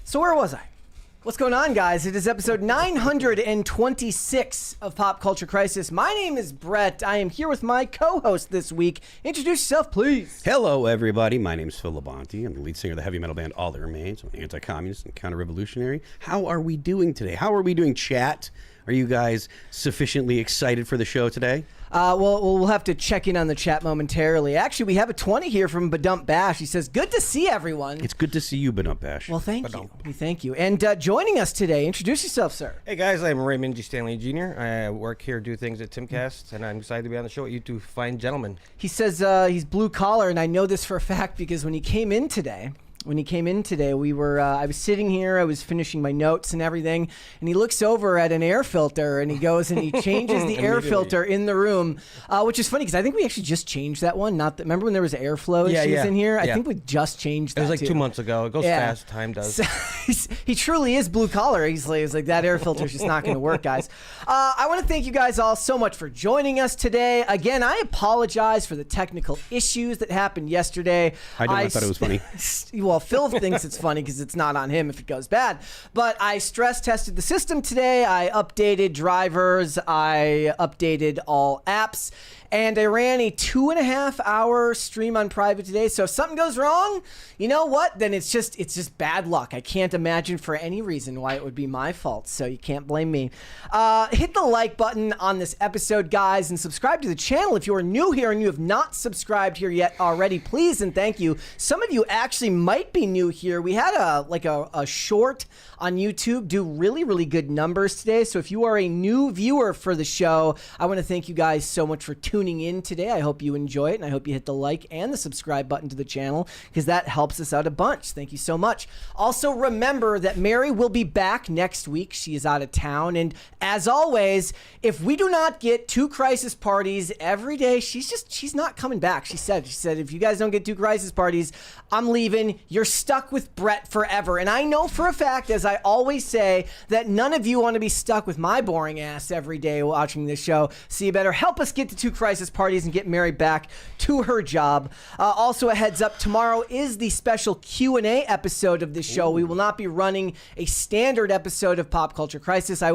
So where was I? What's going on, guys? It is episode 926 of Pop Culture Crisis. My name is Brett. I am here with my co-host this week. Introduce yourself, please. Hello, everybody. My name is Phil Labonte. I'm the lead singer of the heavy metal band All That Remains. I'm anti-communist and counter-revolutionary. How are we doing today? How are we doing, chat? Are you guys sufficiently excited for the show today? Well, we'll have to check in on the chat momentarily. Actually, we have a 20 here from Badump Bash. He says, good to see everyone. It's good to see you, Badump Bash. Well, thank you. We thank you. And joining us today, introduce yourself, sir. Hey, guys. I'm Raymond G. Stanley Jr. I work here, do things at Timcast, and I'm excited to be on the show with you two fine gentlemen. He says he's blue collar, and I know this for a fact because when he came in today, we were I was sitting here, I was finishing my notes and everything, and he looks over at an air filter and he goes and he changes the air filter in the room, which is funny because I think we actually just changed that one. Remember when there was airflow issues in here? I think we just changed that. It was like too. 2 months ago. It goes fast, time does. So, he truly is blue collar. He's like, that air filter is just not going to work, guys. I want to thank you guys all so much for joining us today. Again, I apologize for the technical issues that happened yesterday. I thought it was funny. Well, Phil thinks it's funny because it's not on him if it goes bad. But I stress tested the system today. I updated drivers. I updated all apps. And I ran a 2.5 hour stream on private today. So if something goes wrong, you know what? Then it's just bad luck. I can't imagine for any reason why it would be my fault. So you can't blame me. Hit the like button on this episode, guys, and subscribe to the channel if you are new here and you have not subscribed here yet already. Please and thank you. Some of you actually might be new here. We had a short on YouTube do really, really good numbers today. So if you are a new viewer for the show, I want to thank you guys so much for tuning in today. I hope you enjoy it, and I hope you hit the like and the subscribe button to the channel because that helps us out a bunch. Thank you so much. Also, remember that Mary will be back next week. She is out of town, and as always, if we do not get 2 crisis parties every day, she's not coming back. She said, if you guys don't get 2 crisis parties, I'm leaving. You're stuck with Brett forever. And I know for a fact, as I always say, that none of you want to be stuck with my boring ass every day watching this show. So you better help us get to 2 crisis parties and get Mary back to her job. Also, a heads up, tomorrow is the special Q&A episode of this show. Ooh. We will not be running a standard episode of Pop Culture Crisis. I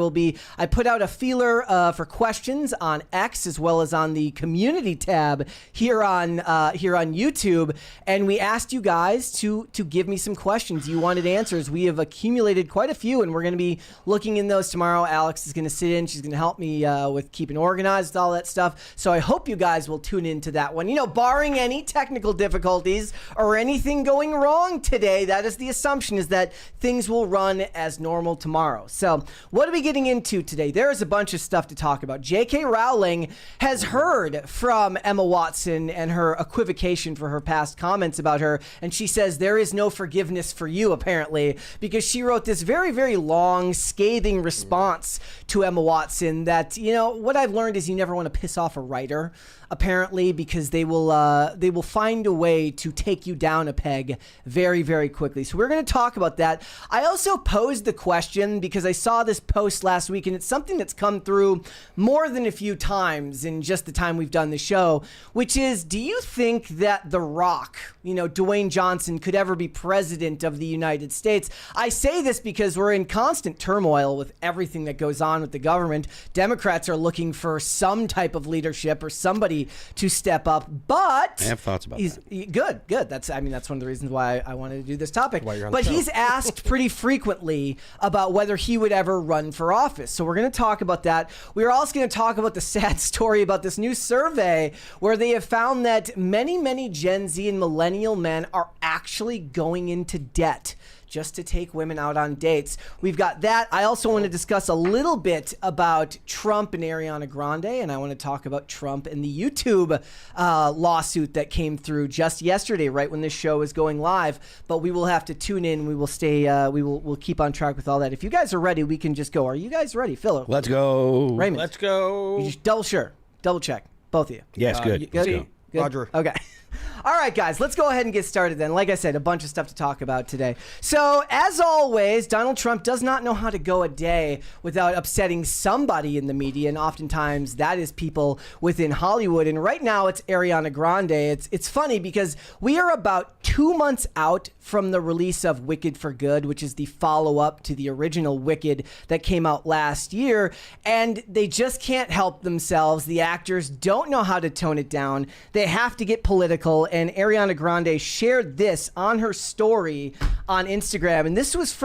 put out a feeler for questions on X as well as on the community tab here on YouTube, and we asked you guys to give me some questions. You wanted answers. We have accumulated quite a few, and we're going to be looking in those tomorrow. Alex is going to sit in. She's going to help me with keeping organized with all that stuff. So I hope you guys will tune into that one. You know, barring any technical difficulties or anything going wrong today, that is the assumption, is that things will run as normal tomorrow. So what are we getting into today? There is a bunch of stuff to talk about. J.K. Rowling has heard from Emma Watson and her equivocation for her past comments about her, and she says there is no forgiveness for you, apparently, because she wrote this very, very long, scathing response to Emma Watson that, you know, what I've learned is you never want to piss off a writer, apparently, because they will find a way to take you down a peg very, very quickly. So we're going to talk about that. I also posed the question because I saw this post last week, and it's something that's come through more than a few times in just the time we've done the show, which is, do you think that The Rock, Dwayne Johnson, could ever be president of the United States? I say this because we're in constant turmoil with everything that goes on with the government. Democrats are looking for some type of leadership or somebody to step up, but I have thoughts about that. Good. That's one of the reasons why I wanted to do this topic. But he's asked pretty frequently about whether he would ever run for office. So we're going to talk about that. We're also going to talk about the sad story about this new survey where they have found that many, many Gen Z and millennial men are actually going into debt just to take women out on dates. We've got that. I also want to discuss a little bit about Trump and Ariana Grande, and I want to talk about Trump and the YouTube lawsuit that came through just yesterday, right when this show is going live. But we will have to tune in. We will stay. We'll keep on track with all that. If you guys are ready, we can just go. Are you guys ready, Philip? Let's go. Raymond, let's go. You just double check, both of you. Yes, good. Let's go. Roger. Okay. All right, guys, let's go ahead and get started then. Like I said, a bunch of stuff to talk about today. So, as always, Donald Trump does not know how to go a day without upsetting somebody in the media, and oftentimes that is people within Hollywood. And right now, it's Ariana Grande. It's funny because we are about 2 months out from the release of Wicked for Good, which is the follow-up to the original Wicked that came out last year, and they just can't help themselves. The actors don't know how to tone it down. They have to get political, and Ariana Grande shared this on her story on Instagram, and this was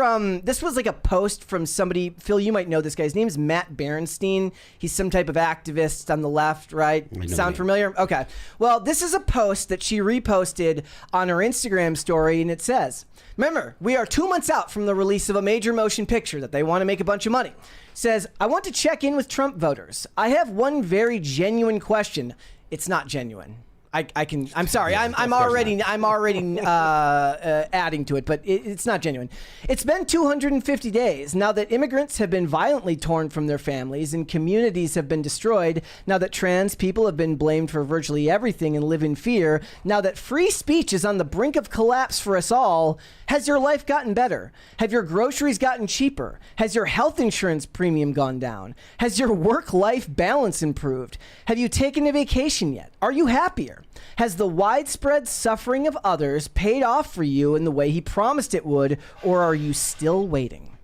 like a post from somebody. Phil, you might know this guy. His name is Matt Berenstein. He's some type of activist on the left, right? Sound familiar? Okay. Well, this is a post that she reposted on her Instagram story, and it says, remember, we are 2 months out from the release of a major motion picture that they want to make a bunch of money. Says, I want to check in with Trump voters. I have one very genuine question. It's not genuine. I'm sorry. I'm already adding to it, but it's not genuine. It's been 250 days now that immigrants have been violently torn from their families and communities have been destroyed. Now that trans people have been blamed for virtually everything and live in fear. Now that free speech is on the brink of collapse for us all. Has your life gotten better? Have your groceries gotten cheaper? Has your health insurance premium gone down? Has your work-life balance improved? Have you taken a vacation yet? Are you happier? Has the widespread suffering of others paid off for you in the way he promised it would, or are you still waiting?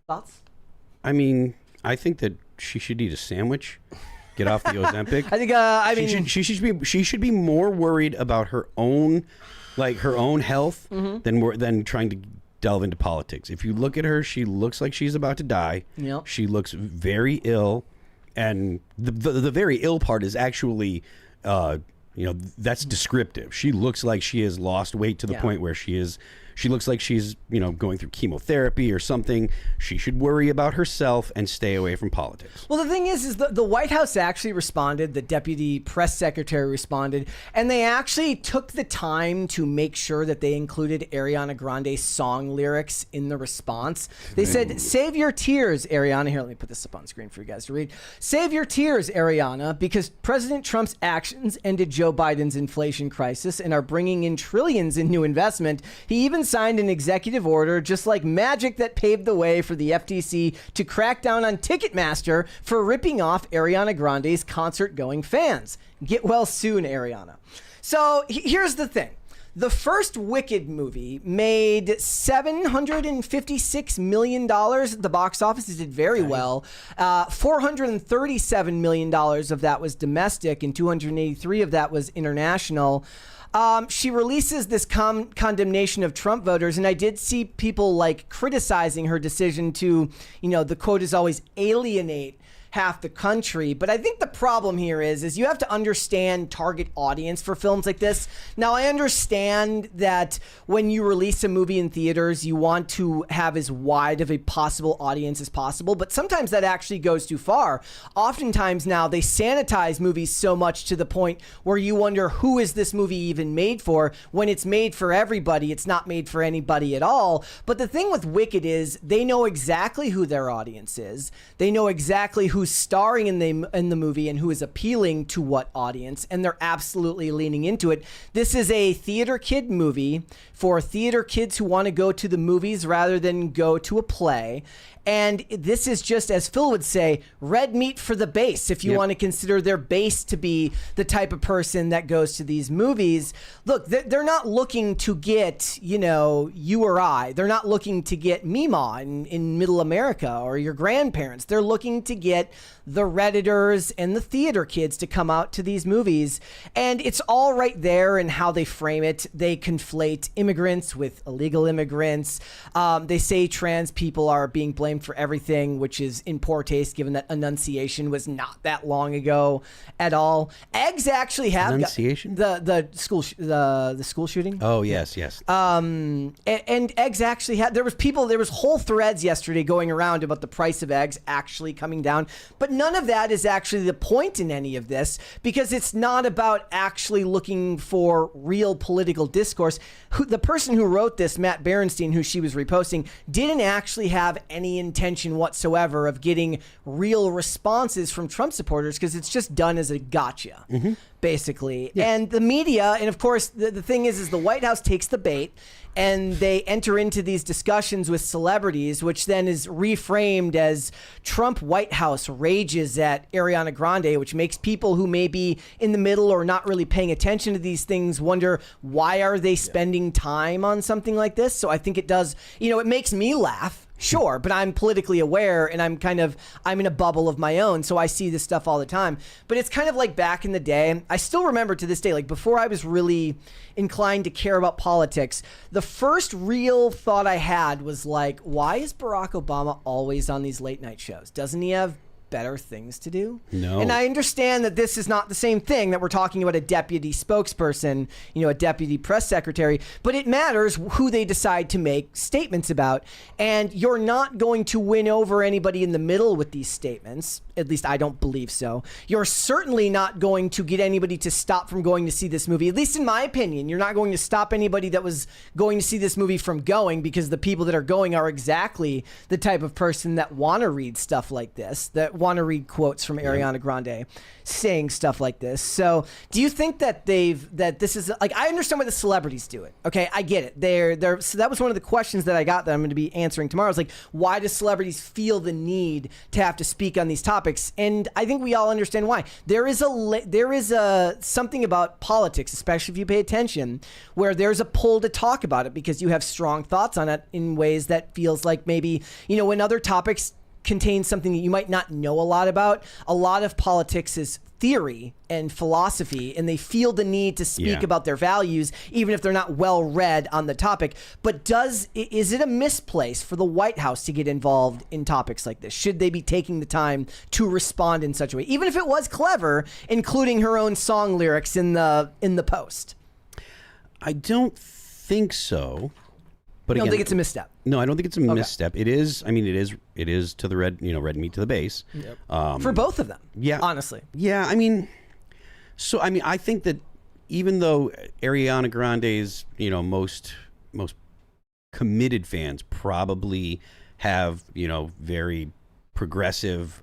Thoughts? I mean, I think that she should eat a sandwich, get off the Ozempic. I think, she should be more worried about her own health than trying to delve into politics. If you look at her, she looks like she's about to die. Yep. She looks very ill, and the very ill part is actually, that's descriptive. She looks like she has lost weight to the point where she looks like she's, going through chemotherapy or something. She should worry about herself and stay away from politics. Well, the thing is the White House actually responded. The deputy press secretary responded, and they actually took the time to make sure that they included Ariana Grande's song lyrics in the response. They said, "Save your tears, Ariana." Here, let me put this up on screen for you guys to read. "Save your tears, Ariana, because President Trump's actions ended Joe Biden's inflation crisis and are bringing in trillions in new investment. He even signed an executive order just like magic that paved the way for the FTC to crack down on Ticketmaster for ripping off Ariana Grande's concert-going fans. Get well soon, Ariana." So here's the thing. The first Wicked movie made $756 million at the box office. It did very well. $437 million of that was domestic and $283 of that was international. She releases this condemnation of Trump voters, and I did see people criticizing her decision to, the quote is always alienate half the country. But I think the problem here is you have to understand target audience for films like this. Now, I understand that when you release a movie in theaters, you want to have as wide of a possible audience as possible, but sometimes that actually goes too far. Oftentimes now they sanitize movies so much to the point where you wonder, who is this movie even made for? When it's made for everybody, it's not made for anybody at all. But the thing with Wicked is they know exactly who their audience is. They know exactly who's starring in the movie and who is appealing to what audience, and they're absolutely leaning into it. This is a theater kid movie for theater kids who want to go to the movies rather than go to a play. And this is just, as Phil would say, red meat for the base. If you want to consider their base to be the type of person that goes to these movies. Look, they're not looking to get, you or I. They're not looking to get Mima in middle America or your grandparents. They're looking to get the Redditors and the theater kids to come out to these movies. And it's all right there in how they frame it. They conflate immigrants with illegal immigrants. They say trans people are being blamed for everything, which is in poor taste given that Annunciation was not that long ago at all. Eggs actually have Annunciation? The school shooting. Oh yes. And eggs actually had, there was whole threads yesterday going around about the price of eggs actually coming down, but none of that is actually the point in any of this, because it's not about actually looking for real political discourse. The person who wrote this, Matt Berenstein, who she was reposting, didn't actually have any intention whatsoever of getting real responses from Trump supporters, because it's just done as a gotcha. basically. And the media, and of course, the thing is the White House takes the bait and they enter into these discussions with celebrities, which then is reframed as Trump White House rages at Ariana Grande, which makes people who may be in the middle or not really paying attention to these things wonder, why are they spending time on something like this? So I think it does, it makes me laugh. Sure, but I'm politically aware and I'm in a bubble of my own, so I see this stuff all the time. But it's kind of like back in the day. I still remember to this day, like before I was really inclined to care about politics, the first real thought I had was like, why is Barack Obama always on these late night shows? Doesn't he have better things to do? No. And I understand that this is not the same thing, that we're talking about a deputy spokesperson, a deputy press secretary, but it matters who they decide to make statements about. And you're not going to win over anybody in the middle with these statements. At least I don't believe so. You're certainly not going to get anybody to stop from going to see this movie. At least in my opinion, you're not going to stop anybody that was going to see this movie from going, because the people that are going are exactly the type of person that want to read stuff like this, that want to read quotes from Ariana Grande saying stuff like this. So do you think that this is like, I understand why the celebrities do it. Okay, I get it. So that was one of the questions that I got that I'm going to be answering tomorrow. Is like, why do celebrities feel the need to have to speak on these topics? And I think we all understand why. There is a something about politics, especially if you pay attention, where there's a pull to talk about it because you have strong thoughts on it in ways that feels like maybe, when other topics contain something that you might not know a lot about. A lot of politics is theory and philosophy, and they feel the need to speak about their values, even if they're not well read on the topic. But is it a misplace for the White House to get involved in topics like this? Should they be taking the time to respond in such a way, even if it was clever, including her own song lyrics in the post? I don't think so. But I don't again, think it's a misstep. No, I don't think it's a misstep. It is. I mean, it is to the red meat to the base. Yep. For both of them. Yeah. Honestly. Yeah. I mean, I think that even though Ariana Grande's, most committed fans probably have, very progressive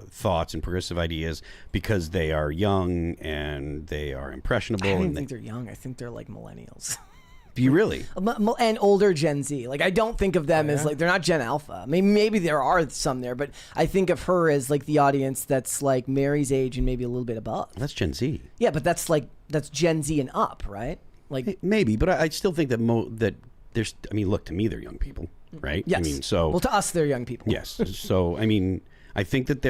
thoughts and progressive ideas because they are young and they are impressionable. I don't think they're young. I think they're like millennials. Do you really? And older Gen Z. Like, I don't think of them as like, they're not Gen Alpha. Maybe there are some there, but I think of her as like the audience that's like Mary's age and maybe a little bit above. That's Gen Z. Yeah, but that's Gen Z and up, right? Like, maybe, but I still think that that there's. I mean, look, to me, they're young people, right? Yes. I mean, well, to us, they're young people. Yes. So I mean, I think that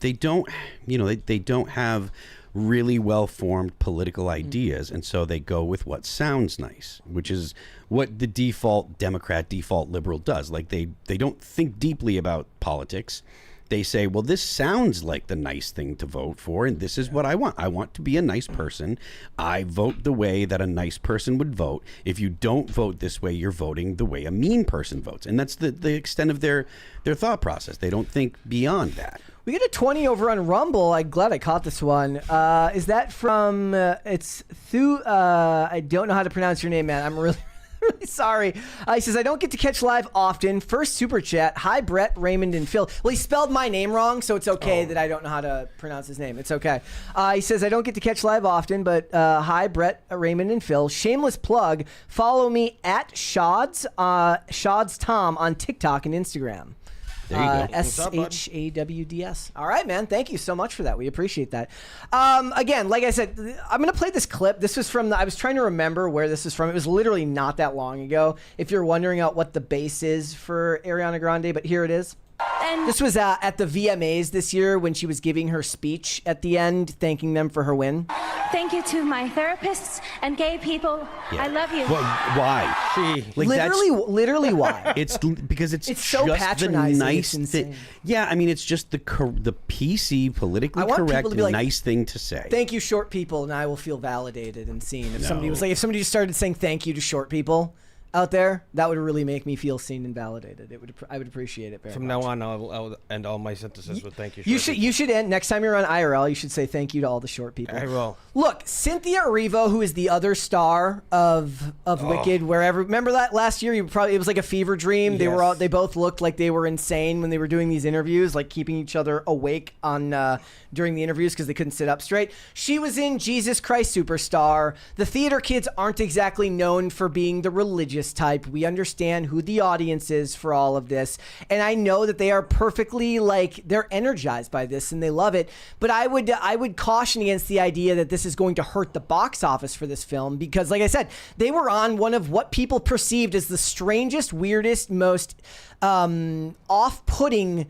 they don't have really well-formed political ideas, and so they go with what sounds nice, which is what the default Democrat, default liberal does. Like, they don't think deeply about politics. They say, well, this sounds like the nice thing to vote for, and this is what I want. I want to be a nice person. I vote the way that a nice person would vote. If you don't vote this way, you're voting the way a mean person votes. And that's the extent of their thought process. They don't think beyond that. We get a 20 over on Rumble. I'm glad I caught this one. Is that from, it's Thu, I don't know how to pronounce your name, man. I'm really sorry. He says, I don't get to catch live often. First super chat. Hi, Brett, Raymond, and Phil. Well, he spelled my name wrong, so it's okay that I don't know how to pronounce his name. It's okay. He says, I don't get to catch live often, but hi, Brett, Raymond, and Phil. Shameless plug. Follow me at Shods Tom on TikTok and Instagram. There you go. SHAWDS. All right, man. Thank you so much for that. We appreciate that. Again, like I said, I'm going to play this clip. This was from I was trying to remember where this is from. It was literally not that long ago. If you're wondering out what the base is for Ariana Grande, but here it is. And this was at the VMAs this year when she was giving her speech at the end, thanking them for her win. Thank you to my therapists and gay people. Yeah. I love you. Well, why? Like, literally why? It's because it's so just patronizing. The nice thing. Yeah, I mean, it's just the PC, politically correct, like, nice thing to say. Thank you, short people, and I will feel validated and seen. If somebody just started saying thank you to short people, out there, that would really make me feel seen and validated. I would appreciate it very From much. now on, I'll end all my sentences with thank you. You should end next time you're on IRL. You should say thank you to all the short people. I will. Look, Cynthia Erivo, who is the other star of Wicked, remember that last year? It was like a fever dream. Yes. They both looked like they were insane when they were doing these interviews, like keeping each other awake on during the interviews because they couldn't sit up straight. She was in Jesus Christ Superstar. The theater kids aren't exactly known for being the religious type. We understand who the audience is for all of this, and I know that they are perfectly they're energized by this and they love it. But I would caution against the idea that this is going to hurt the box office for this film because, like I said, they were on one of what people perceived as the strangest, weirdest, most off-putting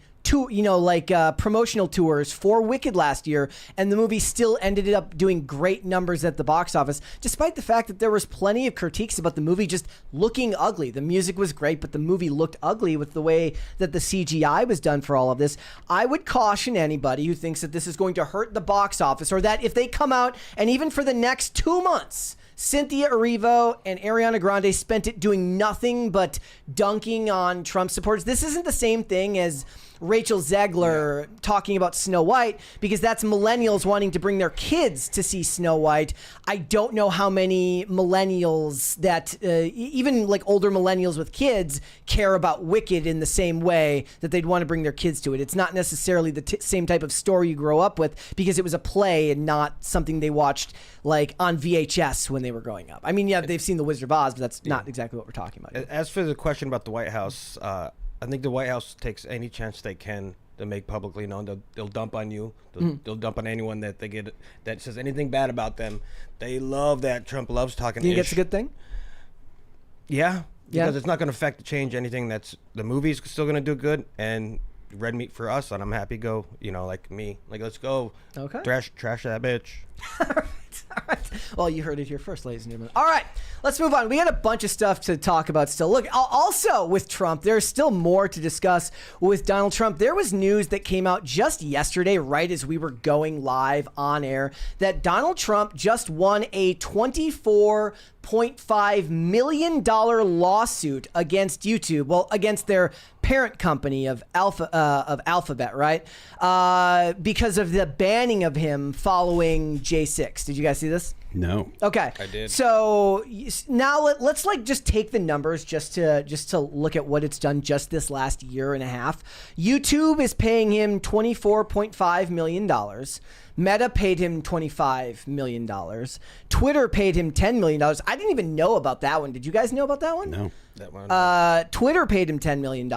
promotional tours for Wicked last year, and the movie still ended up doing great numbers at the box office, despite the fact that there was plenty of critiques about the movie just looking ugly. The music was great, but the movie looked ugly with the way that the CGI was done for all of this. I would caution anybody who thinks that this is going to hurt the box office, or that if they come out and even for the next 2 months, Cynthia Erivo and Ariana Grande spent it doing nothing but dunking on Trump supporters. This isn't the same thing as Rachel Zegler talking about Snow White, because that's millennials wanting to bring their kids to see Snow White. I don't know how many millennials that even older millennials with kids care about Wicked in the same way that they'd want to bring their kids to it. It's not necessarily the same type of story you grow up with, because it was a play and not something they watched on VHS when they were growing up. I mean, yeah, they've seen The Wizard of Oz, but that's not exactly what we're talking about. As for the question about the White House, I think the White House takes any chance they can to make publicly known. They'll dump on you. They'll dump on anyone that they get that says anything bad about them. They love that. Trump loves talking. Do you think it's a good thing? Yeah, because it's not going to change anything. That's the movie's still going to do good, and red meat for us, and I'm happy. Go, like me, let's go. Okay. Trash that bitch. All right. Well, you heard it here first, ladies and gentlemen. All right, let's move on. We got a bunch of stuff to talk about still. Look, also with Trump, there's still more to discuss with Donald Trump. There was news that came out just yesterday, right as we were going live on air, that Donald Trump just won a $24.5 million lawsuit against YouTube. Well, against their parent company of Alphabet, right? Because of the banning of him following J6. Did you guys see this? No. Okay. I did. So now let's just take the numbers just to look at what it's done just this last year and a half. YouTube is paying him $24.5 million. Meta paid him $25 million. Twitter paid him $10 million. I didn't even know about that one. Did you guys know about that one? No. That one. Twitter paid him $10 million.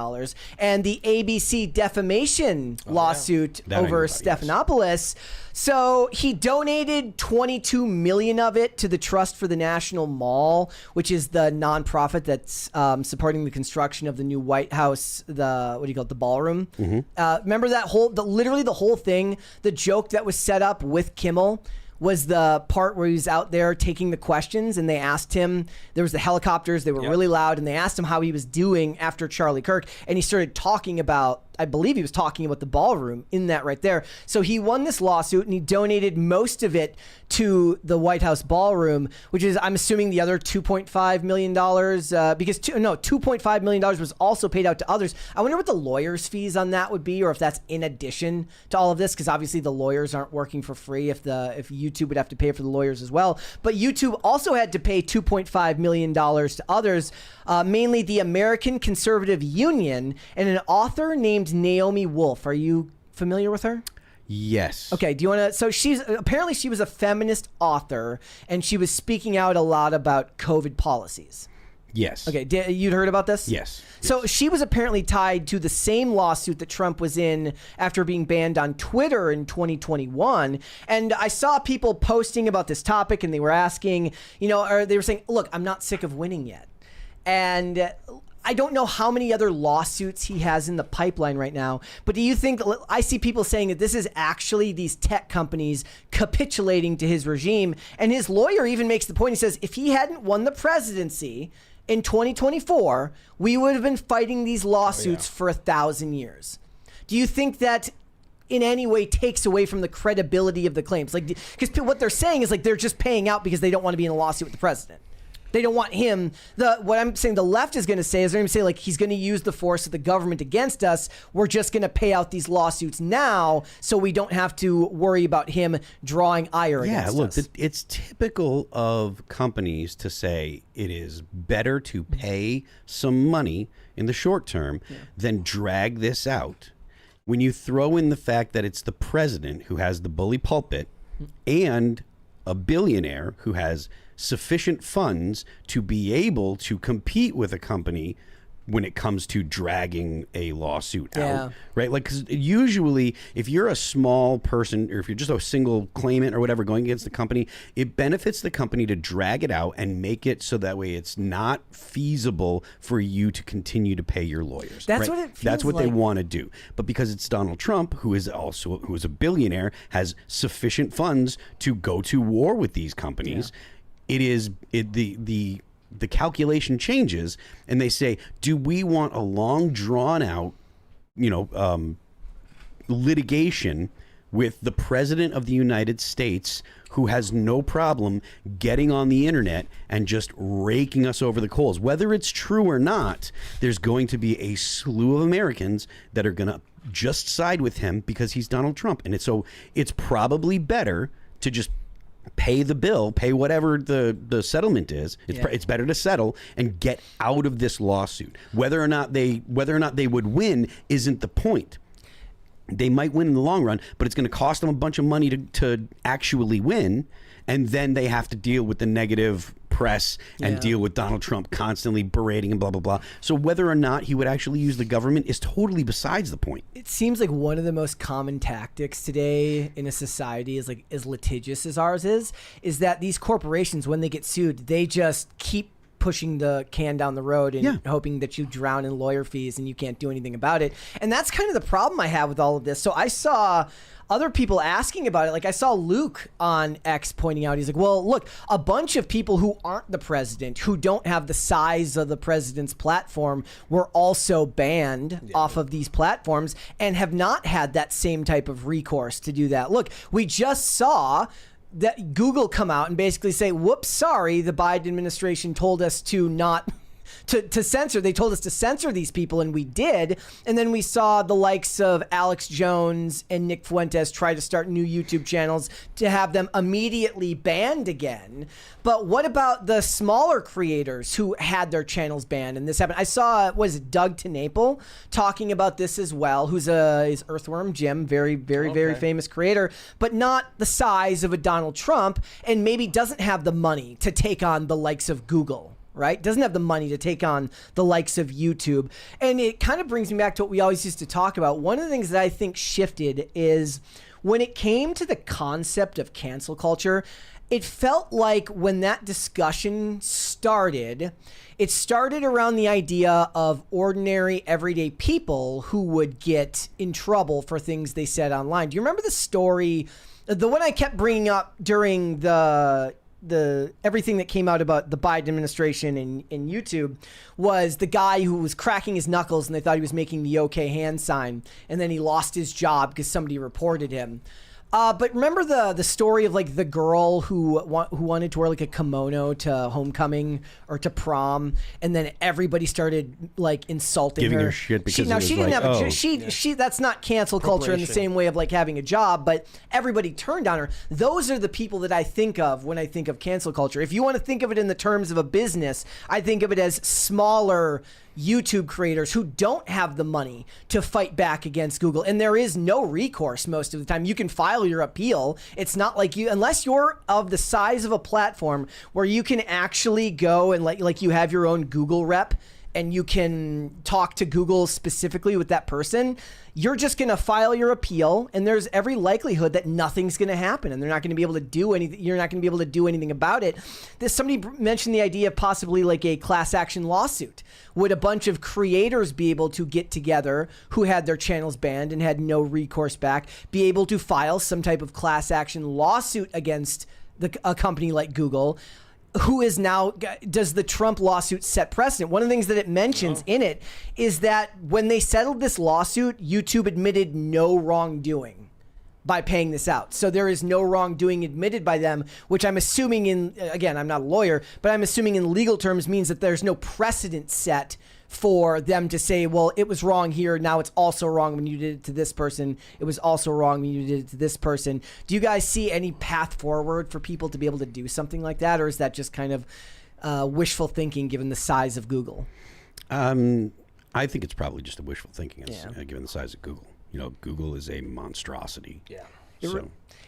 And the ABC defamation lawsuit That I knew over about, yes. Stephanopoulos. So he donated $22 million of it to the Trust for the National Mall, which is the nonprofit that's supporting the construction of the new White House, the ballroom. Mm-hmm. Remember that literally the whole thing, the joke that was set up with Kimmel was the part where he was out there taking the questions, and they asked him, there was the helicopters, they were really loud, and they asked him how he was doing after Charlie Kirk, and he started talking about, I believe he was talking about the ballroom in that right there. So he won this lawsuit, and he donated most of it to the White House ballroom, which is, I'm assuming, the other $2.5 million, because $2.5 million was also paid out to others. I wonder what the lawyers' fees on that would be, or if that's in addition to all of this, because obviously the lawyers aren't working for free if YouTube would have to pay for the lawyers as well. But YouTube also had to pay $2.5 million to others, mainly the American Conservative Union and an author named Naomi Wolf. Are you familiar with her? Yes. Okay, do you want to... So she was a feminist author, and she was speaking out a lot about COVID policies. Yes. Okay, you'd heard about this? Yes. So she was apparently tied to the same lawsuit that Trump was in after being banned on Twitter in 2021. And I saw people posting about this topic, and they were asking, or they were saying, look, I'm not sick of winning yet. And I don't know how many other lawsuits he has in the pipeline right now, but do you think, I see people saying that this is actually these tech companies capitulating to his regime, and his lawyer even makes the point, he says, if he hadn't won the presidency in 2024, we would have been fighting these lawsuits for 1,000 years. Do you think that in any way takes away from the credibility of the claims? Because what they're saying is they're just paying out because they don't want to be in a lawsuit with the president. They don't want him. What I'm saying the left is going to say is they're going to say, like, he's going to use the force of the government against us. We're just going to pay out these lawsuits now so we don't have to worry about him drawing ire against us. Look, it's typical of companies to say it is better to pay some money in the short term than drag this out. When you throw in the fact that it's the president who has the bully pulpit and a billionaire who has sufficient funds to be able to compete with a company when it comes to dragging a lawsuit out, right? Like, 'cause usually if you're a small person or if you're just a single claimant or whatever going against the company, it benefits the company to drag it out and make it so that way it's not feasible for you to continue to pay your lawyers. That's right? what it feels That's what like. they want to do. But because it's Donald Trump, who is a billionaire, has sufficient funds to go to war with these companies, the calculation changes, and they say, do we want a long drawn out, litigation with the president of the United States, who has no problem getting on the internet and just raking us over the coals? Whether it's true or not, there's going to be a slew of Americans that are going to just side with him because he's Donald Trump. And it's probably better to just pay the bill, pay whatever the settlement is. It's better to settle and get out of this lawsuit. Whether or not they would win isn't the point. They might win in the long run, but it's going to cost them a bunch of money to actually win, and then they have to deal with the negative press and deal with Donald Trump constantly berating and blah blah blah. So whether or not he would actually use the government is totally besides the point. It seems like one of the most common tactics today in a society is, like, as litigious as ours is that these corporations, when they get sued, they just keep pushing the can down the road and hoping that you drown in lawyer fees and you can't do anything about it. And that's kind of the problem I have with all of this. So I saw other people asking about it. Like, I saw Luke on X pointing out, he's like, well, look, a bunch of people who aren't the president, who don't have the size of the president's platform, were also banned off of these platforms and have not had that same type of recourse to do that. Look, we just saw that Google come out and basically say, whoops, sorry, the Biden administration told us to not to censor. They told us to censor these people, and we did. And then we saw the likes of Alex Jones and Nick Fuentes try to start new YouTube channels to have them immediately banned again. But what about the smaller creators who had their channels banned and this happened? I saw, Doug TenNapel talking about this as well, who's is Earthworm Jim, very, very, very famous creator, but not the size of a Donald Trump, and maybe doesn't have the money to take on the likes of Google. Right? Doesn't have the money to take on the likes of YouTube. And it kind of brings me back to what we always used to talk about. One of the things that I think shifted is when it came to the concept of cancel culture, it felt like when that discussion started, it started around the idea of ordinary, everyday people who would get in trouble for things they said online. Do you remember the story, the one I kept bringing up during the everything that came out about the Biden administration and YouTube, was the guy who was cracking his knuckles and they thought he was making the okay hand sign, and then he lost his job because somebody reported him. But remember the story of, like, the girl who wanted to wear, like, a kimono to homecoming or to prom, and then everybody started, like, insulting Giving her. her shit because she didn't have a that's not cancel culture in the same way of, like, having a job, but everybody turned on her. Those are the people that I think of when I think of cancel culture. If you want to think of it in the terms of a business, I think of it as smaller YouTube creators who don't have the money to fight back against Google, and there is no recourse most of the time. You can file your appeal. It's not like unless you're of the size of a platform where you can actually go and like you have your own Google rep and you can talk to Google specifically with that person, you're just going to file your appeal, and there's every likelihood that nothing's going to happen, and they're not going to be able to do anything. You're not going to be able to do anything about it. Somebody mentioned the idea of possibly like a class action lawsuit. Would a bunch of creators be able to get together who had their channels banned and had no recourse back, be able to file some type of class action lawsuit against a company like Google? Who is now, does the Trump lawsuit set precedent? One of the things that it mentions in it is that when they settled this lawsuit, YouTube admitted no wrongdoing. by paying this out. So there is no wrongdoing admitted by them, which I'm assuming again, I'm not a lawyer, but I'm assuming in legal terms means that there's no precedent set for them to say, well, it was wrong here. Now it's also wrong when you did it to this person. It was also wrong when you did it to this person. Do you guys see any path forward for people to be able to do something like that? Or is that just kind of wishful thinking given the size of Google? I think it's probably just a wishful thinking given the size of Google. You know, Google is a monstrosity. Yeah.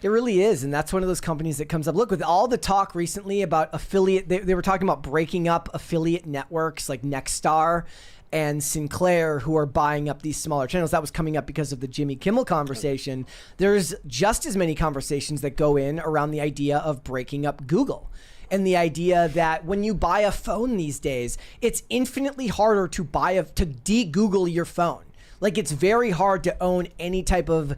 It really is, and that's one of those companies that comes up. Look, with all the talk recently about affiliate, they were talking about breaking up affiliate networks like Nexstar and Sinclair, who are buying up these smaller channels. That was coming up because of the Jimmy Kimmel conversation. There's just as many conversations that go in around the idea of breaking up Google. And the idea that when you buy a phone these days, it's infinitely harder to de-Google your phone. Like, it's very hard to own any type of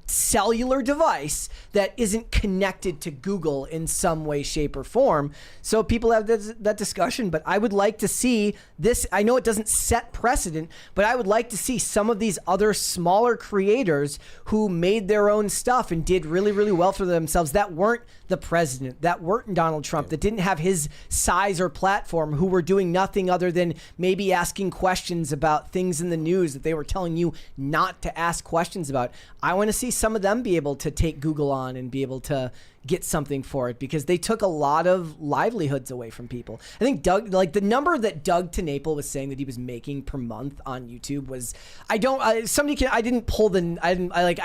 cellular device that isn't connected to Google in some way, shape, or form. So people have that discussion, but I would like to see this. I know it doesn't set precedent, but I would like to see some of these other smaller creators who made their own stuff and did really, really well for themselves that weren't the president, that weren't Donald Trump, that didn't have his size or platform, who were doing nothing other than maybe asking questions about things in the news that they were telling you not to ask questions about. I want to see some of them be able to take Google on and be able to get something for it, because they took a lot of livelihoods away from people. I think the number that Doug TenNapel was saying that he was making per month on YouTube was, I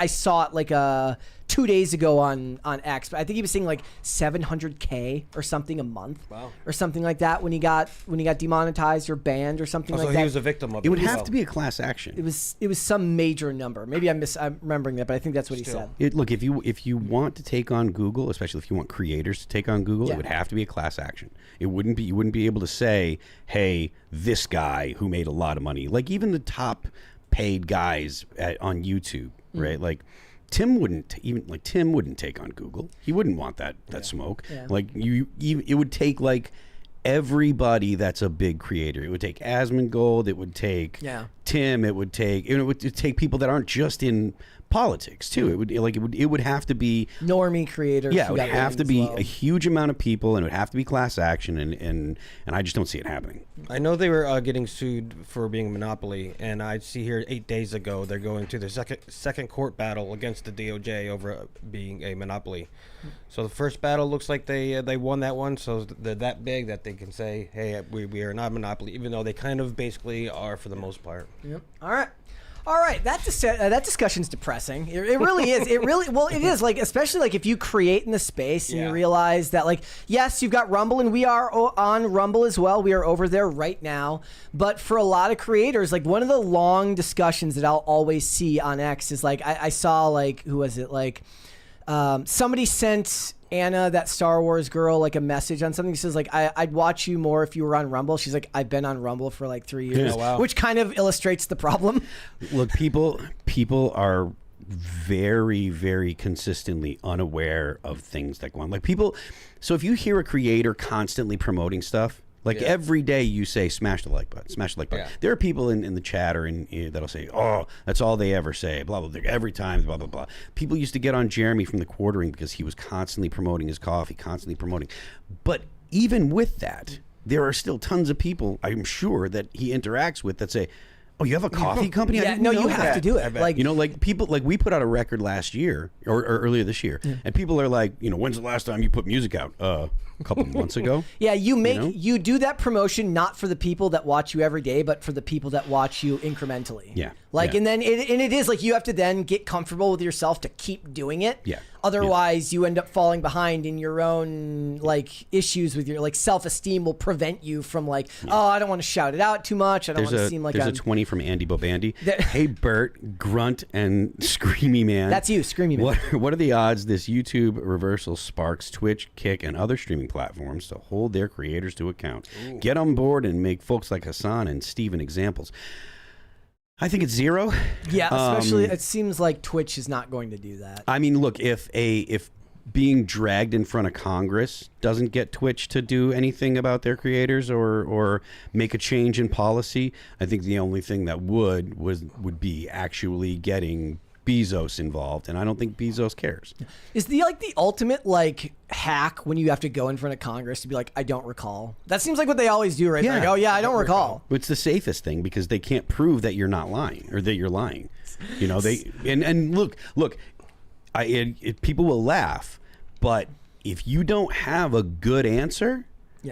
saw it like 2 days ago on X, but I think he was saying like $700K or something a month. Wow. Or something like that when he got demonetized or banned or something like that. So he was a victim of it. It would have to be a class action. It was some major number. Maybe I'm remembering that, but I think that's what he said. Look, if you want to take on Google, especially if you want creators to take on Google, Yeah. it would have to be a class action. You wouldn't be able to say, hey, this guy who made a lot of money, like even the top paid guys on YouTube, right? Like Tim wouldn't take on Google. He wouldn't want that smoke. Yeah. Like it would take like everybody that's a big creator. It would take Asmongold. It would take Tim. It would take people that aren't just in politics too. It would have to be normie creators. Yeah, it would have to be a huge amount of people, and it would have to be class action, and I just don't see it happening. I know they were getting sued for being a monopoly, and I see here 8 days ago they're going to their second court battle against the DOJ over being a monopoly. So the first battle looks like they won that one, so they're that big that they can say, hey, we are not a monopoly, even though they kind of basically are for the most part. Yep. All right, that discussion's depressing. It really is. It is, like, especially like if you create in the space and you realize that, like, yes, you've got Rumble, and we are on Rumble as well. We are over there right now. But for a lot of creators, like, one of the long discussions that I'll always see on X is like, I saw, like, who was it? Like, somebody sent Anna, that Star Wars girl, like a message on something. She says like, I'd watch you more if you were on Rumble. She's like, I've been on Rumble for like 3 years, which kind of illustrates the problem. Look, people are very, very consistently unaware of things that go on. Like people, so if you hear a creator constantly promoting stuff, like every day you say, smash the like button, smash the like button. Yeah. There are people in the chat or that'll say, oh, that's all they ever say, blah, blah, blah, every time, blah, blah, blah. People used to get on Jeremy from The Quartering because he was constantly promoting his coffee, constantly promoting. But even with that, there are still tons of people, I'm sure, that he interacts with that say, oh, you have a coffee company? Yeah, no, you have to do it. Like, you know, like people, like we put out a record last year or earlier this year, and people are like, you know, when's the last time you put music out? A couple months ago. Yeah, you do that promotion not for the people that watch you every day, but for the people that watch you incrementally. Yeah. Like, and then it is like you have to then get comfortable with yourself to keep doing it. Yeah. Otherwise, you end up falling behind in your own like issues with your like self-esteem will prevent you from like, oh, I don't want to shout it out too much. I don't want to seem like there's a 20 from Andy Bobandy. Hey, Bert, Grunt, and Screamy Man. That's you, Screamy Man. What are the odds this YouTube reversal sparks Twitch, Kick, and other streaming platforms to hold their creators to account? Ooh. Get on board and make folks like Hassan and Steven examples. I think it's zero. Yeah, especially it seems like Twitch is not going to do that. I mean, look, if being dragged in front of Congress doesn't get Twitch to do anything about their creators or make a change in policy, I think the only thing that would be actually getting Bezos involved, and I don't think Bezos cares. Is the ultimate hack when you have to go in front of Congress to be like, I don't recall? That seems like what they always do, right? Yeah. Like, oh yeah, I don't recall. It's the safest thing because they can't prove that you're not lying or that you're lying. You know, and look, people will laugh, but if you don't have a good answer,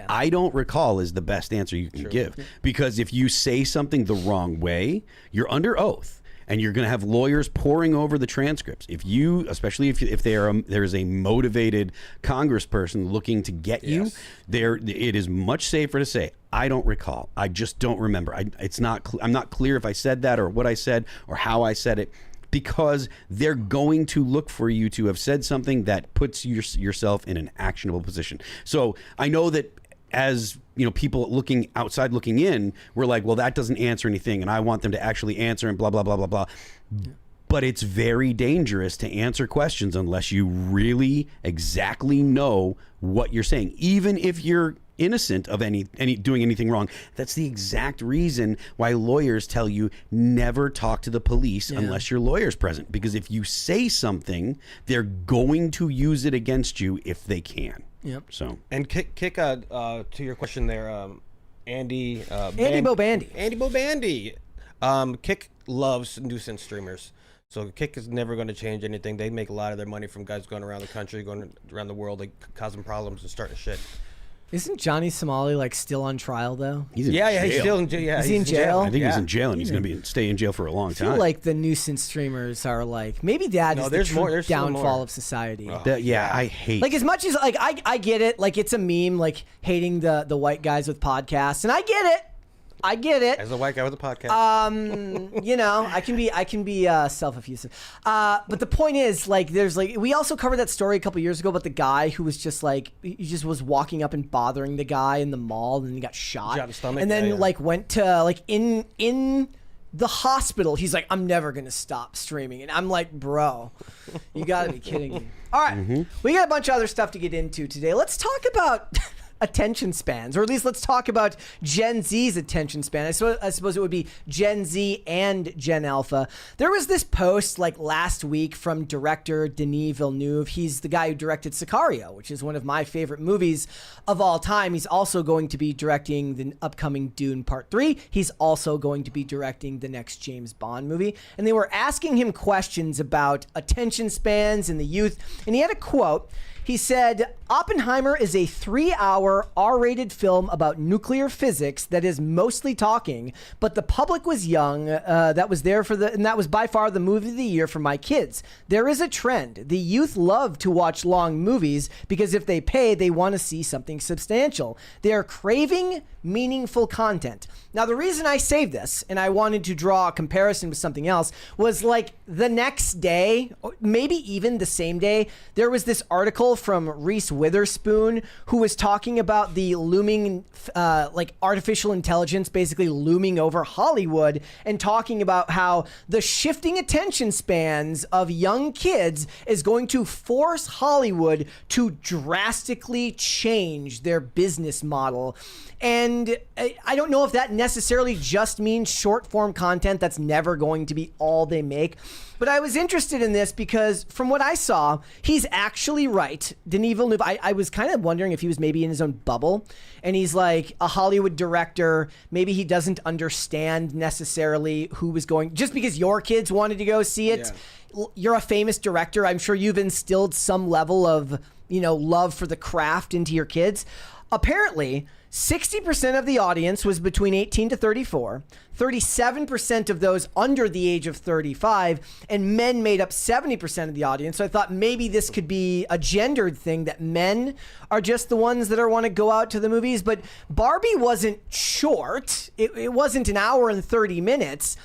I don't recall is the best answer you can give. Because if you say something the wrong way, you're under oath. And you're going to have lawyers poring over the transcripts. If you, especially if there's a motivated congressperson looking to get you, it is much safer to say, I don't recall. I just don't remember. I'm not clear if I said that or what I said or how I said it, because they're going to look for you to have said something that puts yourself in an actionable position. So I know that as people outside looking in, we're like, well, that doesn't answer anything, and I want them to actually answer and blah blah blah blah blah. But it's very dangerous to answer questions unless you really exactly know what you're saying, even if you're innocent of any doing anything wrong. That's the exact reason why lawyers tell you never talk to the police unless your lawyer's present, because if you say something, they're going to use it against you if they can. Yep. So kick to your question there, Andy Bobandy. Kick loves nuisance streamers. So Kick is never going to change anything. They make a lot of their money from guys going around the country, going around the world, causing problems and starting shit. Isn't Johnny Somali still on trial though? He's in jail. He's still in jail. Yeah, is he in jail? I think he's in jail, and he's going to stay in jail for a long time. I feel like the nuisance streamers are maybe that is the true downfall of society. I hate. As much as I get it, it's a meme, hating the white guys with podcasts, and I get it. As a white guy with a podcast. I can be self-effusive. But the point is, there's we also covered that story a couple years ago about the guy who was just he just was walking up and bothering the guy in the mall, and then he got shot. Shot in the stomach. And then went to in the hospital. He's like, I'm never gonna stop streaming, and I'm like, bro, you gotta be kidding me. All right, we got a bunch of other stuff to get into today. Let's talk about attention spans, or at least let's talk about Gen Z's attention span. I suppose it would be Gen Z and Gen Alpha. There was this post last week from director Denis Villeneuve. He's the guy who directed Sicario, which is one of my favorite movies of all time. He's also going to be directing the upcoming Dune Part 3. He's also going to be directing the next James Bond movie. And they were asking him questions about attention spans and the youth. And he had a quote. He said, Oppenheimer is a 3-hour R-rated film about nuclear physics that is mostly talking, but the public was young. That was by far the movie of the year for my kids. There is a trend. The youth love to watch long movies because if they pay, they want to see something substantial. They are craving meaningful content. Now, the reason I saved this, and I wanted to draw a comparison with something else, was the next day, or maybe even the same day, there was this article from Reese Witherspoon who was talking about the looming artificial intelligence basically looming over Hollywood, and talking about how the shifting attention spans of young kids is going to force Hollywood to drastically change their business model. And I don't know if that necessarily just means short form content. That's never going to be all they make. But I was interested in this because from what I saw, he's actually right. Denis Villeneuve, I was kind of wondering if he was maybe in his own bubble, and he's like a Hollywood director. Maybe he doesn't understand necessarily who was going, just because your kids wanted to go see it. Yeah. You're a famous director. I'm sure you've instilled some level of, love for the craft into your kids. Apparently, 60% of the audience was between 18 to 34, 37% of those under the age of 35, and men made up 70% of the audience. So I thought maybe this could be a gendered thing, that men are just the ones that want to go out to the movies. But Barbie wasn't short. It wasn't an hour and 30 minutes.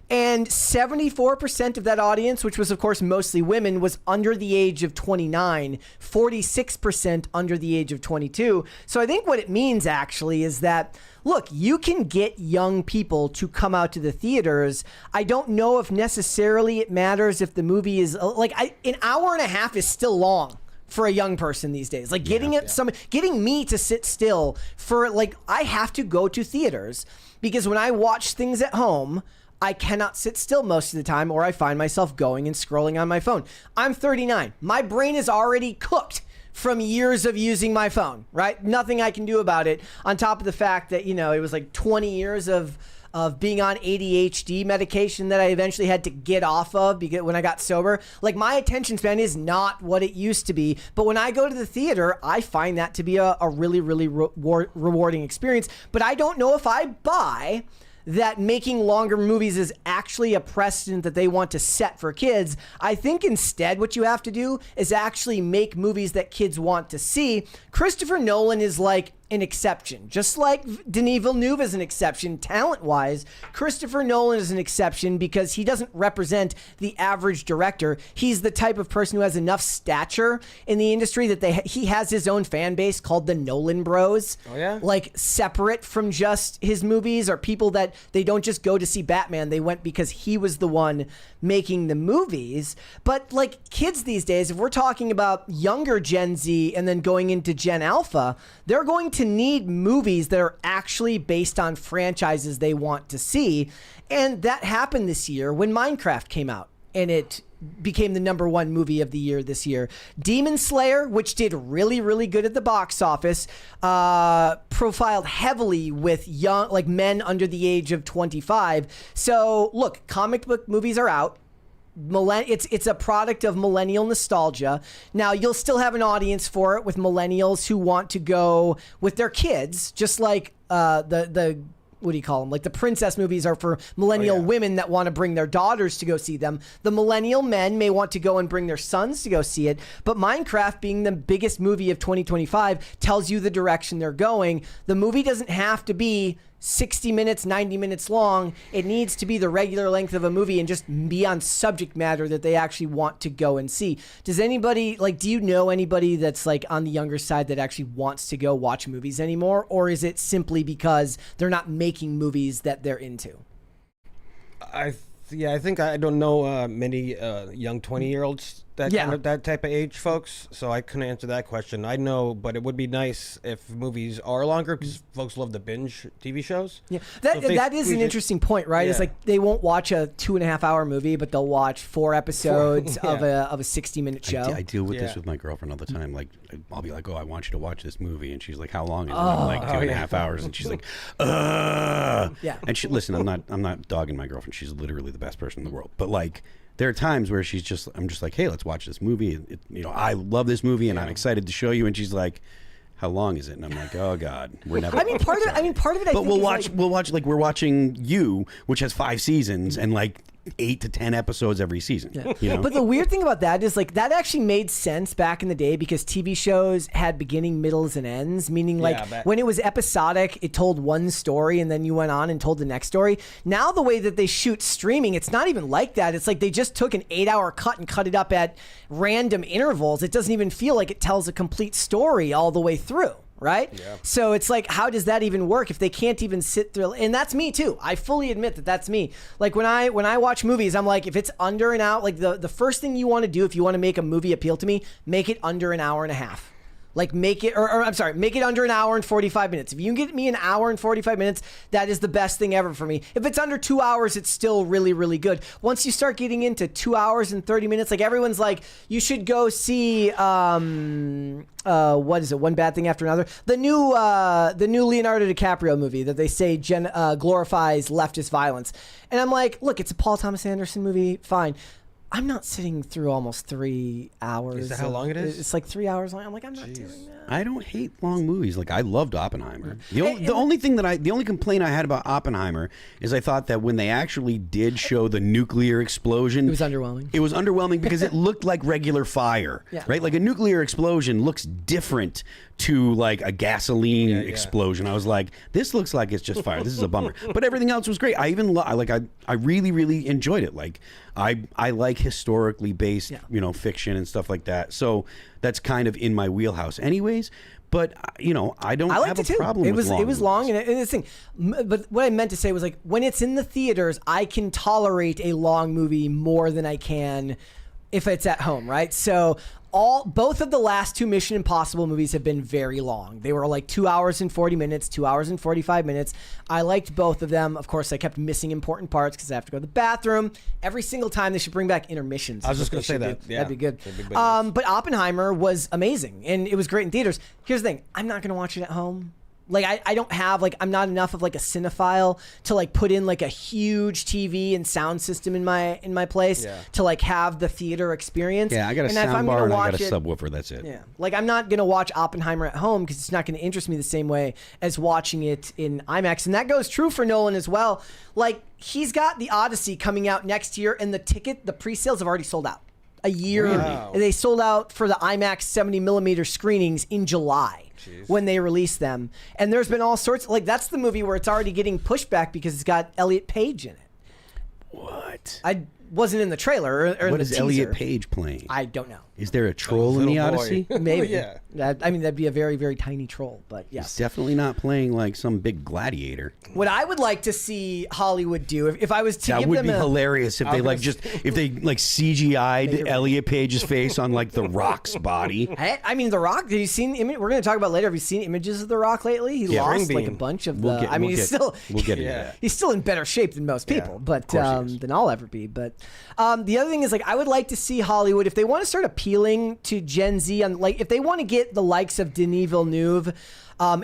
And 74% of that audience, which was, of course, mostly women, was under the age of 29, 46% under the age of 22. So I think what it means, actually, is that, look, you can get young people to come out to the theaters. I don't know if necessarily it matters if the movie is, an hour and a half is still long for a young person these days. Getting me to sit still for, I have to go to theaters, because when I watch things at home, I cannot sit still most of the time, or I find myself going and scrolling on my phone. I'm 39. My brain is already cooked from years of using my phone, right? Nothing I can do about it, on top of the fact that, you know, it was like 20 years of being on ADHD medication that I eventually had to get off of because when I got sober. Like, my attention span is not what it used to be. But when I go to the theater, I find that to be a really, really rewarding experience. But I don't know if I buy that making longer movies is actually a precedent that they want to set for kids. I think instead what you have to do is actually make movies that kids want to see. Christopher Nolan is like an exception. Just like Denis Villeneuve is an exception talent-wise, Christopher Nolan is an exception because he doesn't represent the average director. He's the type of person who has enough stature in the industry that he has his own fan base called the Nolan Bros. Oh, yeah? Like, separate from just his movies, or people that they don't just go to see Batman. They went because he was the one making the movies. But like, kids these days, if we're talking about younger Gen Z and then going into Gen Alpha, they're going to need movies that are actually based on franchises they want to see. And that happened this year when Minecraft came out, and it became the #1 movie of the year this year. Demon Slayer, which did really, really good at the box office, profiled heavily with young, like men under the age of 25. So look, comic book movies are out. It's a product of millennial nostalgia. Now, you'll still have an audience for it with millennials who want to go with their kids, just like the what do you call them? Like, the princess movies are for millennial women that want to bring their daughters to go see them. The millennial men may want to go and bring their sons to go see it. But Minecraft, being the biggest movie of 2025, tells you the direction they're going. The movie doesn't have to be 60 minutes, 90 minutes long. It needs to be the regular length of a movie and just be on subject matter that they actually want to go and see. Does anybody, like, do you know anybody that's like on the younger side that actually wants to go watch movies anymore? Or is it simply because they're not making movies that they're into? I think I don't know many young 20-year-olds that type of age folks, so I couldn't answer that question. I know, but it would be nice if movies are longer because folks love to binge TV shows. Yeah, that is an interesting point, right? Yeah. It's like they won't watch a 2.5-hour movie, but they'll watch 4 episodes of a 60-minute show. I deal with this with my girlfriend all the time. Like, I'll be like, "Oh, I want you to watch this movie," and she's like, "How long is it?" And I'm like, 2.5 hours, and she's like, "Ugh." Yeah. And listen, I'm not dogging my girlfriend. She's literally the best person in the world, but like, there are times where I'm just like, "Hey, let's watch this movie." I love this movie, and I'm excited to show you. And she's like, "How long is it?" And I'm like, "Oh God, we're never." Part of it. But we'll watch like we're watching You, which has 5 seasons and like 8 to 10 episodes every season. Yeah. You know? But the weird thing about that is, like, that actually made sense back in the day because TV shows had beginning, middles, and ends. Meaning, like, when it was episodic, it told one story and then you went on and told the next story. Now the way that they shoot streaming, it's not even like that. It's like they just took an 8-hour cut and cut it up at random intervals. It doesn't even feel like it tells a complete story all the way through. Right? Yeah. So it's like, how does that even work if they can't even sit through? And that's me too. I fully admit that that's me. Like, when I watch movies, I'm like, if it's under an hour, like the first thing you want to do if you want to make a movie appeal to me, make it under an hour and a half. Like, make it under an hour and 45 minutes. If you can get me an hour and 45 minutes, that is the best thing ever for me. If it's under 2 hours, it's still really, really good. Once you start getting into 2 hours and 30 minutes, like, everyone's like, you should go see, what is it? One Bad Thing After Another. The new Leonardo DiCaprio movie that they say glorifies leftist violence. And I'm like, look, it's a Paul Thomas Anderson movie. Fine. I'm not sitting through almost 3 hours. Is that how long it is? It's like 3 hours long. I'm like, I'm not doing that. I don't hate long movies. Like, I loved Oppenheimer. The only complaint I had about Oppenheimer is I thought that when they actually did show the nuclear explosion, it was underwhelming. It was underwhelming because it looked like regular fire, right? Like, a nuclear explosion looks different to like a gasoline explosion. I was like, this looks like it's just fire. This is a bummer. But everything else was great. I even I really, really enjoyed it. Like, I like historically based, fiction and stuff like that. So that's kind of in my wheelhouse anyways. But, I don't have a problem with long It was long, and this thing. But what I meant to say was, like, when it's in the theaters, I can tolerate a long movie more than I can if it's at home, right? So both of the last two Mission Impossible movies have been very long. They were like 2 hours and 40 minutes, 2 hours and 45 minutes. I liked both of them. Of course, I kept missing important parts because I have to go to the bathroom. Every single time they should bring back intermissions. I was just going to say that. Yeah. That'd be good. But Oppenheimer was amazing, and it was great in theaters. Here's the thing. I'm not going to watch it at home. Like, I don't have, like, I'm not enough of, like, a cinephile to, like, put in, like, a huge TV and sound system in my place to, like, have the theater experience. Yeah, I got a sound bar and I got a subwoofer. That's it. Yeah. Like, I'm not going to watch Oppenheimer at home because it's not going to interest me the same way as watching it in IMAX. And that goes true for Nolan as well. Like, he's got The Odyssey coming out next year, and the pre-sales have already sold out. A year. Really? They sold out for the IMAX 70mm screenings in July. When they released them. And there's been all sorts, like, that's the movie where it's already getting pushed back because it's got Elliot Page in it. What? I wasn't in the trailer or in What the is teaser. Elliot Page playing? I don't know. Is there a troll in the Odyssey? Maybe. Yeah. I mean, that'd be a very, very tiny troll, but yes. He's definitely not playing like some big gladiator. What I would like to see Hollywood do, if I was to That give would them be a... hilarious if they like CGI'd Elliot Page's face on like The Rock's body. I mean, The Rock, have you seen the image? We're going to talk about later. Have you seen images of The Rock lately? He lost like a bunch of We'll get into that. He's still in better shape than most people, but than I'll ever be. But the other thing is, like, I would like to see Hollywood, if they want to start appealing to Gen Z, like, if they want to get the likes of Denis Villeneuve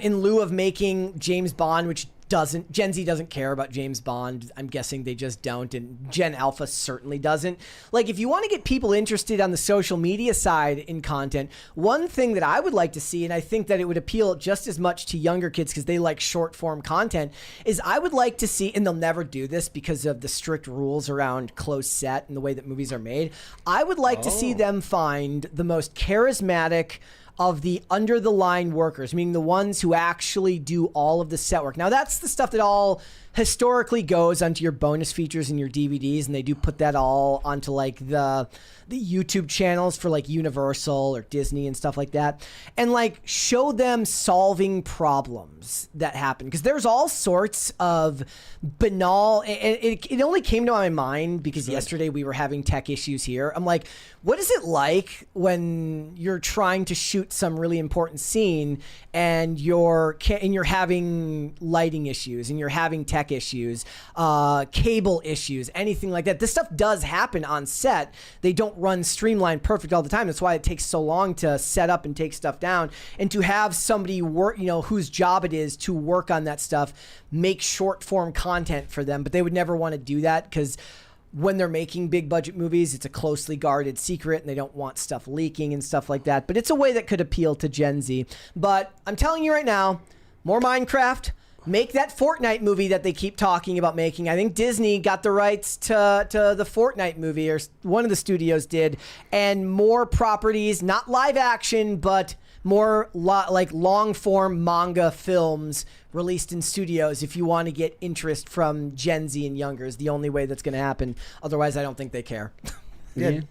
in lieu of making James Bond, which Gen Z doesn't care about James Bond. I'm guessing they just don't, and Gen Alpha certainly doesn't. Like, if you want to get people interested on the social media side in content, one thing that I would like to see, and I think that it would appeal just as much to younger kids because they like short form content, is I would like to see, and they'll never do this because of the strict rules around closed set and the way that movies are made, I would like to see them find the most charismatic of the under the line workers, meaning the ones who actually do all of the set work. Now, that's the stuff that all historically goes onto your bonus features and your DVDs, and they do put that all onto like the YouTube channels for like Universal or Disney and stuff like that, and like show them solving problems that happen, because there's all sorts of banal, it only came to my mind because yesterday we were having tech issues here. I'm like, what is it like when you're trying to shoot some really important scene and you're having lighting issues and you're having tech issues, cable issues, anything like that? This stuff does happen on set. They don't run streamlined perfect all the time. That's why it takes so long to set up and take stuff down, and to have somebody work, whose job it is to work on that stuff, make short form content for them. But they would never want to do that because when they're making big budget movies, it's a closely guarded secret and they don't want stuff leaking and stuff like that. But it's a way that could appeal to Gen Z. But I'm telling you right now, more Minecraft. Make that Fortnite movie that they keep talking about making. I think Disney got the rights to the Fortnite movie, or one of the studios did, and more properties, not live action, but more like long form manga films released in studios. If you want to get interest from Gen Z and younger, is the only way that's going to happen. Otherwise, I don't think they care. Yeah,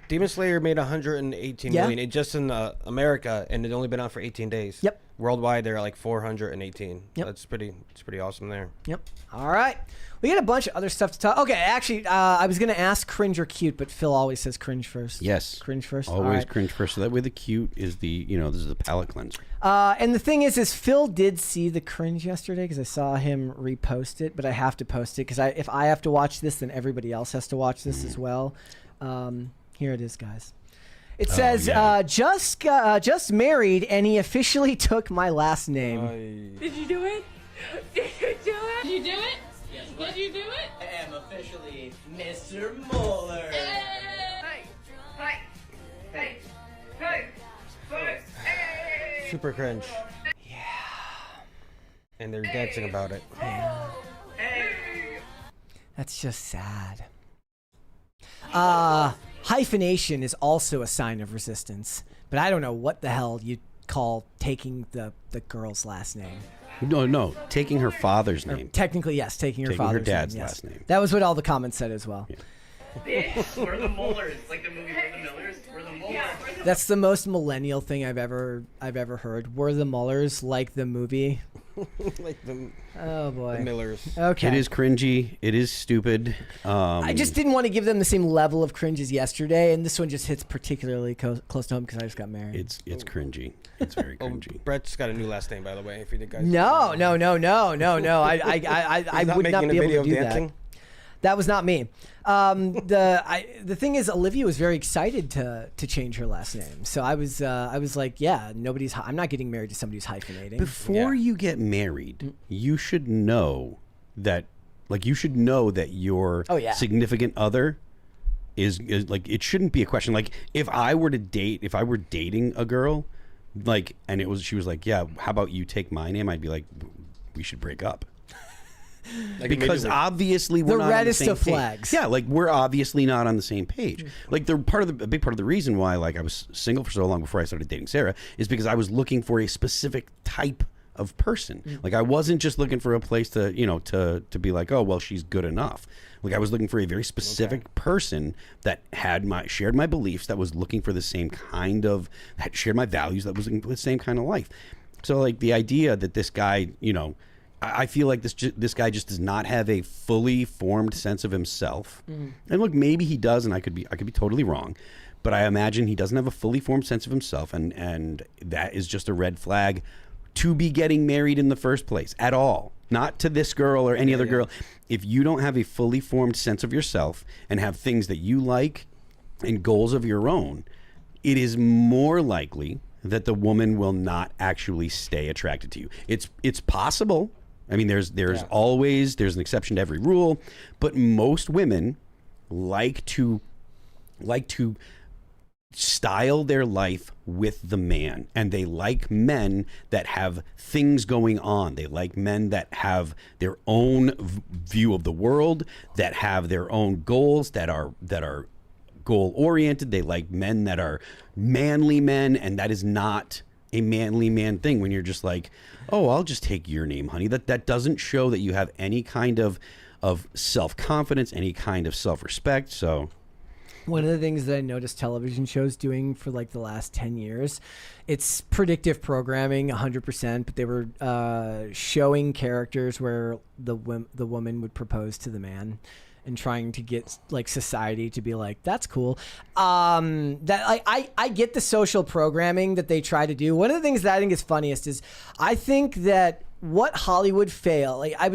Demon Slayer made 118 million. It just in America, and it only been out for 18 days. Yep. Worldwide, they're like 418. Yep. That's pretty awesome there. Yep. All right. We got a bunch of other stuff to talk. Okay, actually, I was going to ask cringe or cute, but Phil always says cringe first. Yes. Cringe first. Always cringe first. So that way the cute is this is the palate cleanser. And the thing is Phil did see the cringe yesterday because I saw him repost it, but I have to post it because if I have to watch this, then everybody else has to watch this as well. Here it is, guys. It says, just married, and he officially took my last name. Did you do it? Did you do it? Did you do it? Yes, did you do it? I am officially Mr. Mueller. Hey! Hey! Hey! Hey! Hey! Hey! Super cringe. Yeah. And they're dancing about it. Hey! That's just sad. Hyphenation is also a sign of resistance, but I don't know what the hell you call taking the girl's last name. No, taking her father's name. Technically, yes, taking her father's dad's name. last name. That was what all the comments said as well. Yeah. We're the Muellers. It's like the movie We're the Millers. We're the Muellers. That's the most millennial thing I've ever heard. We're the Muellers, like the movie. Like the Oh boy. Millers. Okay. It is cringy. It is stupid. I just didn't want to give them the same level of cringe as yesterday, and this one just hits particularly close to home because I just got married. It's cringy. It's very cringy. Brett's got a new last name, by the way. If you guys. No. I He's would not making be a able video to do dancing? that. That was not me. The thing is, Olivia was very excited to change her last name. So I was like, yeah, I'm not getting married to somebody who's hyphenating. Before you get married, you should know that, your significant other is like, it shouldn't be a question. Like, if I were dating a girl, like, and she was like, yeah, how about you take my name? I'd be like, we should break up. Like because obviously we're the not reddest on the of same flags. page. Yeah, like we're obviously not on the same page. Like a big part of the reason why like I was single for so long before I started dating Sarah is because I was looking for a specific type of person. Like I wasn't just looking for a place to to be like, oh well, she's good enough. Like I was looking for a very specific person that shared my beliefs, that was looking for the same kind of, that shared my values, that was in the same kind of life. So like the idea that this guy, I feel like this guy just does not have a fully formed sense of himself. And look, maybe he does, and I could be totally wrong, but I imagine he doesn't have a fully formed sense of himself, and that is just a red flag to be getting married in the first place at all. Not to this girl or any other girl. If you don't have a fully formed sense of yourself and have things that you like and goals of your own, it is more likely that the woman will not actually stay attracted to you. It's possible. I mean, there's an exception to every rule, but most women like to style their life with the man, and they like men that have things going on. They like men that have their own view of the world, that have their own goals, that are goal oriented. They like men that are manly men, and that is not a manly man thing when you're just like, oh, I'll just take your name, honey. That doesn't show that you have any kind of self-confidence, any kind of self-respect. So one of the things that I noticed television shows doing for like the last 10 years, it's predictive programming 100%, but they were showing characters where the woman would propose to the man and trying to get like society to be like, that's cool. I get the social programming that they try to do. One of the things that I think is funniest is I think that what Hollywood failed, like I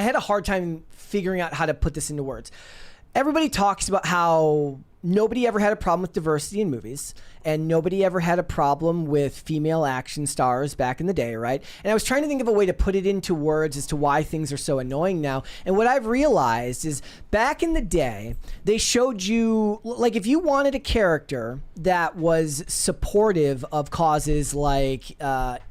had a hard time figuring out how to put this into words. Everybody talks about how nobody ever had a problem with diversity in movies, and nobody ever had a problem with female action stars back in the day, right? And I was trying to think of a way to put it into words as to why things are so annoying now. And what I've realized is back in the day, they showed you, like, if you wanted a character that was supportive of causes like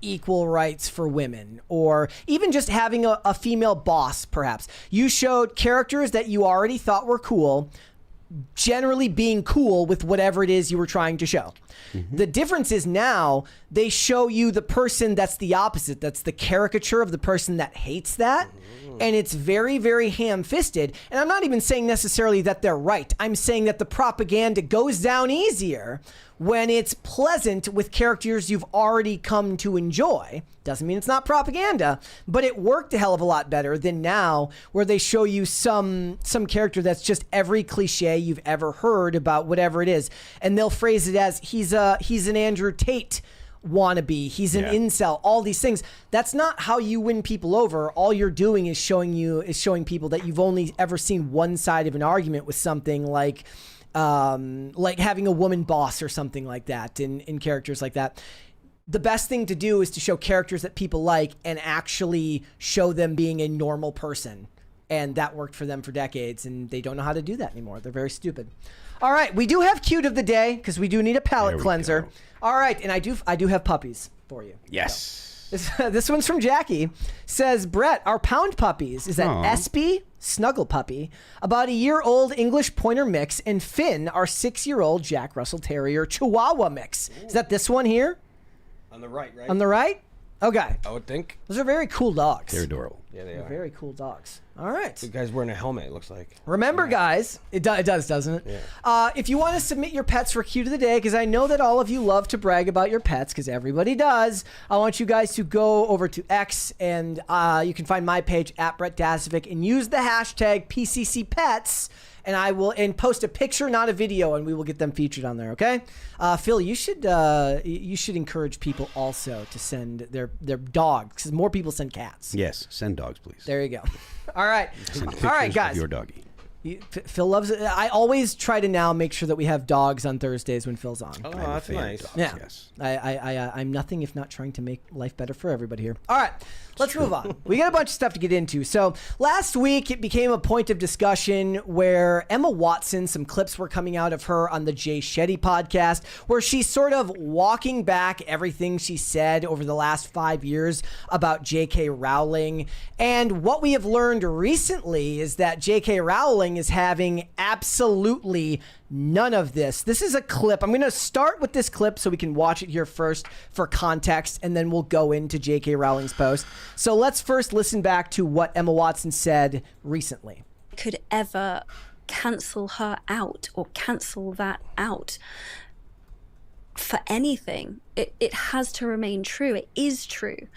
equal rights for women, or even just having a female boss, perhaps, you showed characters that you already thought were cool, generally being cool with whatever it is you were trying to show. The difference is now they show you the person that's the opposite. That's the caricature of the person that hates that. And it's very, very ham-fisted. And I'm not even saying necessarily that they're right. I'm saying that the propaganda goes down easier when it's pleasant with characters you've already come to enjoy. Doesn't mean it's not propaganda, but it worked a hell of a lot better than now, where they show you some character that's just every cliche you've ever heard about whatever it is, and they'll phrase it as he's an Andrew Tate wannabe, he's an incel, all these things. That's not how you win people over. All you're doing is showing people that you've only ever seen one side of an argument with something like having a woman boss or something like that in characters like that. The best thing to do is to show characters that people like and actually show them being a normal person. And that worked for them for decades, and they don't know how to do that anymore. They're very stupid. All right, we do have cute of the day because we do need a palate cleanser. All right, and I do have puppies for you. Yes. So, this one's from Jackie. Says, Brett, our pound puppies is that Espy, Snuggle Puppy, about a year-old English Pointer mix, and Finn, our 6-year-old Jack Russell Terrier Chihuahua mix. Is that this one here? On the right, right? On the right? Okay. I would think. Those are very cool dogs. They're adorable. Yeah, they They're are. very cool dogs. All right. The guy's wearing a helmet, it looks like. Remember, guys, it does, doesn't it? Yeah. If you want to submit your pets for Q to the Day, because I know that all of you love to brag about your pets, because everybody does, I want you guys to go over to X, and you can find my page at Brett Dasovic, and use the hashtag PCCPets, and I will post a picture, not a video, and we will get them featured on there. Okay, Phil, you should encourage people also to send their dogs, because more people send cats. Yes, send dogs, please. There you go. All right, Send all pictures right, guys. of your doggy. Phil loves it. I always try to now make sure that we have dogs on Thursdays when Phil's on. Oh, I'm a that's fan of nice. dogs, Yeah. Yes. I'm nothing if not trying to make life better for everybody here. All right, let's move on. We got a bunch of stuff to get into. So last week it became a point of discussion where Emma Watson, some clips were coming out of her on the Jay Shetty podcast, where she's sort of walking back everything she said over the last 5 years about J.K. Rowling. And what we have learned recently is that J.K. Rowling is having absolutely none of this. This is a clip. I'm going to start with this clip so we can watch it here first for context, and then we'll go into J.K. Rowling's post. So let's first listen back to what Emma Watson said recently. Could ever cancel her out or cancel that out for anything. It has to remain true. It is true.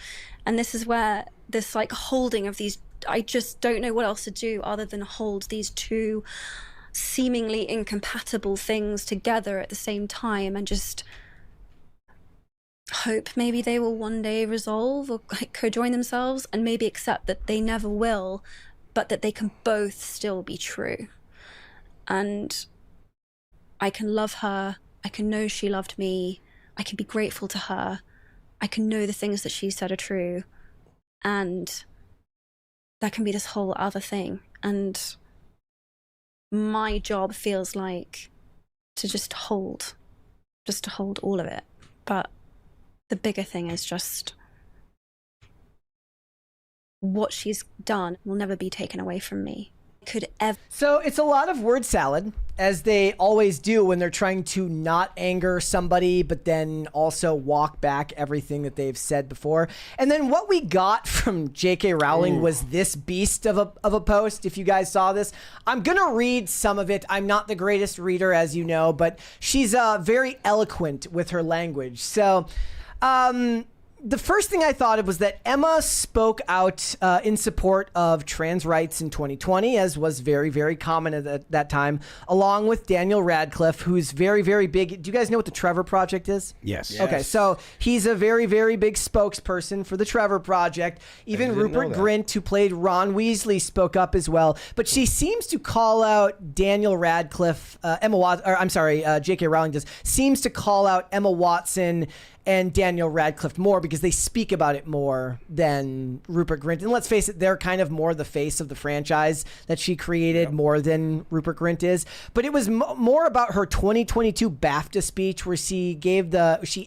And this is where this like holding of these, I just don't know what else to do other than hold these two seemingly incompatible things together at the same time and just hope maybe they will one day resolve or like co-join themselves, and maybe accept that they never will, but that they can both still be true. And I can love her, I can know she loved me, I can be grateful to her, I can know the things that she said are true, and there can be this whole other thing. And my job feels like to just hold all of it. But the bigger thing is just what she's done will never be taken away from me. Could ever. So it's a lot of word salad, as they always do when they're trying to not anger somebody, but then also walk back everything that they've said before. And then what we got from J.K. Rowling was this beast of a post. If you guys saw this, I'm going to read some of it. I'm not the greatest reader, as you know, but she's very eloquent with her language. So, the first thing I thought of was that Emma spoke out in support of trans rights in 2020, as was very, very common at that time, along with Daniel Radcliffe, who's very, very big. Do you guys know what the Trevor Project is? Yes. Okay, so he's a very, very big spokesperson for the Trevor Project. Even Rupert Grint, who played Ron Weasley, spoke up as well. But she seems to call out Daniel Radcliffe, J.K. Rowling seems to call out Emma Watson and Daniel Radcliffe more, because they speak about it more than Rupert Grint. And let's face it, they're kind of more the face of the franchise that she created more than Rupert Grint is. But it was more about her 2022 BAFTA speech, where she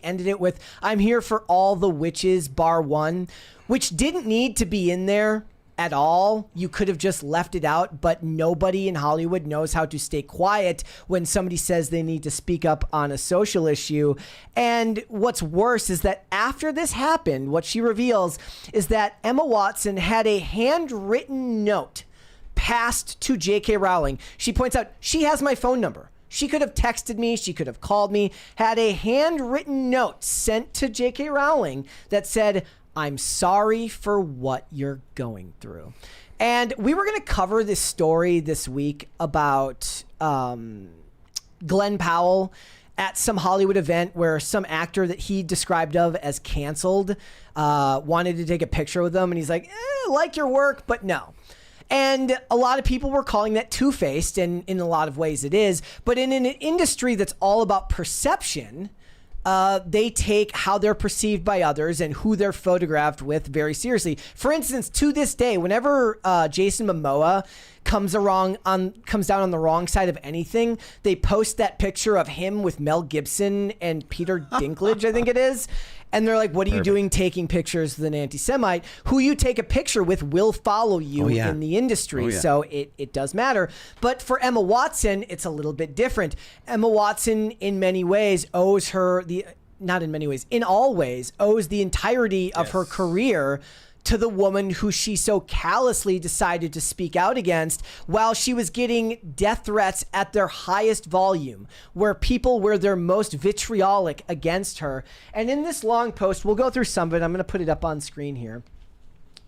ended it with, "I'm here for all the witches bar one," which didn't need to be in there at all. You could have just left it out, but nobody in Hollywood knows how to stay quiet when somebody says they need to speak up on a social issue. And what's worse is that after this happened, what she reveals is that Emma Watson had a handwritten note passed to J.K. Rowling. She points out, she has my phone number. She could have texted me, she could have called me, had a handwritten note sent to J.K. Rowling that said, "I'm sorry for what you're going through." And we were going to cover this story this week about Glenn Powell at some Hollywood event where some actor that he described of as canceled wanted to take a picture with him. And he's like, like your work, but no. And a lot of people were calling that two-faced, and in a lot of ways it is. But in an industry that's all about perception, they take how they're perceived by others and who they're photographed with very seriously. For instance, to this day, whenever Jason Momoa comes down on the wrong side of anything, they post that picture of him with Mel Gibson and Peter Dinklage, I think it is. And they're like, "What are you doing taking pictures with an anti-Semite? Who you take a picture with will follow you in the industry." So it does matter. But for Emma Watson, it's a little bit different. Emma Watson, in many ways, owes her not in many ways, in all ways, owes the entirety of her career to the woman who she so callously decided to speak out against while she was getting death threats at their highest volume, where people were their most vitriolic against her. And in this long post, we'll go through some of it. I'm going to put it up on screen here.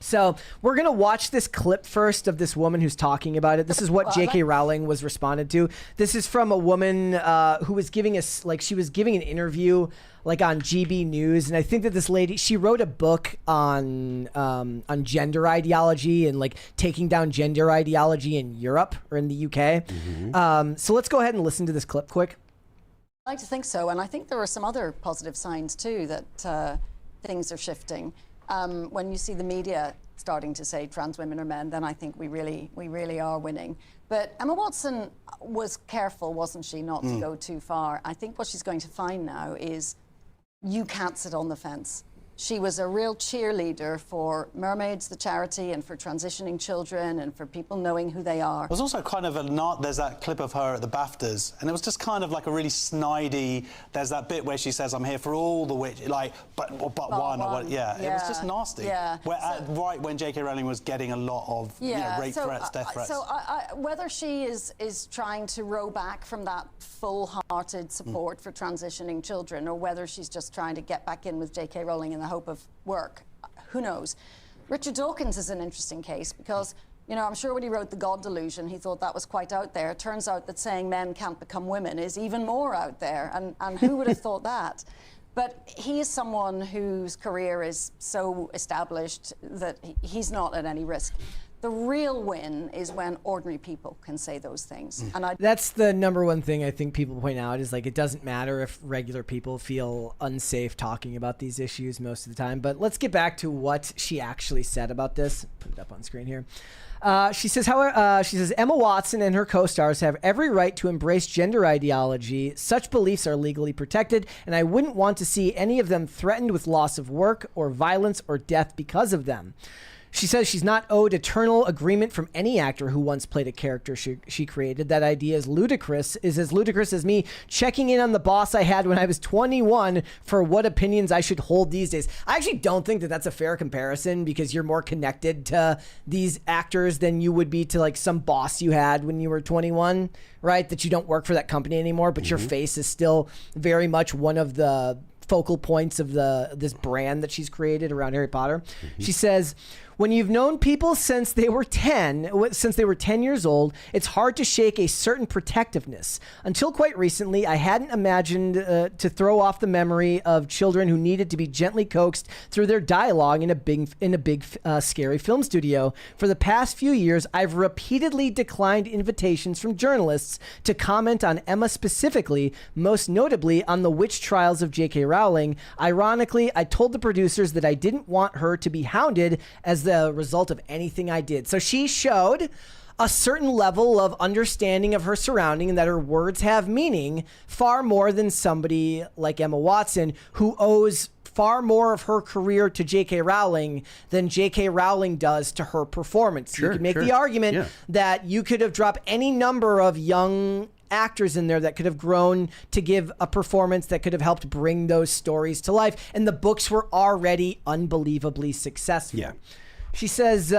So we're going to watch this clip first of this woman who's talking about it. This is what J.K. Rowling was responded to. This is from a woman who was giving us, like, she was giving an interview like on GB News. And I think that this lady, she wrote a book on gender ideology and like taking down gender ideology in Europe or in the UK. So let's go ahead and listen to this clip quick. I like to think so. And I think there are some other positive signs too that things are shifting. When you see the media starting to say trans women are men, then I think we really are winning. But Emma Watson was careful, wasn't she, not to go too far. I think what she's going to find now is you can't sit on the fence. She was a real cheerleader for Mermaids, the charity, and for transitioning children and for people knowing who they are. There's also kind of there's that clip of her at the BAFTAs, and it was just kind of like a really snidey, there's that bit where she says, I'm here for all the witch, like, but one. Or what, yeah, it was just nasty. Yeah. Right when J.K. Rowling was getting a lot of rape threats, death threats. So whether she is trying to row back from that full-hearted support for transitioning children, or whether she's just trying to get back in with J.K. Rowling in the hope of work, who knows. Richard Dawkins is an interesting case because, you know, I'm sure when he wrote The God Delusion, he thought that was quite out there. It turns out that saying men can't become women is even more out there, and who would have thought that? But he is someone whose career is so established that he's not at any risk. The real win is when ordinary people can say those things. And that's the number one thing I think people point out is, like, it doesn't matter if regular people feel unsafe talking about these issues most of the time. But let's get back to what she actually said about this. Put it up on screen here. She says, Emma Watson and her co-stars have every right to embrace gender ideology. Such beliefs are legally protected, and I wouldn't want to see any of them threatened with loss of work or violence or death because of them. She says she's not owed eternal agreement from any actor who once played a character she created. That idea is as ludicrous as me checking in on the boss I had when I was 21 for what opinions I should hold these days. I actually don't think that that's a fair comparison because you're more connected to these actors than you would be to like some boss you had when you were 21, right? That you don't work for that company anymore, but your face is still very much one of the focal points of this brand that she's created around Harry Potter. She says, when you've known people since they were 10 years old, it's hard to shake a certain protectiveness. Until quite recently, I hadn't imagined to throw off the memory of children who needed to be gently coaxed through their dialogue in a big scary film studio. For the past few years, I've repeatedly declined invitations from journalists to comment on Emma specifically, most notably on the witch trials of J.K. Rowling. Ironically, I told the producers that I didn't want her to be hounded as the result of anything I did. So she showed a certain level of understanding of her surrounding and that her words have meaning far more than somebody like Emma Watson, who owes far more of her career to J.K. Rowling than J.K. Rowling does to her performance. You could make the argument that you could have dropped any number of young actors in there that could have grown to give a performance that could have helped bring those stories to life. And the books were already unbelievably successful. Yeah. She says,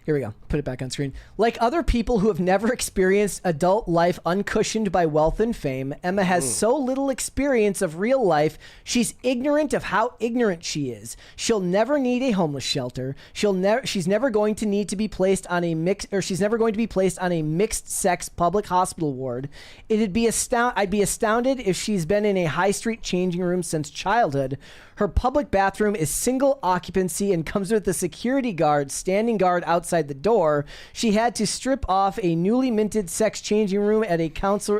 here we go. Put it back on screen. Like other people who have never experienced adult life uncushioned by wealth and fame, Emma has so little experience of real life, she's ignorant of how ignorant she is. She'll never need a homeless shelter. She's never going to need to be placed on a mixed sex public hospital ward. I'd be astounded if she's been in a high street changing room since childhood. Her public bathroom is single occupancy and comes with a security guard standing guard outside the door. She had to strip off a newly minted sex changing room at a council.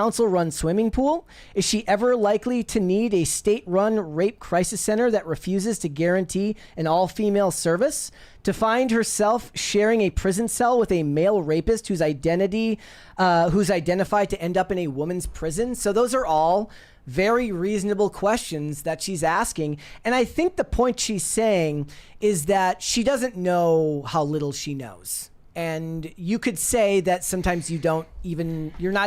Council-run swimming pool? Is she ever likely to need a state-run rape crisis center that refuses to guarantee an all-female service? To find herself sharing a prison cell with a male rapist who's identified to end up in a woman's prison? So those are all very reasonable questions that she's asking. And I think the point she's saying is that she doesn't know how little she knows. And you could say that sometimes you're not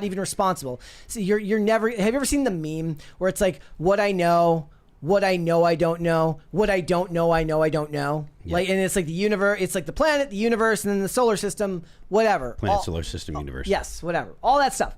even responsible. So you're never, have you ever seen the meme where it's like, what I know I don't know, what I don't know I don't know. Yeah. Like, and it's like the universe, it's like the planet, the universe, and then the solar system, whatever. Solar system, universe. Yes, whatever. All that stuff.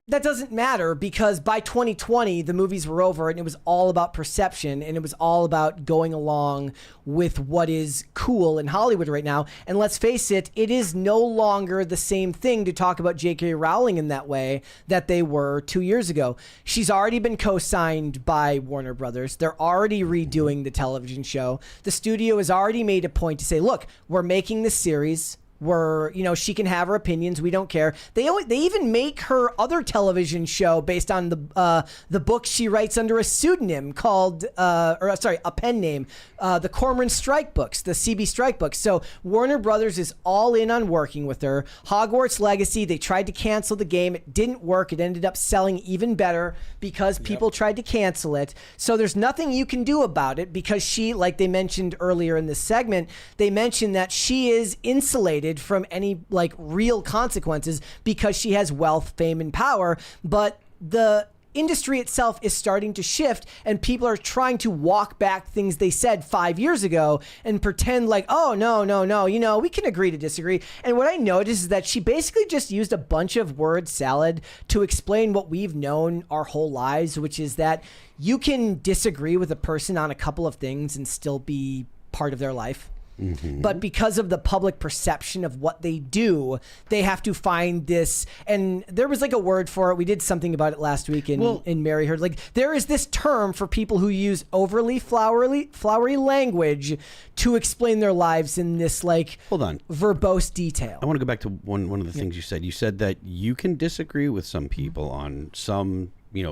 That doesn't matter because by 2020, the movies were over and it was all about perception and it was all about going along with what is cool in Hollywood right now. And let's face it, it is no longer the same thing to talk about J.K. Rowling in that way that they were 2 years ago. She's already been co-signed by Warner Brothers. They're already redoing the television show. The studio has already made a point to say, look, we're making this series. She can have her opinions. We don't care. They even make her other television show based on the book she writes under a pseudonym called, a pen name, the Cormoran Strike books, the CB Strike books. So Warner Brothers is all in on working with her. Hogwarts Legacy, they tried to cancel the game. It didn't work. It ended up selling even better because people tried to cancel it. So there's nothing you can do about it because she, like they mentioned earlier in this segment, they mentioned that she is insulated from any real consequences because she has wealth, fame, and power. But the industry itself is starting to shift and people are trying to walk back things they said 5 years ago and pretend like, oh, no, we can agree to disagree. And what I noticed is that she basically just used a bunch of word salad to explain what we've known our whole lives, which is that you can disagree with a person on a couple of things and still be part of their life. Mm-hmm. But because of the public perception of what they do, they have to find this. And there was a word for it. We did something about it last week in Mary Heard. There is this term for people who use overly flowery language to explain their lives in this hold on, verbose detail. I want to go back to one of the things you said. You said that you can disagree with some people on some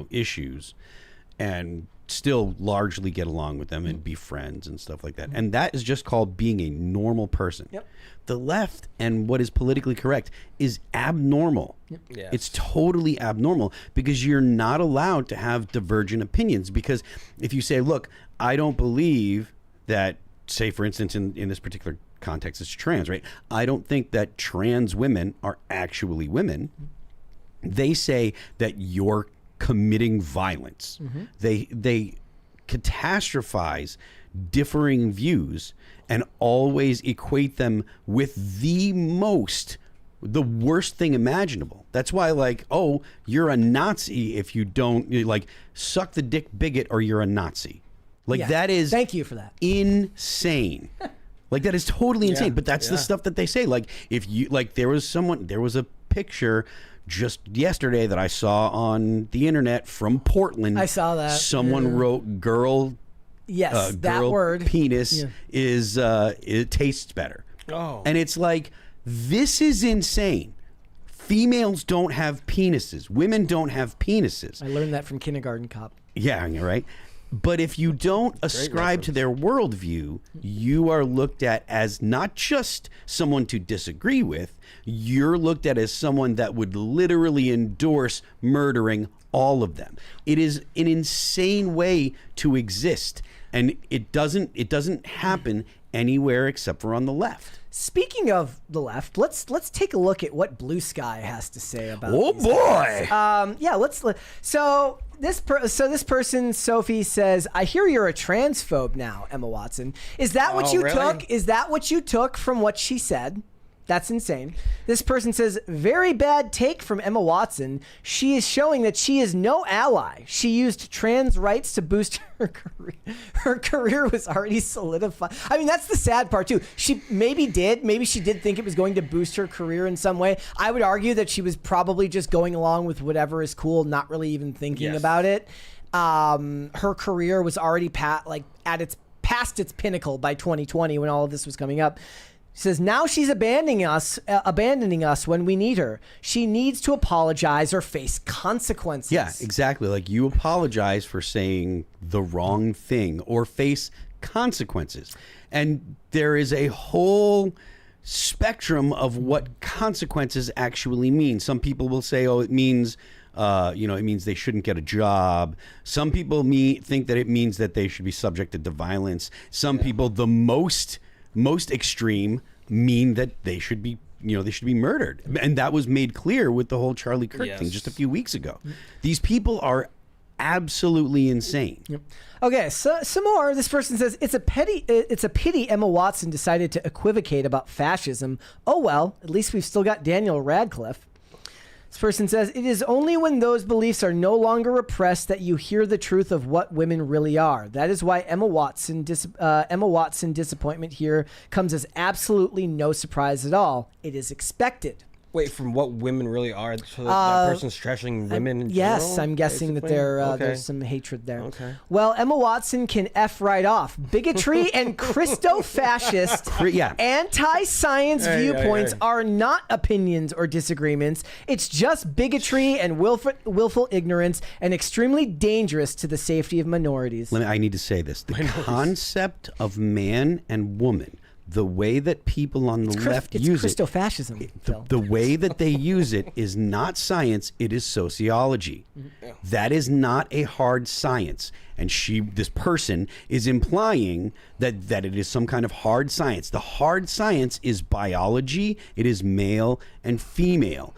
issues and still largely get along with them and be friends and stuff like that. And that is just called being a normal person. Yep. The left and what is politically correct is abnormal. Yep. Yes. It's totally abnormal because you're not allowed to have divergent opinions. Because if you say, look, I don't believe that, say, for instance, in this particular context, it's trans, right? I don't think that trans women are actually women. They say that you're committing violence. Mm-hmm. They catastrophize differing views and always equate them with the worst thing imaginable. That's why you're a Nazi if you don't suck the dick bigot or you're a Nazi. That is, thank you for that, insane. That is totally insane. But that's the stuff that they say. If you there was a picture just yesterday that I saw on the internet from Portland. I saw that. Someone wrote girl. Yes, that girl word. Penis is it tastes better. Oh. And it's this is insane. Females don't have penises. Women don't have penises. I learned that from Kindergarten Cop. Yeah, you're right. But if you don't ascribe to their worldview, you are looked at as not just someone to disagree with, you're looked at as someone that would literally endorse murdering all of them. It is an insane way to exist, and it doesn't happen anywhere except for on the left. Speaking of the left, let's take a look at what Blue Sky has to say about. Oh boy! So this person, Sophie, says, "I hear you're a transphobe now, Emma Watson. Is that what you took? Is that what you took from what she said?" That's insane. This person says, very bad take from Emma Watson. She is showing that she is no ally. She used trans rights to boost her career. Her career was already solidified. I mean, that's the sad part too. Maybe she did think it was going to boost her career in some way. I would argue that she was probably just going along with whatever is cool, not really even thinking about it. Her career was already past its pinnacle by 2020 when all of this was coming up. She says, now she's abandoning us when we need her. She needs to apologize or face consequences. Yeah, exactly. You apologize for saying the wrong thing or face consequences. And there is a whole spectrum of what consequences actually mean. Some people will say, oh, it means... it means they shouldn't get a job. Some people think that it means that they should be subjected to violence. Some people, the most extreme, mean that they should be they should be murdered. And that was made clear with the whole Charlie Kirk thing just a few weeks ago. These people are absolutely insane. Yep. Okay, so some more. This person says it's a pity Emma Watson decided to equivocate about fascism. Oh well, at least we've still got Daniel Radcliffe. This person says it is only when those beliefs are no longer repressed that you hear the truth of what women really are. That is why Emma Watson disappointment here comes as absolutely no surprise at all. It is expected. Wait, from what women really are? So that person's trashing women in yes, general, I'm guessing basically? that there's some hatred there. Okay. Well, Emma Watson can F right off. Bigotry and Christo-fascist, anti-science viewpoints are not opinions or disagreements. It's just bigotry and willful ignorance and extremely dangerous to the safety of minorities. I need to say this. The concept of man and woman, the way that people on the left use it, Christo-fascism. The way that they use it is not science, it is sociology. That is not a hard science. And this person is implying that it is some kind of hard science. The hard science is biology, it is male and female,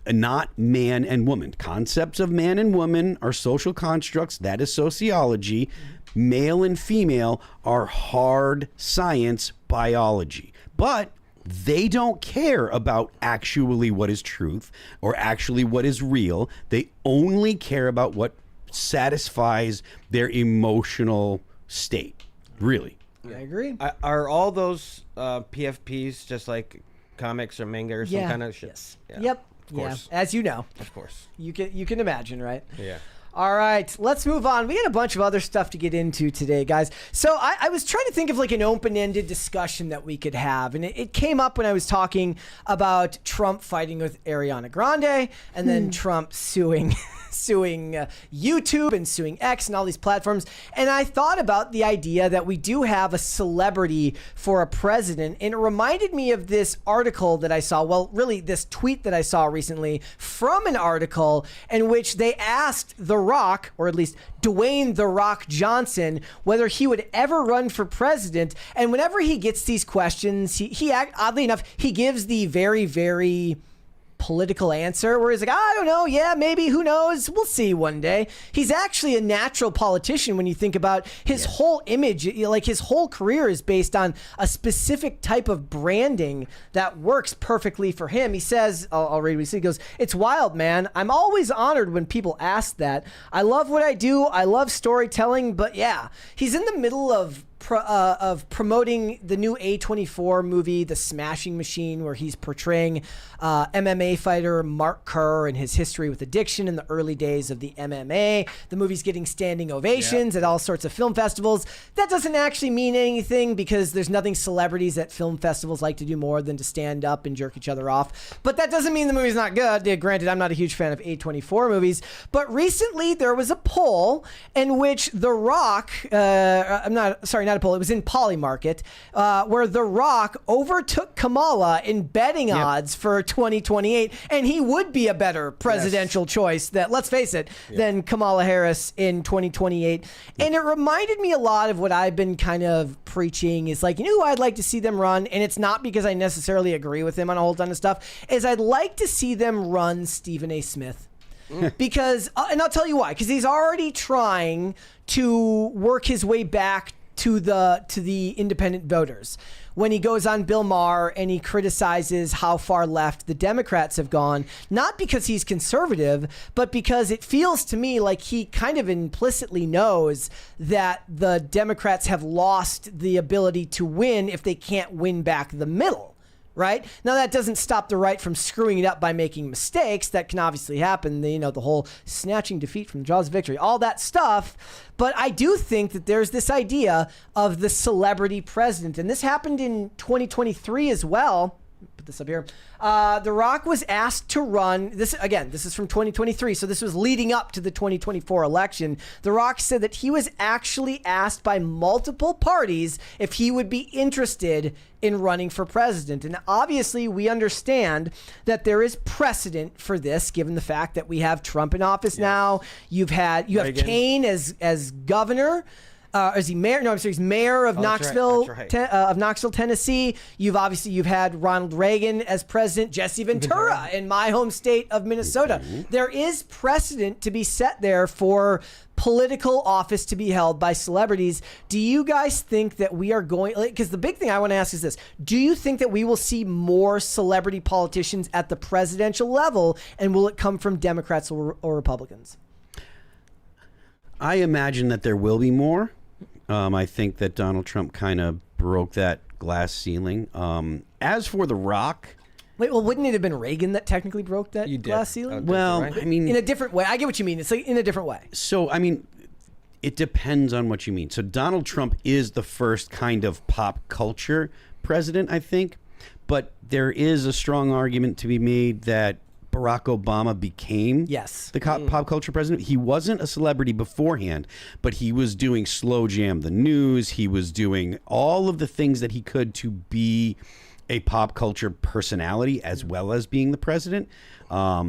not man and woman. Concepts of man and woman are social constructs, that is sociology. Male and female are hard science biology. But they don't care about actually what is truth or actually what is real. They only care about what satisfies their emotional state. Really. I agree. Are all those PFPs just like comics or manga or some kind of shit? Yes. Yeah. Yep. Of course. Yeah. As you know. Of course. You can imagine, right? Yeah. All right, let's move on. We got a bunch of other stuff to get into today, guys. So I was trying to think of like an open-ended discussion that we could have. And it came up when I was talking about Trump fighting with Ariana Grande and then Trump suing YouTube and suing X and all these platforms. And I thought about the idea that we do have a celebrity for a president. And it reminded me of this article that I saw. Well, really this tweet that I saw recently from an article in which they asked The Rock, or at least Dwayne The Rock Johnson, whether he would ever run for president. And whenever he gets these questions, he oddly enough, he gives the very, very political answer where he's like, I don't know, yeah, maybe, who knows, we'll see one day. He's actually a natural politician when you think about his whole image. Like his whole career is based on a specific type of branding that works perfectly for him. He says, I'll read what he says. He goes, "It's wild, man. I'm always honored when people ask that. I love what I do. I love storytelling, but yeah, he's in the middle of promoting the new A24 movie, The Smashing Machine, where he's portraying MMA fighter Mark Kerr and his history with addiction in the early days of the MMA. The movie's getting standing ovations at all sorts of film festivals. That doesn't actually mean anything because there's nothing celebrities at film festivals like to do more than to stand up and jerk each other off. But that doesn't mean the movie's not good. Yeah, granted, I'm not a huge fan of A24 movies, but recently there was a poll in which The Rock, not a poll, it was in Polymarket, where The Rock overtook Kamala in betting odds for 2028, and he would be a better presidential choice, that, let's face it, than Kamala Harris in 2028. And it reminded me a lot of what I've been kind of preaching, is like, you know who I'd like to see them run, and it's not because I necessarily agree with him on a whole ton of stuff, is I'd like to see them run Stephen A. Smith. Because, and I'll tell you why, because he's already trying to work his way back to the independent voters when he goes on Bill Maher and he criticizes how far left the Democrats have gone, not because he's conservative, but because it feels to me like he kind of implicitly knows that the Democrats have lost the ability to win if they can't win back the middle. Right? Now, that doesn't stop the right from screwing it up by making mistakes. That can obviously happen. The whole snatching defeat from the jaws of victory, all that stuff. But I do think that there's this idea of the celebrity president. And this happened in 2023 as well. Put this up here. The Rock was asked to run, this is from 2023, so this was leading up to the 2024 election. The Rock said that he was actually asked by multiple parties if he would be interested in running for president. And obviously we understand that there is precedent for this, given the fact that we have Trump in office now. You have Kane as governor. Is he mayor? No, I'm sorry. He's mayor of Knoxville, That's right. of Knoxville, Tennessee. You've had Ronald Reagan as president, Jesse Ventura in my home state of Minnesota. There is precedent to be set there for political office to be held by celebrities. Do you guys think that we are going, because the big thing I want to ask is this, do you think that we will see more celebrity politicians at the presidential level, and will it come from Democrats or Republicans? I imagine that there will be more. I think that Donald Trump kind of broke that glass ceiling. As for The Rock... Wait, well, wouldn't it have been Reagan that technically broke that glass ceiling? Well, I mean... In a different way. I get what you mean. It's like in a different way. So, I mean, it depends on what you mean. So Donald Trump is the first kind of pop culture president, I think. But there is a strong argument to be made that Barack Obama became the pop culture president. He wasn't a celebrity beforehand, but he was doing Slow Jam the News. He was doing all of the things that he could to be a pop culture personality as well as being the president. I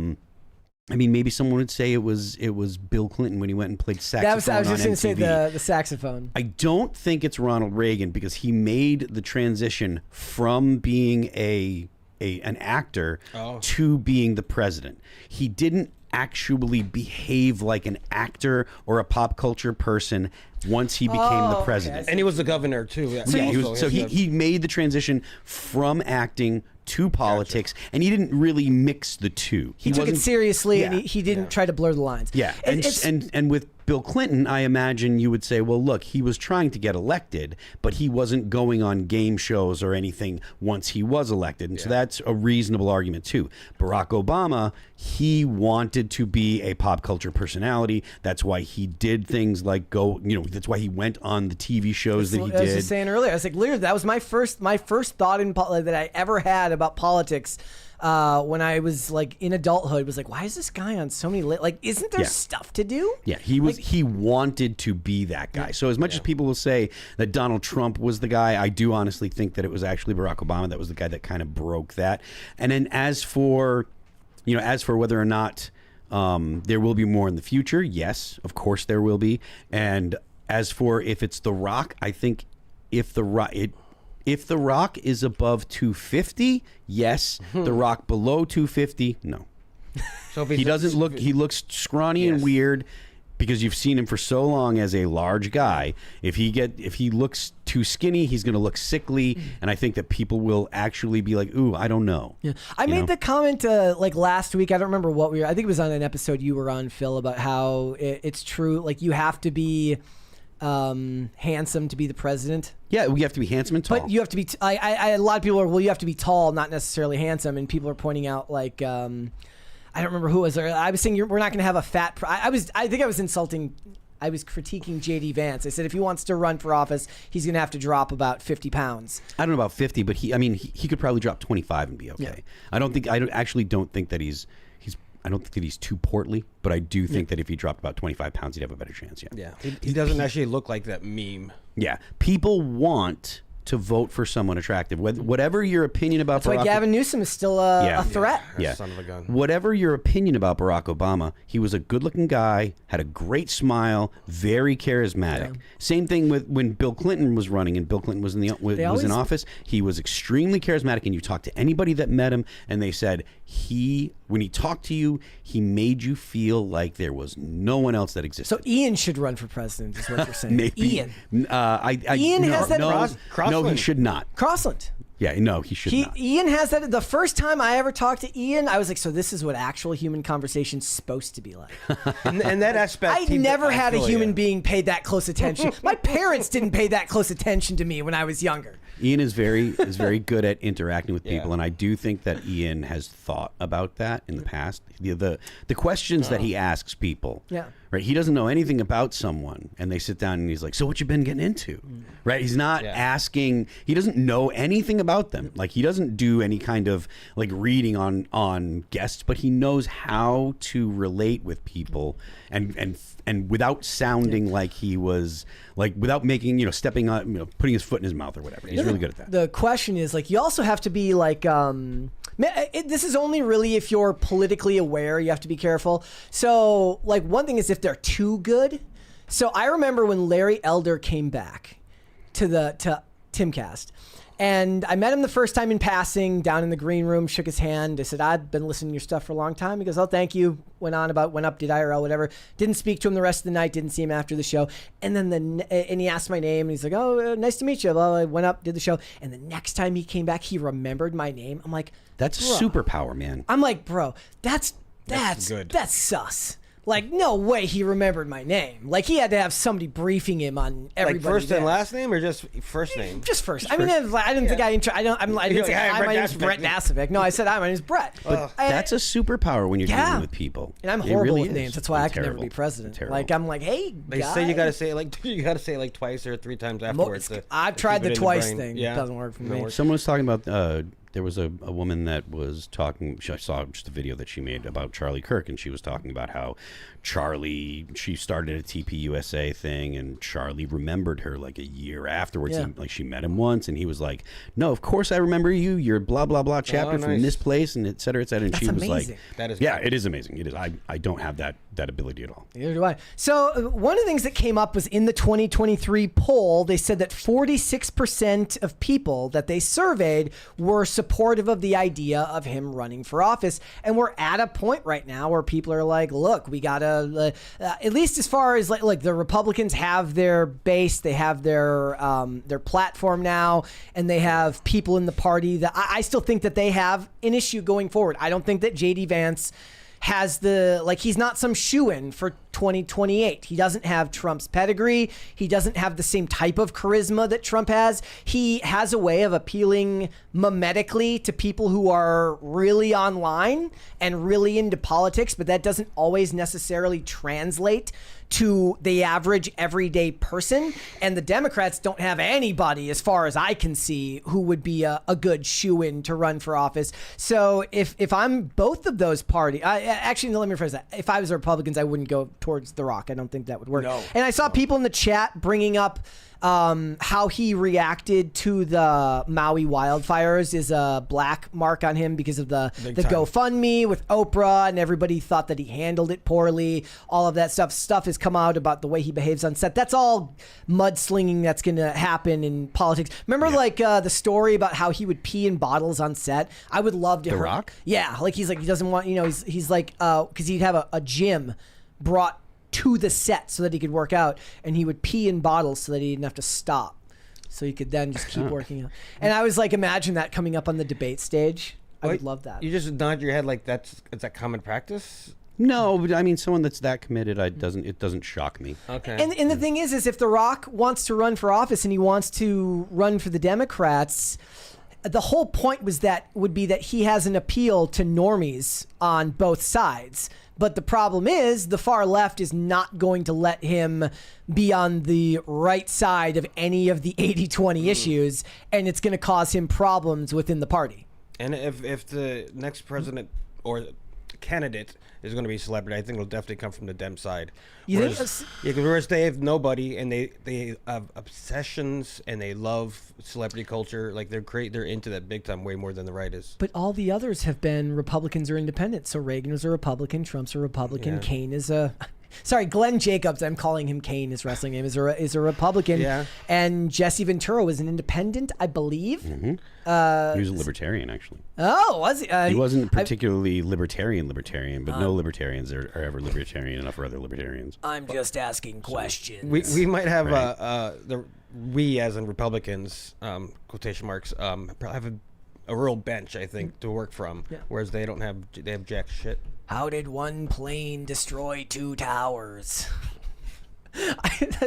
mean, maybe someone would say it was Bill Clinton when he went and played saxophone. I was just going to say the saxophone. I don't think it's Ronald Reagan, because he made the transition from being an actor to being the president. He didn't actually behave like an actor or a pop culture person once he became the president. And he was the governor too. He made the transition from acting to politics, and he didn't really mix the two. He took it seriously, and he didn't try to blur the lines. Yeah, and with Bill Clinton, I imagine you would say, well, look, he was trying to get elected, but he wasn't going on game shows or anything once he was elected. And so that's a reasonable argument too. Barack Obama, he wanted to be a pop culture personality. That's why he did things like that's why he went on the TV shows that he did. I was just saying earlier, I was like, literally, that was my first thought that I ever had about politics. When I was like in adulthood, was like, why is this guy on so many isn't there stuff to do? Yeah, he wanted to be that guy. So as much as people will say that Donald Trump was the guy, I do honestly think that it was actually Barack Obama that was the guy that kind of broke that. And then as for whether or not there will be more in the future, yes, of course there will be. And as for if it's The Rock, I think if The Rock is above 250, yes. The Rock below 250, no. So if he looks scrawny and weird because you've seen him for so long as a large guy. If he looks too skinny, he's going to look sickly, and I think that people will actually be like, ooh, I don't know. Yeah. I made the comment like last week, I don't remember what I think it was on an episode you were on, Phil, about how it's true, like you have to be handsome to be the president. Yeah, we have to be handsome and tall. But you have to be. A lot of people are. Well, you have to be tall, not necessarily handsome. And people are pointing out like, I don't remember who it was there. I was saying we're not going to have a fat. I think I was insulting. I was critiquing J.D. Vance. I said if he wants to run for office, he's going to have to drop about 50 pounds. I don't know about 50, but he could probably drop 25 and be okay. Yeah. I don't think that he's too portly, but I do think that if he dropped about 25 pounds, he'd have a better chance. Yeah. He doesn't actually look like that meme. Yeah. People want to vote for someone attractive. Whatever your opinion about That's why Gavin Newsom is still a threat. Yeah. Son of a gun. Whatever your opinion about Barack Obama, he was a good-looking guy, had a great smile, very charismatic. Yeah. Same thing with when Bill Clinton was running and Bill Clinton was in office. He was extremely charismatic, and you talk to anybody that met him, and they said when he talked to you, he made you feel like there was no one else that existed. So Ian should run for president, is what you're saying. Maybe. Ian. Ian has that. No, he should not. Crossland. Yeah, no, he should not. Ian has that. The first time I ever talked to Ian, I was like, so this is what actual human conversation's supposed to be like. and that aspect. I never had a human being pay that close attention. My parents didn't pay that close attention to me when I was younger. Ian is very good at interacting with people, and I do think that Ian has thought about that in the past. The questions that he asks people, right? He doesn't know anything about someone, and they sit down and he's like, "So what you been getting into?" Right? He's not asking. He doesn't know anything about them. Like he doesn't do any kind of like reading on guests, but he knows how to relate with people and without sounding like he was like without making stepping on putting his foot in his mouth or whatever. He's really good at that. The question is like you also have to be like this is only really if you're politically aware. You have to be careful. So like one thing is if they're too good. So I remember when Larry Elder came back to Timcast. And I met him the first time in passing down in the green room, shook his hand. I said, I've been listening to your stuff for a long time. He goes, oh, thank you. Went up, did IRL, whatever. Didn't speak to him the rest of the night, didn't see him after the show. And then and he asked my name, and he's like, oh, nice to meet you. Well, I went up, did the show. And the next time he came back, he remembered my name. I'm like, that's superpower, man. I'm like, bro, that's good. That's sus. Like, no way he remembered my name. Like, he had to have somebody briefing him on everybody. Like first and last name, or just first name? Just first. I mean, I didn't think I didn't say, hi, my name's Brett Nasovic. No, I said, hi, my name's Brett. But that's a superpower when you're dealing with people. And I'm horrible with names. That's why I can never be president. Like, I'm like, hey, they say you got to say it like twice or 3 times afterwards. I've tried the twice thing. It doesn't work for me. Someone was talking about there was a woman that was talking. I saw just a video that she made about Charlie Kirk, and she was talking about how she started a TPUSA thing, and Charlie remembered her like a year afterwards. And, like, she met him once, and he was like, "No, of course I remember you. You're blah blah blah chapter from this place, and et cetera, et cetera." And That's she was amazing. like, "That is it is amazing. It is. I don't have that ability at all." Neither do I. So one of the things that came up was in the 2023 poll, they said that 46% of people that they surveyed were supportive of the idea of him running for office. And we're at a point right now where people are like, look, we gotta, at least as far as like the Republicans have their base, they have their platform now, and they have people in the party that I still think that they have an issue going forward. I don't think that J.D. Vance has he's not some shoo-in for 2028. He doesn't have Trump's pedigree. He doesn't have the same type of charisma that Trump has. He has a way of appealing mimetically to people who are really online and really into politics, but that doesn't always necessarily translate to the average everyday person. And the Democrats don't have anybody, as far as I can see, who would be a good shoo-in to run for office. So if I'm both of those parties, actually, no, let me rephrase that. If I was the Republicans, I wouldn't go towards The Rock. I don't think that would work. No. And I saw people in the chat bringing up how he reacted to the Maui wildfires is a black mark on him because of the GoFundMe with Oprah, and everybody thought that he handled it poorly. All of that stuff has come out about the way he behaves on set. That's all mudslinging that's going to happen in politics. Remember the story about how he would pee in bottles on set? I would love to The Rock? Yeah, like he doesn't want, he's like, because he'd have a gym brought to the set so that he could work out, and he would pee in bottles so that he didn't have to stop, so he could then just keep working out. And I was like, imagine that coming up on the debate stage. I would love that. You just nod your head like is that common practice? No, but I mean, someone that's that committed, it doesn't shock me. Okay. And the thing is if The Rock wants to run for office and he wants to run for the Democrats, the whole point would be that he has an appeal to normies on both sides. But the problem is the far left is not going to let him be on the right side of any of the 80-20 issues, and it's going to cause him problems within the party. And if the next president or candidate is going to be a celebrity, I think it'll definitely come from the Dem side. Whereas they have nobody, and they have obsessions, and they love celebrity culture. Like they're into that big time, way more than the right is. But all the others have been Republicans or independents. So Reagan was a Republican, Trump's a Republican, Yeah. Kane is a... Sorry, Glenn Jacobs, I'm calling him Kane, his wrestling name, is a Republican. Yeah. And Jesse Ventura was an independent, I believe. Mm-hmm. He was a libertarian, actually. Oh, was he? He wasn't particularly libertarian, but no libertarians are ever libertarian enough for other libertarians. I'm just asking questions. We might have we as in Republicans, quotation marks, have a real bench, I think, to work from. Yeah. Whereas they have jack shit. How did one plane destroy 2 towers?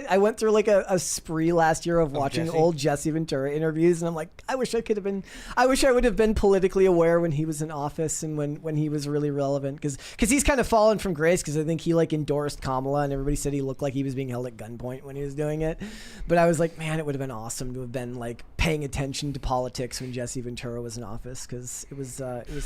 I went through like a spree last year of watching Jesse? old Jesse Ventura interviews, and I'm like, I wish I would have been politically aware when he was in office and when he was really relevant, because he's kind of fallen from grace, because I think he like endorsed Kamala, and everybody said he looked like he was being held at gunpoint when he was doing it. But I was like, man, it would have been awesome to have been like paying attention to politics when Jesse Ventura was in office, because it was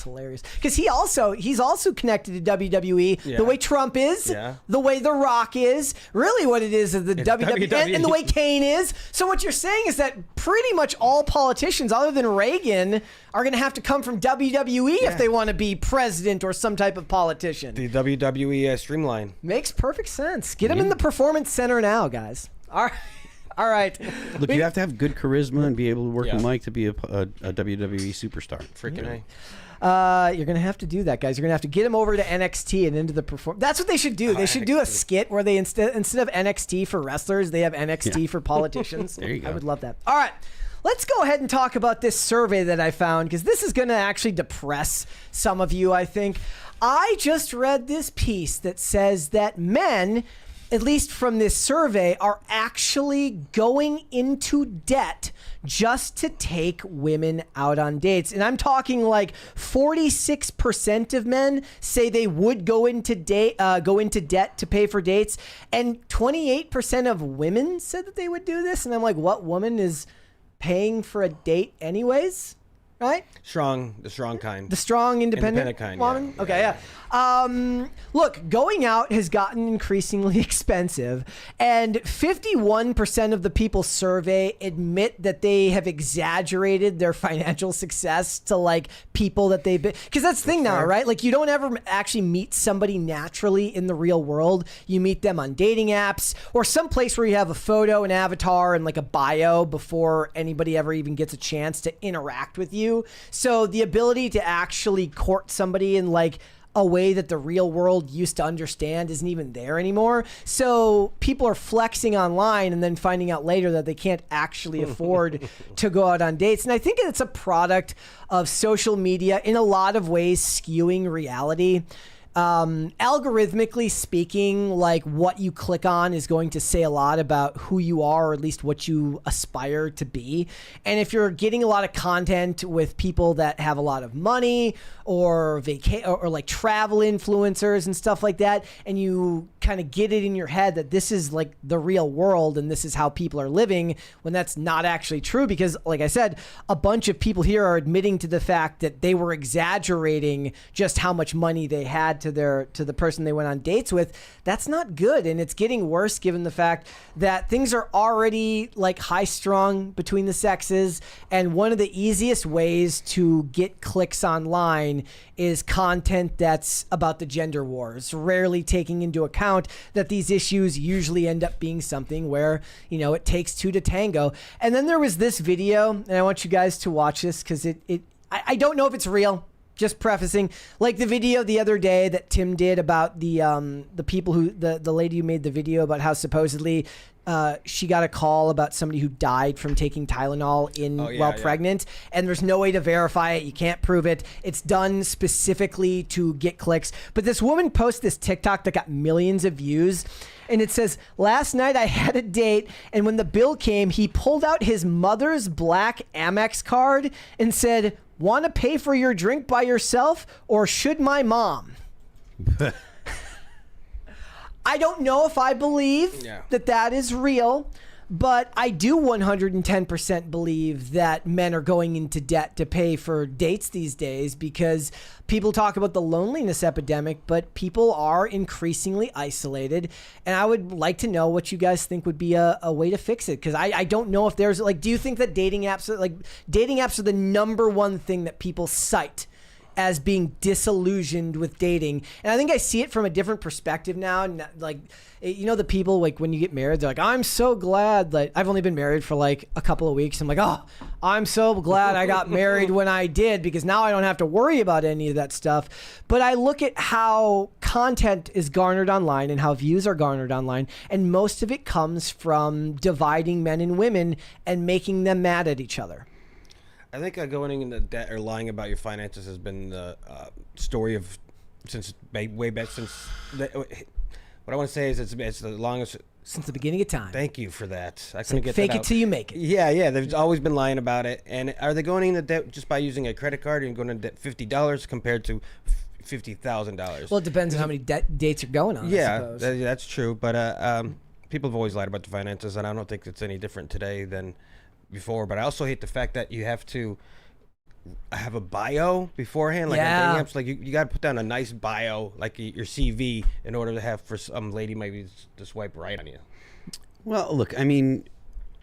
hilarious. Because he's also connected to WWE the way Trump is, the way The Rock is, really what it is the WWE, and the way Kane is. So what you're saying is that pretty much all politicians, other than Reagan, are going to have to come from WWE if they want to be president or some type of politician. The WWE streamline makes perfect sense. Get him in the Performance Center now, guys. All right. All right. Look, you have to have good charisma and be able to work with Mike to be a WWE superstar. Freaking you're going to have to do that, guys. You're going to have to get him over to NXT and into the perform. That's what they should do. They should do a skit where they instead of NXT for wrestlers, they have NXT for politicians. There you go. I would love that. All right. Let's go ahead and talk about this survey that I found, because this is going to actually depress some of you, I think. I just read this piece that says that men, at least from this survey, are actually going into debt just to take women out on dates. And I'm talking like 46% of men say they would go into debt to pay for dates, and 28% of women said that they would do this. And I'm like, what woman is paying for a date anyways? Right? the strong kind. The strong, independent kind, woman? Okay. Look, going out has gotten increasingly expensive, and 51% of the people surveyed admit that they have exaggerated their financial success to like people that they've been. Because that's the thing now, right? Like, you don't ever actually meet somebody naturally in the real world. You meet them on dating apps or some place where you have a photo, an avatar, and like a bio before anybody ever even gets a chance to interact with you. So the ability to actually court somebody in like a way that the real world used to understand isn't even there anymore. So people are flexing online and then finding out later that they can't actually afford to go out on dates. And I think it's a product of social media in a lot of ways skewing reality. Algorithmically speaking, like what you click on is going to say a lot about who you are, or at least what you aspire to be. And if you're getting a lot of content with people that have a lot of money or like travel influencers and stuff like that, and you kind of get it in your head that this is like the real world and this is how people are living, when that's not actually true, because like I said, a bunch of people here are admitting to the fact that they were exaggerating just how much money they had to the person they went on dates with. That's not good, and it's getting worse given the fact that things are already like high strung between the sexes, and one of the easiest ways to get clicks online is content that's about the gender wars, rarely taking into account that these issues usually end up being something where, you know, it takes two to tango. And then there was this video, and I want you guys to watch this because I don't know if it's real. Just prefacing, like the video the other day that Tim did about the people who the lady who made the video about how supposedly she got a call about somebody who died from taking Tylenol while pregnant, and there's no way to verify it. You can't prove it. It's done specifically to get clicks. But this woman posted this TikTok that got millions of views, and it says, "Last night I had a date, and when the bill came, he pulled out his mother's black Amex card and said, 'Want to pay for your drink by yourself, or should my mom?'" I don't know if I believe that is real, but I do 110% believe that men are going into debt to pay for dates these days, because people talk about the loneliness epidemic, but people are increasingly isolated. And I would like to know what you guys think would be a way to fix it, because I don't know if there's like, do you think that dating apps are the number one thing that people cite as being disillusioned with dating? And I think I see it from a different perspective now. Like, you know, the people, like when you get married, they're like, "I'm so glad that I've only been married for like a couple of weeks." I'm like, "Oh, I'm so glad I got married when I did, because now I don't have to worry about any of that stuff." But I look at how content is garnered online and how views are garnered online, and most of it comes from dividing men and women and making them mad at each other. I think going into debt or lying about your finances has been the story of way back since. What I want to say is it's the longest since the beginning of time. Thank you for that. I couldn't get fake it till you make it. Yeah. They've always been lying about it. And are they going into debt just by using a credit card and going into debt $50 compared to $50,000? Well, it depends on how many dates you're going on. Yeah, I suppose. That's true. But people have always lied about the finances, and I don't think it's any different today than before, but I also hate the fact that you have to have a bio beforehand, like on dating apps. Like you got to put down a nice bio, like your CV, in order to have for some lady maybe to swipe right on you. Well, look, I mean,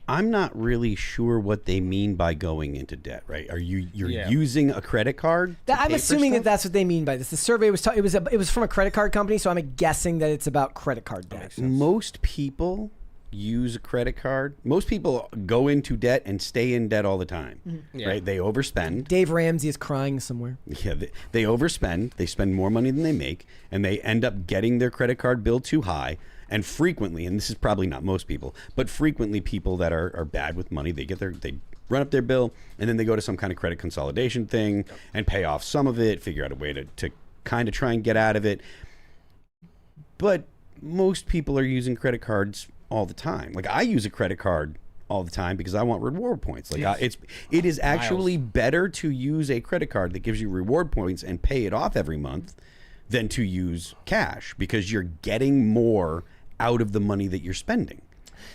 I'm not really sure what they mean by going into debt, right? Are you're using a credit card? I'm assuming that that's what they mean by this. The survey was it was from a credit card company, so I'm guessing that it's about credit card debt. Most people use a credit card. Most people go into debt and stay in debt all the time, right? They overspend. Dave Ramsey is crying somewhere. Yeah, they overspend. They spend more money than they make, and they end up getting their credit card bill too high. And frequently, and this is probably not most people, but frequently people that are bad with money, they run up their bill, and then they go to some kind of credit consolidation thing and pay off some of it, figure out a way to kind of try and get out of it. But most people are using credit cards all the time. Like, I use a credit card all the time because I want reward points. Like, it is actually better to use a credit card that gives you reward points and pay it off every month than to use cash, because you're getting more out of the money that you're spending.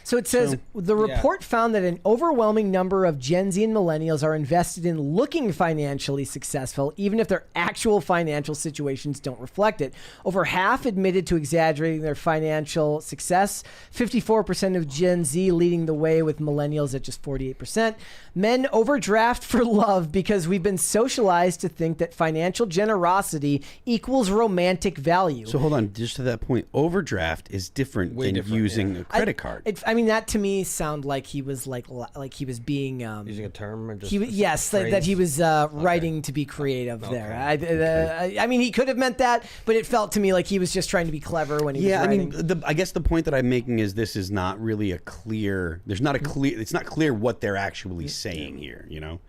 So it says the report found that an overwhelming number of Gen Z and millennials are invested in looking financially successful, even if their actual financial situations don't reflect it. Over half admitted to exaggerating their financial success. 54% of Gen Z leading the way, with millennials at just 48%. Men overdraft for love because we've been socialized to think that financial generosity equals romantic value. So hold on, just to that point, overdraft is different than using a credit card. I mean, that to me sound like he was like he was being using a term, or just that he was writing to be creative there. I mean, he could have meant that, but it felt to me like he was just trying to be clever when he was writing. I mean, I guess the point that I'm making is this is not really a clear. There's not a clear. It's not clear what they're actually saying here. You know.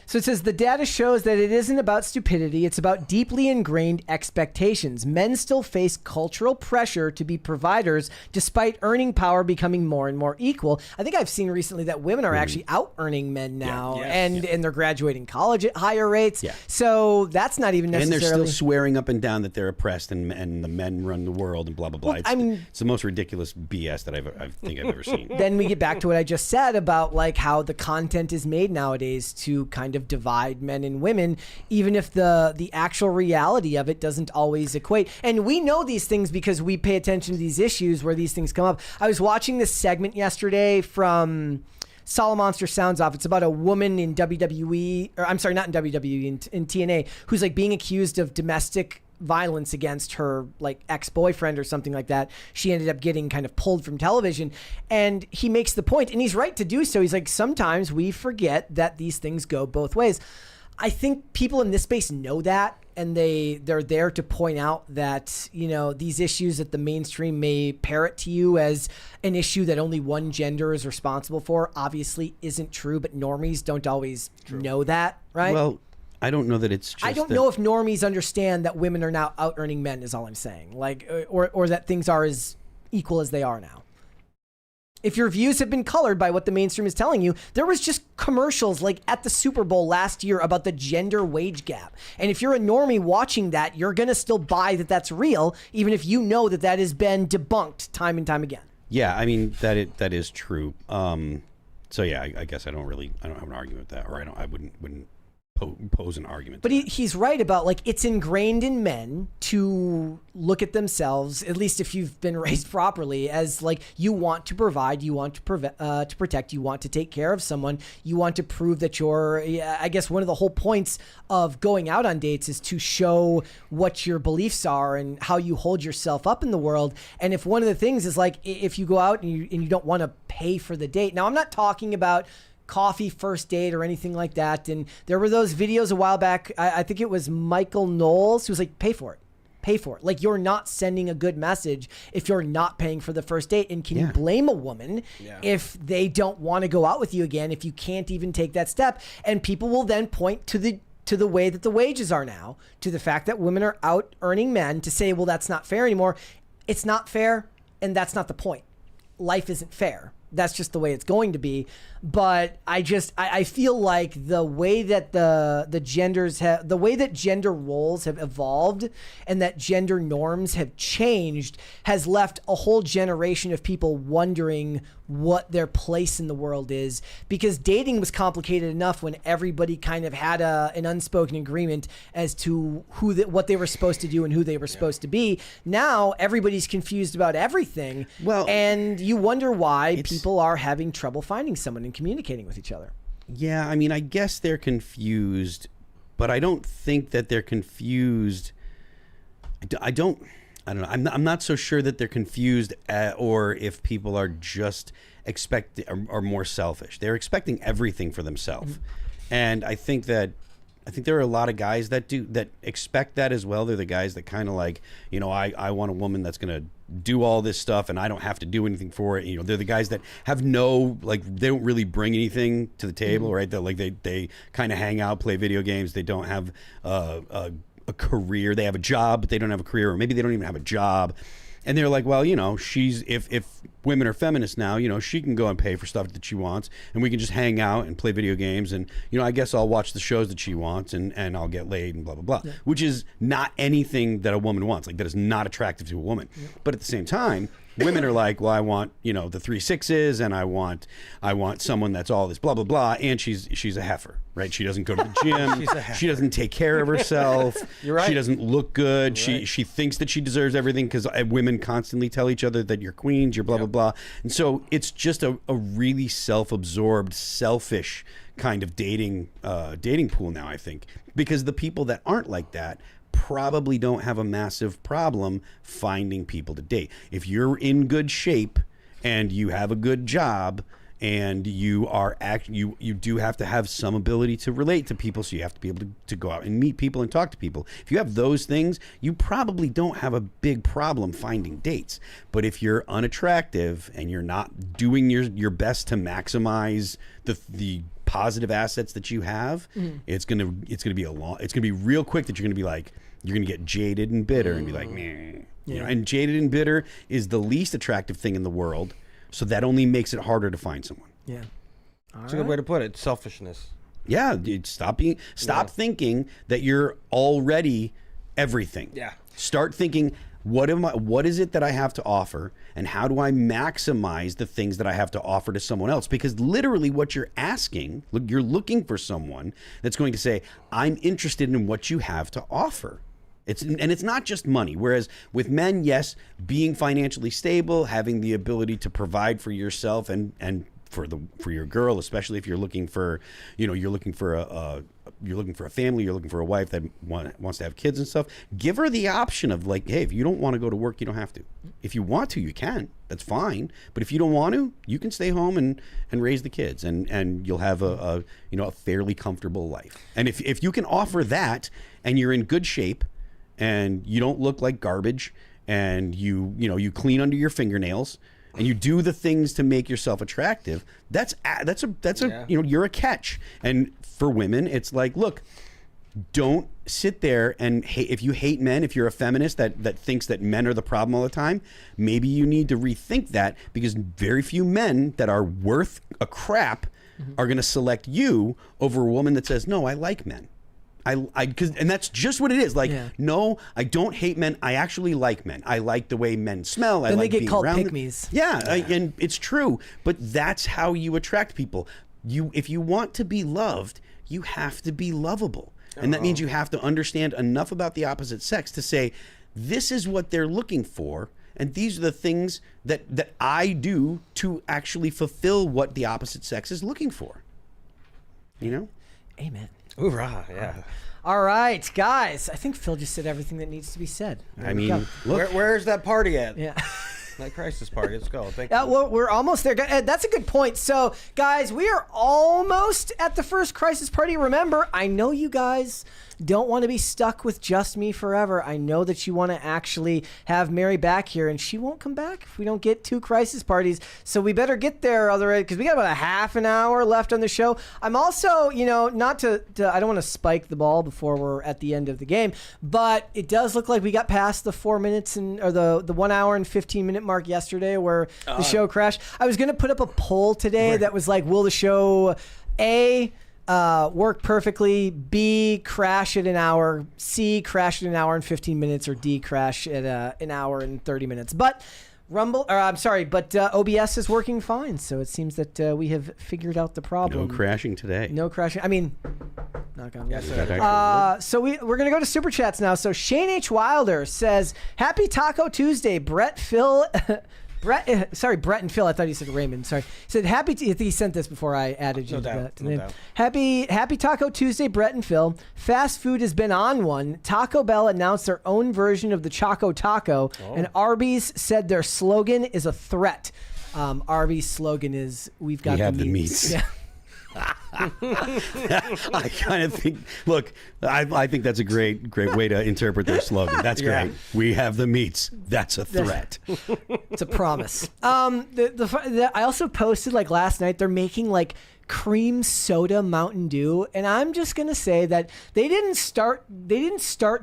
So it says the data shows that it isn't about stupidity, it's about deeply ingrained expectations. Men still face cultural pressure to be providers despite earning power becoming more and more equal. I think I've seen recently that women are actually out earning men now, and they're graduating college at higher rates. Yeah. So that's not even necessarily... And they're still swearing up and down that they're oppressed and the men run the world and blah, blah, blah. Well, it's the most ridiculous BS that I think I've ever seen. Then we get back to what I just said about like how the content is made nowadays to kind of divide men and women, even if the actual reality of it doesn't always equate. And we know these things because we pay attention to these issues where these things come up. I was watching this segment yesterday from Solomonster Sounds Off. It's about a woman in WWE, or I'm sorry, not in WWE, in TNA, who's like being accused of domestic violence against her like ex-boyfriend or something like that. She ended up getting kind of pulled from television, and he makes the point, and he's right to do so. He's like, sometimes we forget that these things go both ways. I think people in this space know that, and they're there to point out that, you know, these issues that the mainstream may parrot to you as an issue that only one gender is responsible for obviously isn't true, but normies don't always know that, right? Well, I don't know that it's just... I don't know if normies understand that women are now out-earning men, is all I'm saying. Like, or that things are as equal as they are now. If your views have been colored by what the mainstream is telling you, there was just commercials like at the Super Bowl last year about the gender wage gap. And if you're a normie watching that, you're going to still buy that that's real, even if you know that that has been debunked time and time again. Yeah, I mean, that is true. So yeah, I guess I don't have an argument with that, or I wouldn't pose an argument. But he's right about, like, it's ingrained in men to look at themselves, at least if you've been raised properly, as like, you want to provide, you want to protect, you want to take care of someone, you want to prove that you're, I guess one of the whole points of going out on dates is to show what your beliefs are and how you hold yourself up in the world. And if one of the things is like, if you go out and you don't want to pay for the date. Now, I'm not talking about coffee first date or anything like that. And there were those videos a while back. I think it was Michael Knowles who was like, pay for it. Pay for it. Like, you're not sending a good message if you're not paying for the first date. And can you blame a woman if they don't want to go out with you again, if you can't even take that step? And people will then point to the way that the wages are now, to the fact that women are out earning men, to say, well, that's not fair anymore. It's not fair, and that's not the point. Life isn't fair. that's just the way it's going to be. But I feel like the way that the way that gender roles have evolved and that gender norms have changed has left a whole generation of people wondering what their place in the world is, because dating was complicated enough when everybody kind of had an unspoken agreement as to what they were supposed to do and who they were supposed to be. Now everybody's confused about everything. Well, and you wonder why people are having trouble finding someone and communicating with each other. Yeah, I mean, I guess they're confused, but I don't think that they're confused. I don't know. I'm not so sure that they're confused or if people are just are more selfish. They're expecting everything for themselves. And I think there are a lot of guys that expect that as well. They're the guys that kind of like, you know, I want a woman that's going to do all this stuff and I don't have to do anything for it. You know, they're the guys that have they don't really bring anything to the table, right? That like they kind of hang out, play video games. They don't have a career. They have a job, but they don't have a career, or maybe they don't even have a job. And they're like, well, you know, if women are feminists now, you know, she can go and pay for stuff that she wants, and we can just hang out and play video games, and, you know, I guess I'll watch the shows that she wants, and I'll get laid and blah, blah, blah, which is not anything that a woman wants. Like, that is not attractive to a woman. But at the same time, women are like, well, I want, you know, the 3 6s, and I want someone that's all this blah, blah, blah, and she's a heifer, right? She doesn't go to the gym. She doesn't take care of herself. You're right. She doesn't look good. She thinks that she deserves everything because women constantly tell each other that you're queens, you're blah, blah, blah. And so it's just a really self-absorbed, selfish kind of dating pool now, I think, because the people that aren't like that probably don't have a massive problem finding people to date. If you're in good shape and you have a good job and you do have to have some ability to relate to people, so you have to be able to go out and meet people and talk to people. If you have those things, you probably don't have a big problem finding dates. But if you're unattractive and you're not doing your best to maximize the positive assets that you have, it's gonna be real quick that you're gonna be like, you're gonna get jaded and bitter and be like, meh. You know, and jaded and bitter is the least attractive thing in the world. So that only makes it harder to find someone. Yeah. That's a good way to put it. Selfishness. Yeah, dude, stop thinking that you're already everything. Yeah. Start thinking, what is it that I have to offer, and how do I maximize the things that I have to offer to someone else? Because literally what you're asking, you're looking for someone that's going to say, I'm interested in what you have to offer. It's not just money. Whereas with men, yes, being financially stable, having the ability to provide for yourself and for your girl, especially if you're looking for, you know, you're looking for a family, you're looking for a wife that wants to have kids and stuff. Give her the option of like, hey, if you don't want to go to work, you don't have to. If you want to, you can. That's fine. But if you don't want to, you can stay home and raise the kids, and you'll have a fairly comfortable life. And if you can offer that, and you're in good shape, and you don't look like garbage, and you clean under your fingernails, and you do the things to make yourself attractive, that's you're a catch. And for women, it's like, look, don't sit there and hate. If you hate men, if you're a feminist that thinks that men are the problem all the time, maybe you need to rethink that, because very few men that are worth a crap are going to select you over a woman that says, no, I like men. And that's just what it is. Like, no, I don't hate men. I actually like men. I like the way men smell. Then I like they get being called around pygmies. and it's true. But that's how you attract people. If you want to be loved, you have to be lovable. And that means you have to understand enough about the opposite sex to say, this is what they're looking for, and these are the things that I do to actually fulfill what the opposite sex is looking for. You know? Amen. Hoorah, yeah. All right, guys. I think Phil just said everything that needs to be said. I mean, look. Where's that party at? Yeah. That crisis party. Let's go. Thank you. Well, we're almost there. That's a good point. So, guys, we are almost at the first crisis party. Remember, I know you guys don't want to be stuck with just me forever. I know that you want to actually have Mary back here, and she won't come back if we don't get 2 crisis parties. So we better get there, otherwise, because we got about a half an hour left on the show. I'm also, not to I don't want to spike the ball before we're at the end of the game, but it does look like we got past the 4 minutes or the 1 hour and 15 minute mark yesterday where the show crashed. I was going to put up a poll today that was like, will the show A, work perfectly, B, crash at an hour, C, crash at an hour and 15 minutes, or D, crash at an hour and 30 minutes. But OBS is working fine, so it seems that we have figured out the problem. No crashing today. No crashing. I mean, knock on wood. So we're going to go to Super Chats now. So Shane H. Wilder says, Happy Taco Tuesday, Brett and Phil. I thought he said Raymond. Sorry. He said he sent this before I added you to that. No doubt. Happy Taco Tuesday, Brett and Phil. Fast food has been on one. Taco Bell announced their own version of the Choco Taco, and Arby's said their slogan is a threat. Arby's slogan is, we have the meats. Yeah. I kind of think. Look, I think that's a great way to interpret their slogan. That's great. We have the meats. That's a threat. It's a promise. I also posted last night. They're making cream soda Mountain Dew, and I'm just gonna say that they didn't start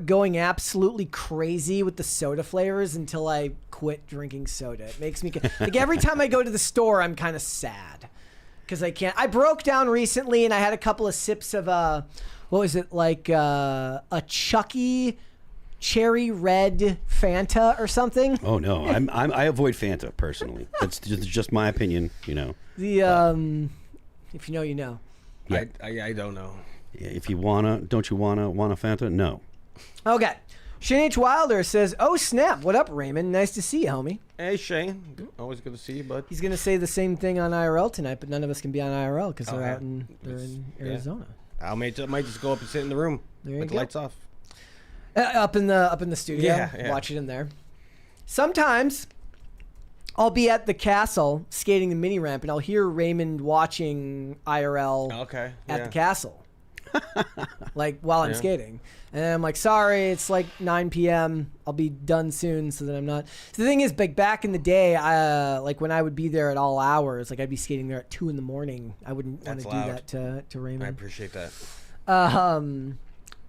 going absolutely crazy with the soda flavors until I quit drinking soda. It makes me every time I go to the store, I'm kind of sad. Because I can't. I broke down recently, and I had a couple of sips of a Chucky cherry red Fanta or something. Oh no, I avoid Fanta personally. That's just my opinion. If you know, you know. Yeah. I don't know. If you don't you want a Fanta? No. Okay. Shane H. Wilder says, "Oh snap! What up, Raymond? Nice to see you, homie." Hey Shane, always good to see you, bud. He's gonna say the same thing on IRL tonight, but none of us can be on IRL because they're in Arizona. Yeah. I might just go up and sit in the room with the lights off. Up in the studio, watch it in there. Sometimes I'll be at the castle skating the mini ramp, and I'll hear Raymond watching IRL at the castle, while I'm skating. And I'm like, sorry, it's 9 p.m. I'll be done soon, so that I'm not. So the thing is, back in the day, when I would be there at all hours, I'd be skating there at 2 in the morning. I wouldn't want to do that to Raymond. I appreciate that.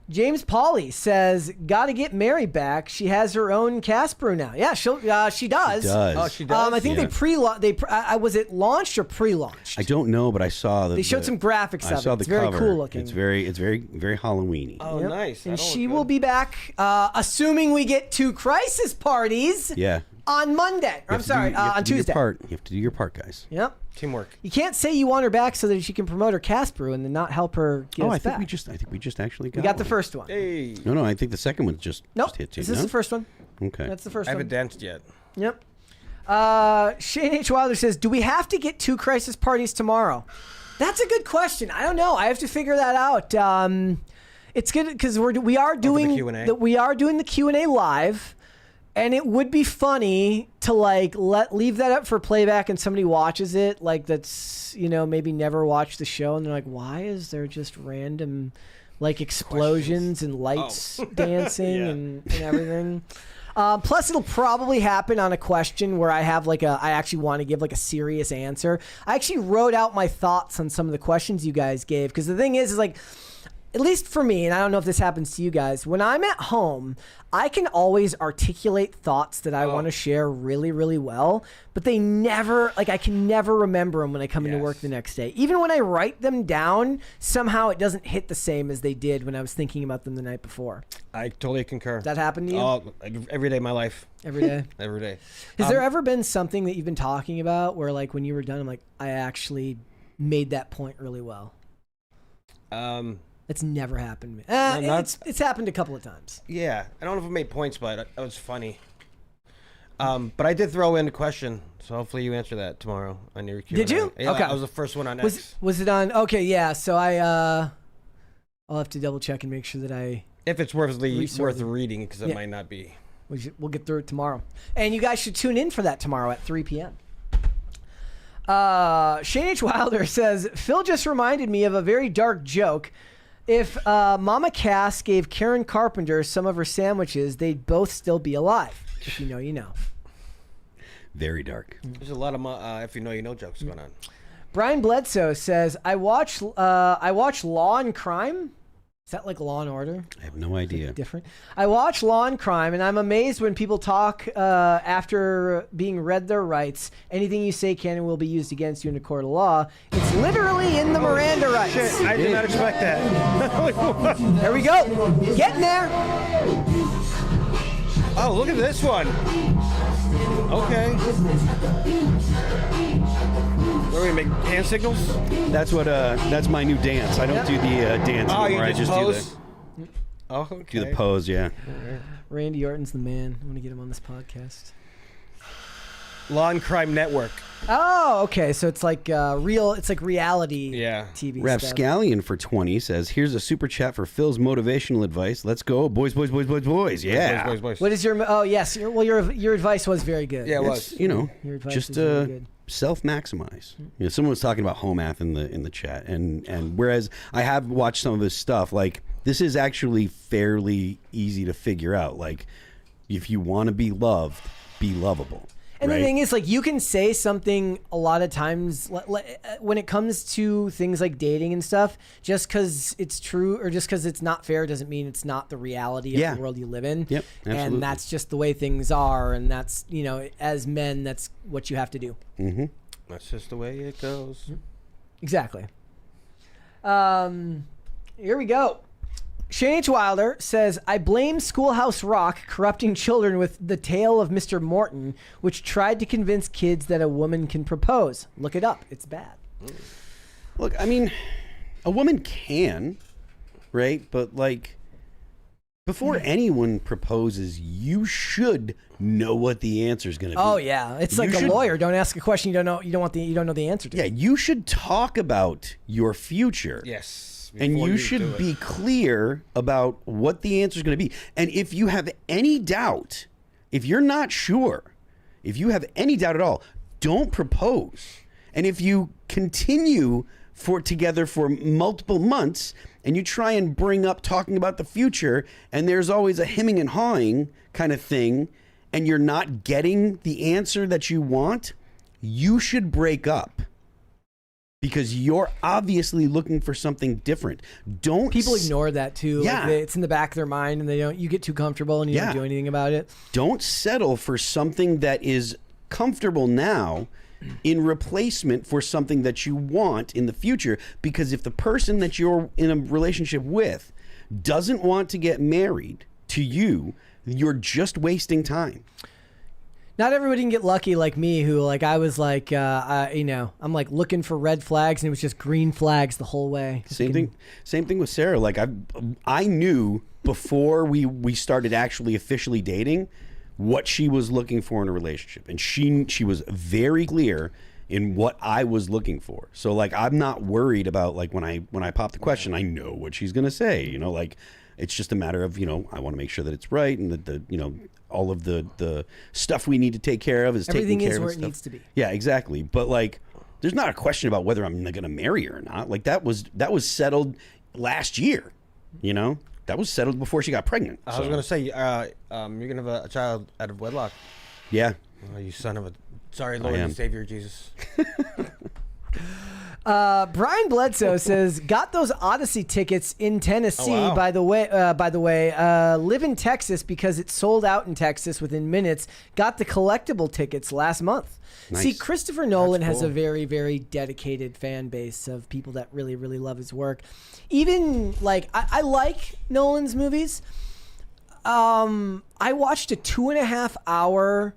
James Pauly says, "Got to get Mary back. She has her own cast brew now." Yeah, she does. She does. Oh, she does. I think was it launched or pre-launched? I don't know, but I saw they showed some graphics of it. Saw the it's very cover. cool looking. It's very Halloweeny. Oh, yep. Nice. And she will be back, assuming we get 2 crisis parties. Yeah. On Monday. On Tuesday. You have to do your part, guys. Yep. Teamwork. You can't say you want her back so that she can promote her cast brew and then not help her get us I think back. we just actually got. We got the one. first one. Hey. No, I think the second one just hit too. This is the first one. Okay. That's the first I one. haven't danced yet. Yep. Shane H. Wilder says, "Do we have to get 2 crisis parties tomorrow?" That's a good question. I don't know. I have to figure that out. It's good because we are doing the Q&A live. And it would be funny to leave that up for playback, and somebody watches it that's maybe never watched the show, and they're like, "Why is there just random explosions and lights dancing and everything?" Plus, it'll probably happen on a question where I have I actually want to give a serious answer. I actually wrote out my thoughts on some of the questions you guys gave, because the thing is at least for me, and I don't know if this happens to you guys, when I'm at home, I can always articulate thoughts that I want to share really, really well, but they never, I can never remember them when I come into work the next day. Even when I write them down, somehow it doesn't hit the same as they did when I was thinking about them the night before. I totally concur. Does that happen to you? Every day of my life. Every day? Every day. Has there ever been something that you've been talking about where, when you were done, I'm I actually made that point really well? It's never happened to me. It's happened a couple of times. Yeah. I don't know if I made points, but it was funny. But I did throw in a question, so hopefully you answer that tomorrow on your Q&A. Did you? Yeah, okay. I was the first one on X. Was it on? Okay, yeah. So I'll have to double check and make sure that if it's worth reading, because it might not be. We'll get through it tomorrow. And you guys should tune in for that tomorrow at 3 p.m. Shane H. Wilder says, "Phil just reminded me of a very dark joke. If Mama Cass gave Karen Carpenter some of her sandwiches, they'd both still be alive. If you know, you know. Very dark. There's a lot of if you know, you know jokes going on. Brian Bledsoe says, I watch Law and Crime. Is that like Law and Order? I have no idea. Different. I watch Law and Crime, and I'm amazed when people talk after being read their rights. Anything you say can and will be used against you in a court of law. It's literally in the Miranda rights. Shit, I did not expect that. There we go. Getting there. Oh, look at this one. Okay. Where we make hand signals? That's what. That's my new dance. I don't do the dance Oh, anymore. you I just just pose? do the. Oh, okay. Do the pose, yeah. Randy Orton's the man. I want to get him on this podcast. Law and Crime Network. Oh, okay. So it's like it's like reality TV stuff. Rapscallion for 20 says, here's a super chat for Phil's motivational advice. Let's go. Boys, boys, boys, boys, boys. Yeah. Boys, boys, boys. What is your... Oh, yes. Your advice was very good. Yeah, it It's, was. you know, Your advice just was really good. self-maximize. You know, someone was talking about home math in the chat, and whereas I have watched some of his stuff, like this is actually fairly easy to figure out. Like, if you want to be loved, be lovable. And right? the thing is, like, you can say something a lot of times when it comes to things like dating and stuff, just because it's true or just because it's not fair doesn't mean it's not the reality of the world you live in. Yep, absolutely. And that's just the way things are. And that's, you know, as men, that's what you have to do. Mm-hmm. That's just the way it goes. Exactly. Here we go. Shane H. Wilder says, I blame Schoolhouse Rock corrupting children with The Tale of Mr. Morton, which tried to convince kids that a woman can propose. Look it up. It's bad. Look, I mean, a woman can, right? But, like, before anyone proposes, you should know what the answer is going to be. Oh, yeah. It's like a lawyer. Don't ask a question you don't know. You don't know the answer to. Yeah, you should talk about your future. Yes. And you should be clear about what the answer is going to be. And if you have any doubt, if you're not sure, if you have any doubt at all, don't propose. And if you continue together for multiple months and you try and bring up talking about the future and there's always a hemming and hawing kind of thing and you're not getting the answer that you want, you should break up. Because you're obviously looking for something different. People ignore that too. Yeah. Like it's in the back of their mind and you get too comfortable and you don't do anything about it. Don't settle for something that is comfortable now in replacement for something that you want in the future. Because if the person that you're in a relationship with doesn't want to get married to you, you're just wasting time. Not everybody can get lucky like me, who like I was like, I'm like looking for red flags and it was just green flags the whole way. Same thing with Sarah. Like I knew before we started actually officially dating what she was looking for in a relationship, and she was very clear in what I was looking for. So like I'm not worried about like when I pop the question, I know what she's gonna say. You know, like it's just a matter of I want to make sure that it's right and that the all of the stuff we need to take care of is everything taken care is of. where it needs to be. Yeah, exactly. But like, there's not a question about whether I'm going to marry her or not. Like that was settled last year. You know, that was settled before she got pregnant. I was going to say, you're going to have a child out of wedlock. Yeah. Oh, you son of a... Sorry, Lord and Savior Jesus. Brian Bledsoe says, got those Odyssey tickets in Tennessee. Oh, wow. By the way, live in Texas because it sold out in Texas within minutes. Got the collectible tickets last month. Nice. See, Christopher Nolan has cool. a very, very dedicated fan base of people that really, really love his work. Even like I like Nolan's movies. I watched a 2.5 hour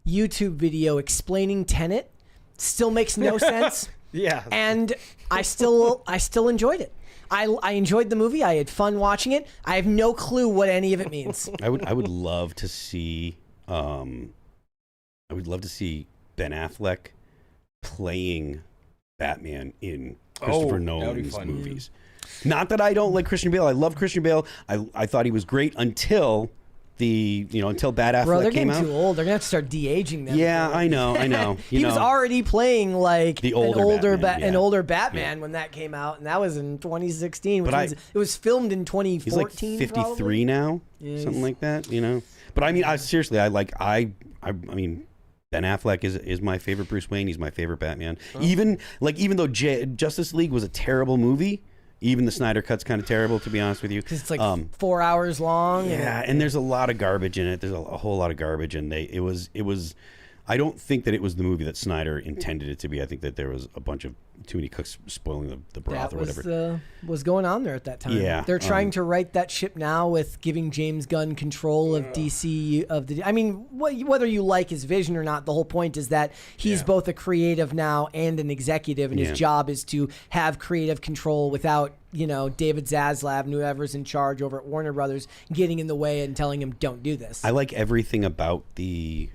YouTube video explaining Tenet. Still makes no sense. Yeah. And I still enjoyed it. I enjoyed the movie. I had fun watching it. I have no clue what any of it means. I would love to see Ben Affleck playing Batman in Christopher Nolan's movies. Not that I don't like Christian Bale. I love Christian Bale. I thought he was great until the until Bad Affleck Bro, they're came getting out. too old. They're gonna have to start de-aging them. Yeah, I know. He was already playing like the older an older Batman when that came out, and that was in 2016. Which means it was filmed in 2014. He's like 53 probably. now, something like that. But I mean, seriously, I mean, Ben Affleck is my favorite Bruce Wayne. He's my favorite Batman. Even though Justice League was a terrible movie. Even the Snyder Cut's kind of terrible, to be honest with you. Because it's like 4 hours long. Yeah, and there's a lot of garbage in it. There's a whole lot of garbage, and it was. I don't think that it was the movie that Snyder intended it to be. I think that there was a bunch of too many cooks spoiling the broth or whatever. Was going on there at that time. Yeah, they're trying to right that ship now with giving James Gunn control of DC. I mean, whether you like his vision or not, the whole point is that he's both a creative now and an executive, and his job is to have creative control without David Zaslav and whoever's in charge over at Warner Brothers getting in the way and telling him don't do this. I like everything about the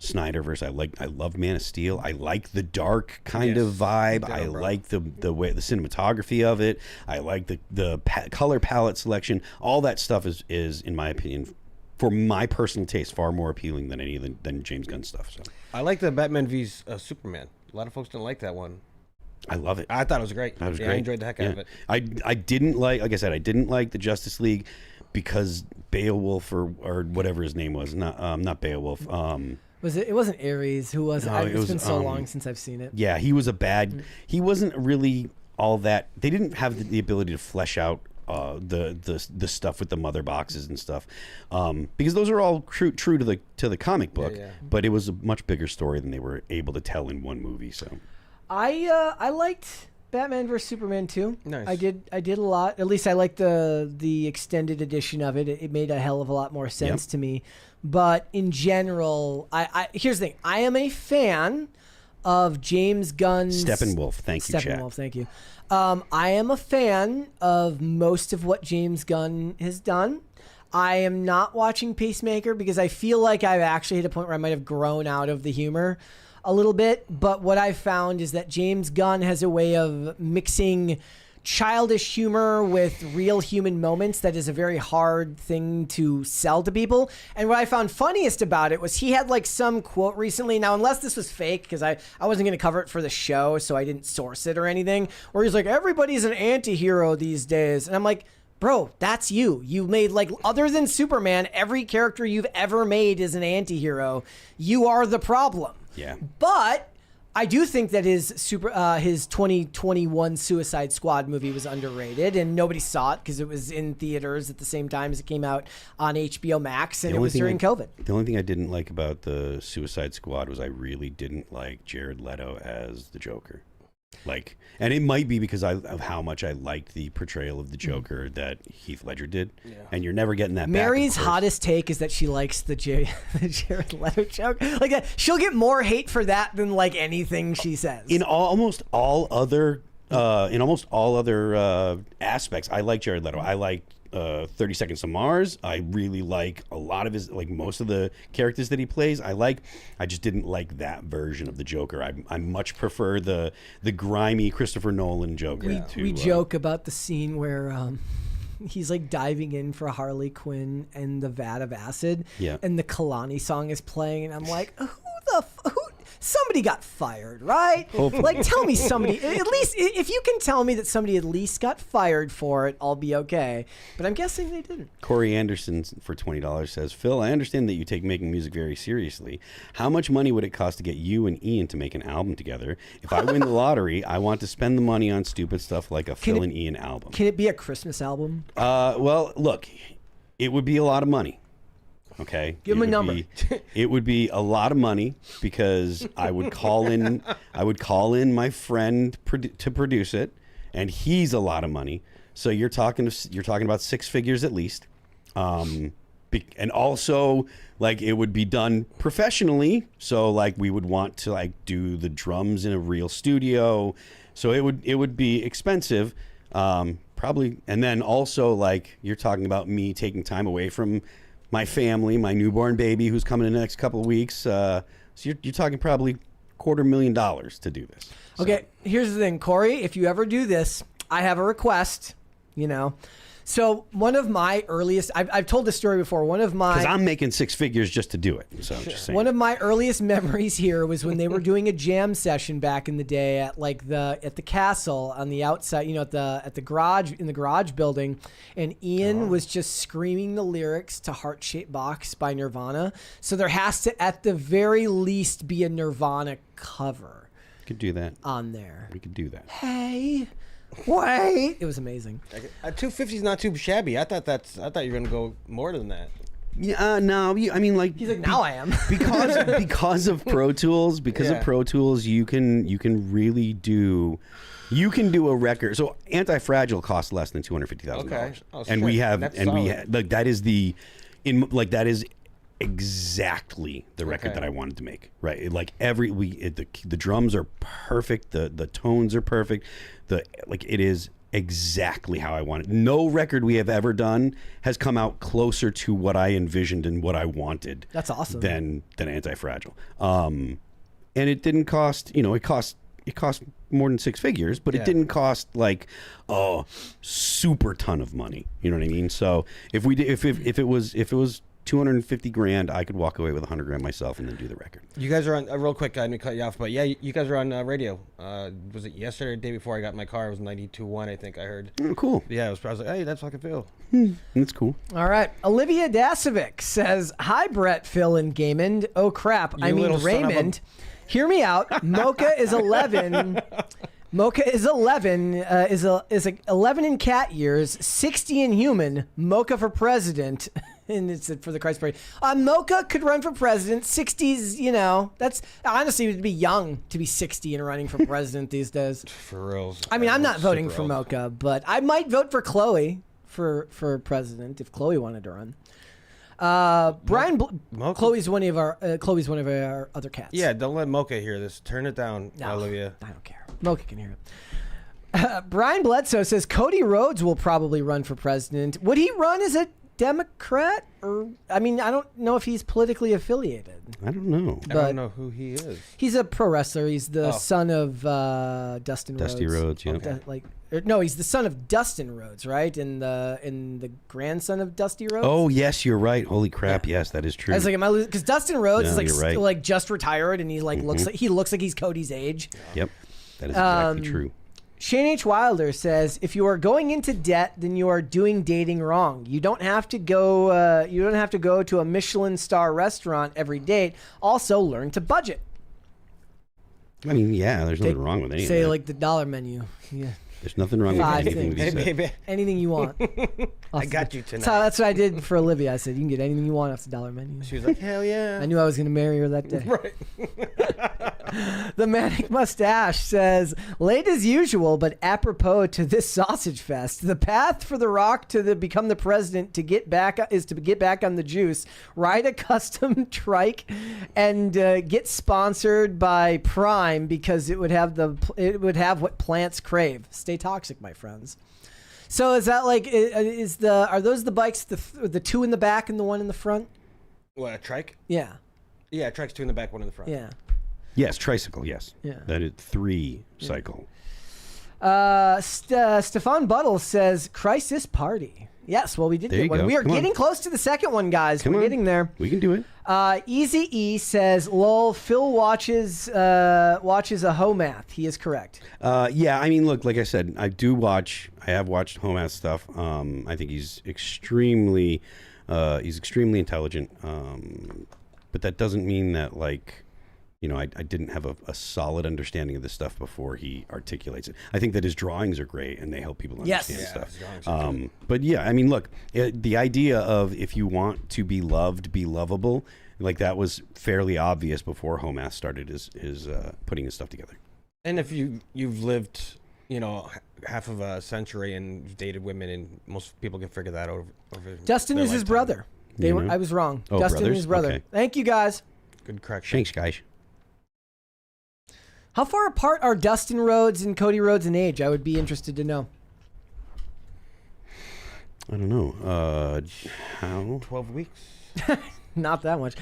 Snyderverse. I love Man of Steel. I like the dark kind of vibe. I like the way the cinematography of it. I like the color palette selection. All that stuff is in my opinion, for my personal taste, far more appealing than James Gunn stuff. So I like the Batman vs Superman. A lot of folks didn't like that one. I love it. I thought it was great. That was great. I enjoyed the heck out of it. I didn't like I said, I didn't like the Justice League because Beowulf or whatever his name was, not Beowulf. Was it? It wasn't Ares. Who was it? No, It's been so long since I've seen it. Yeah, he was a bad. He wasn't really all that. They didn't have the ability to flesh out the stuff with the mother boxes and stuff, because those are all true to the comic book. But it was a much bigger story than they were able to tell in one movie. So I liked Batman vs Superman too. Nice. I did a lot. At least I liked the extended edition of it. It made a hell of a lot more sense to me. But in general, I here's the thing. I am a fan of James Gunn's Steppenwolf. Thank you, Chad. Steppenwolf. Thank you. I am a fan of most of what James Gunn has done. I am not watching Peacemaker because I feel like I've actually hit a point where I might have grown out of the humor a little bit. But what I've found is that James Gunn has a way of mixing childish humor with real human moments that is a very hard thing to sell to people. And what I found funniest about it was he had like some quote recently, now unless this was fake, because I wasn't going to cover it for the show, so I didn't source it or anything, where he's like, everybody's an anti-hero these days. And I'm like, bro, that's you. You made, like, other than Superman, every character you've ever made is an anti-hero. You are the problem. Yeah. But I do think that his 2021 Suicide Squad movie was underrated, and nobody saw it because it was in theaters at the same time as it came out on HBO Max, and it was during COVID. The only thing I didn't like about the Suicide Squad was I really didn't like Jared Leto as the Joker. Like, and it might be because of how much I liked the portrayal of the Joker that Heath Ledger did, and you're never getting that. Mary's hottest take is that she likes the Jared Leto joke. Like that, she'll get more hate for that than like anything she says. In almost all other aspects, I like Jared Leto. I like 30 Seconds to Mars. I really like a lot of his, like most of the characters that he plays. I just didn't like that version of the Joker. I much prefer the grimy Christopher Nolan Joker. We joke about the scene where he's like diving in for Harley Quinn and the vat of acid, and the Kalani song is playing, and I'm like, who somebody got fired, right? Like, tell me somebody, at least, if you can tell me that somebody at least got fired for it, I'll be okay. But I'm guessing they didn't. Corey Anderson for $20 says, Phil, I understand that you take making music very seriously. How much money would it cost to get you and Ian to make an album together? If I win the lottery, I want to spend the money on stupid stuff like a Phil and Ian album. Can it be a Christmas album? Well, look, it would be a lot of money. Okay. Give him a number. It would be a lot of money because I would call in my friend to produce it, and he's a lot of money. So you're talking about six figures at least. And also, like, it would be done professionally. So like we would want to like do the drums in a real studio. So it would be expensive. Probably. And then also, like, you're talking about me taking time away from my family, my newborn baby who's coming in the next couple of weeks. So you're talking probably $250,000 to do this. Okay, here's the thing, Corey. If you ever do this, I have a request. So one of my earliest, I've told this story before. One of my, Because I'm making 6 figures just to do it. So I'm just saying. one of my earliest memories here was when they were doing a jam session back in the day at the castle on the outside, at the garage, in the garage building, and Ian was just screaming the lyrics to Heart Shaped Box by Nirvana. So there has to, at the very least, be a Nirvana cover. Could do that on there. We could do that. Hey. Wait! It was amazing. $250 is not too shabby. I thought you were gonna go more than that. Yeah, no. I mean, like he's like, now I am because of Pro Tools. Because of Pro Tools, you can really do. You can do a record. So Anti-Fragile costs less than $250,000. Okay. Oh, and we have, like that is that is exactly the record that I wanted to make. Right, like the drums are perfect. The tones are perfect. It is exactly how I want it. No record we have ever done has come out closer to what I envisioned and what I wanted. That's awesome. Than Anti-Fragile. And it didn't cost. It cost more than 6 figures, but it didn't cost like super ton of money. You know what I mean? So if it was $250,000, I could walk away with $100,000 myself and then do the record. You guys are on real quick. I didn't cut you off, but yeah, you guys are on radio. Was it yesterday or the day before I got in my car? It was 92.1, I think I heard. Oh, cool. Yeah, I was like, hey, that's fucking Phil. That's cool. All right. Olivia Dasovic says, "Hi, Brett, Phil, and Gaymond. Oh crap! I mean Raymond. Hear me out. Mocha is 11." Mocha is 11, is 11 in cat years, 60 in human. Mocha for president. And it's for the Christ Party. Mocha could run for president. 60s, that's honestly, it would be young to be 60 and running for president these days. For real. I mean, I'm not voting for Mocha, but I might vote for Chloe for president if Chloe wanted to run. Chloe's one of our other cats. Yeah, don't let Mocha hear this. Turn it down, Olivia. I don't care. Mocha can hear it. Brian Bledsoe says Cody Rhodes will probably run for president. Would he run as a Democrat? I don't know if he's politically affiliated. I don't know. I don't know who he is. He's a pro wrestler. He's the son of Dusty Rhodes. Yeah. Okay. No, he's the son of Dustin Rhodes, right? And the grandson of Dusty Rhodes. Oh yes, you're right. Holy crap! Yeah. Yes, that is true. I was like, because Dustin Rhodes is like just retired, and he looks like he's Cody's age. Yep, that is exactly true. Shane H. Wilder says, "If you are going into debt, then you are doing dating wrong. You don't have to go. You don't have to go to a Michelin star restaurant every date. Also, learn to budget." I mean, yeah, there's nothing wrong with anything. Say like the dollar menu. Yeah. There's nothing wrong with anything you said. Anything you want. I got you tonight. So that's what I did for Olivia. I said, you can get anything you want off the dollar menu. She was like, hell yeah. I knew I was going to marry her that day. Right. The Manic Mustache says, late as usual, but apropos to this sausage fest, the path for The Rock to become the president to get back on the juice, ride a custom trike, and get sponsored by Prime because it would have what plants crave. Stay toxic, my friends. So is that like are those the bikes, the two in the back and the one in the front? What, a trike? Yeah. Yeah, a trike's two in the back, one in the front. Yeah. Yes, tricycle. Yes. Yeah. That is 3 cycle. Stefan Buttle says Crisis Party. Yes, well, we did get one. Go. We are getting close to the second one, guys. We're getting there. We can do it. Easy E says, lol, Phil watches a Homath. He is correct. Yeah, I mean, look, like I said, I have watched Homath stuff. I think he's extremely intelligent. But that doesn't mean that, like, I didn't have a solid understanding of this stuff before he articulates it. I think that his drawings are great and they help people understand stuff. But yeah, I mean, look, the idea of if you want to be loved, be lovable, like that was fairly obvious before Homath started his putting his stuff together. And if you've lived, half of a century and you've dated women, and most people can figure that over. Justin is his brother. I was wrong. Oh, Justin is his brother. Okay. Thank you, guys. Good correction. Thanks, guys. How far apart are Dustin Rhodes and Cody Rhodes in age? I would be interested to know. I don't know. How? 12 weeks. Not that much.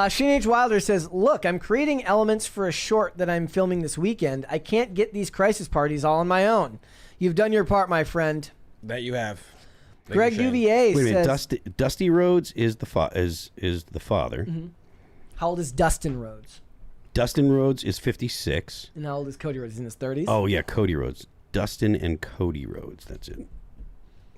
Shane H. Wilder says, look, I'm creating elements for a short that I'm filming this weekend. I can't get these crisis parties all on my own. You've done your part, my friend. That you have. Greg Shane. Duvier Wait a minute. says... Dusty Rhodes is the father. How old is Dustin Rhodes? Dustin Rhodes is 56. And how old is Cody Rhodes? He's in his 30s? Oh yeah, Cody Rhodes. Dustin and Cody Rhodes. That's it.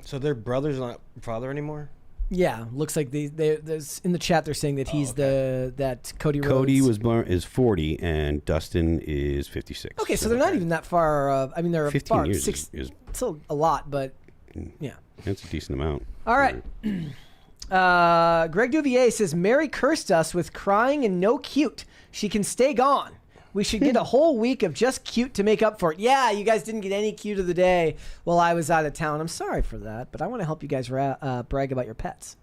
So their brother's not father anymore? Yeah, looks like there's in the chat they're saying that he's that Cody Rhodes. Cody is 40 and Dustin is 56. Okay, so they're not even that far. I mean, they're 15 far. years Six, is still a lot, but yeah. That's a decent amount. All right. Greg Duvier says Mary cursed us with crying and no cute. She can stay gone. We should get a whole week of just cute to make up for it. Yeah, you guys didn't get any cute of the day while I was out of town. I'm sorry for that, but I want to help you guys brag about your pets.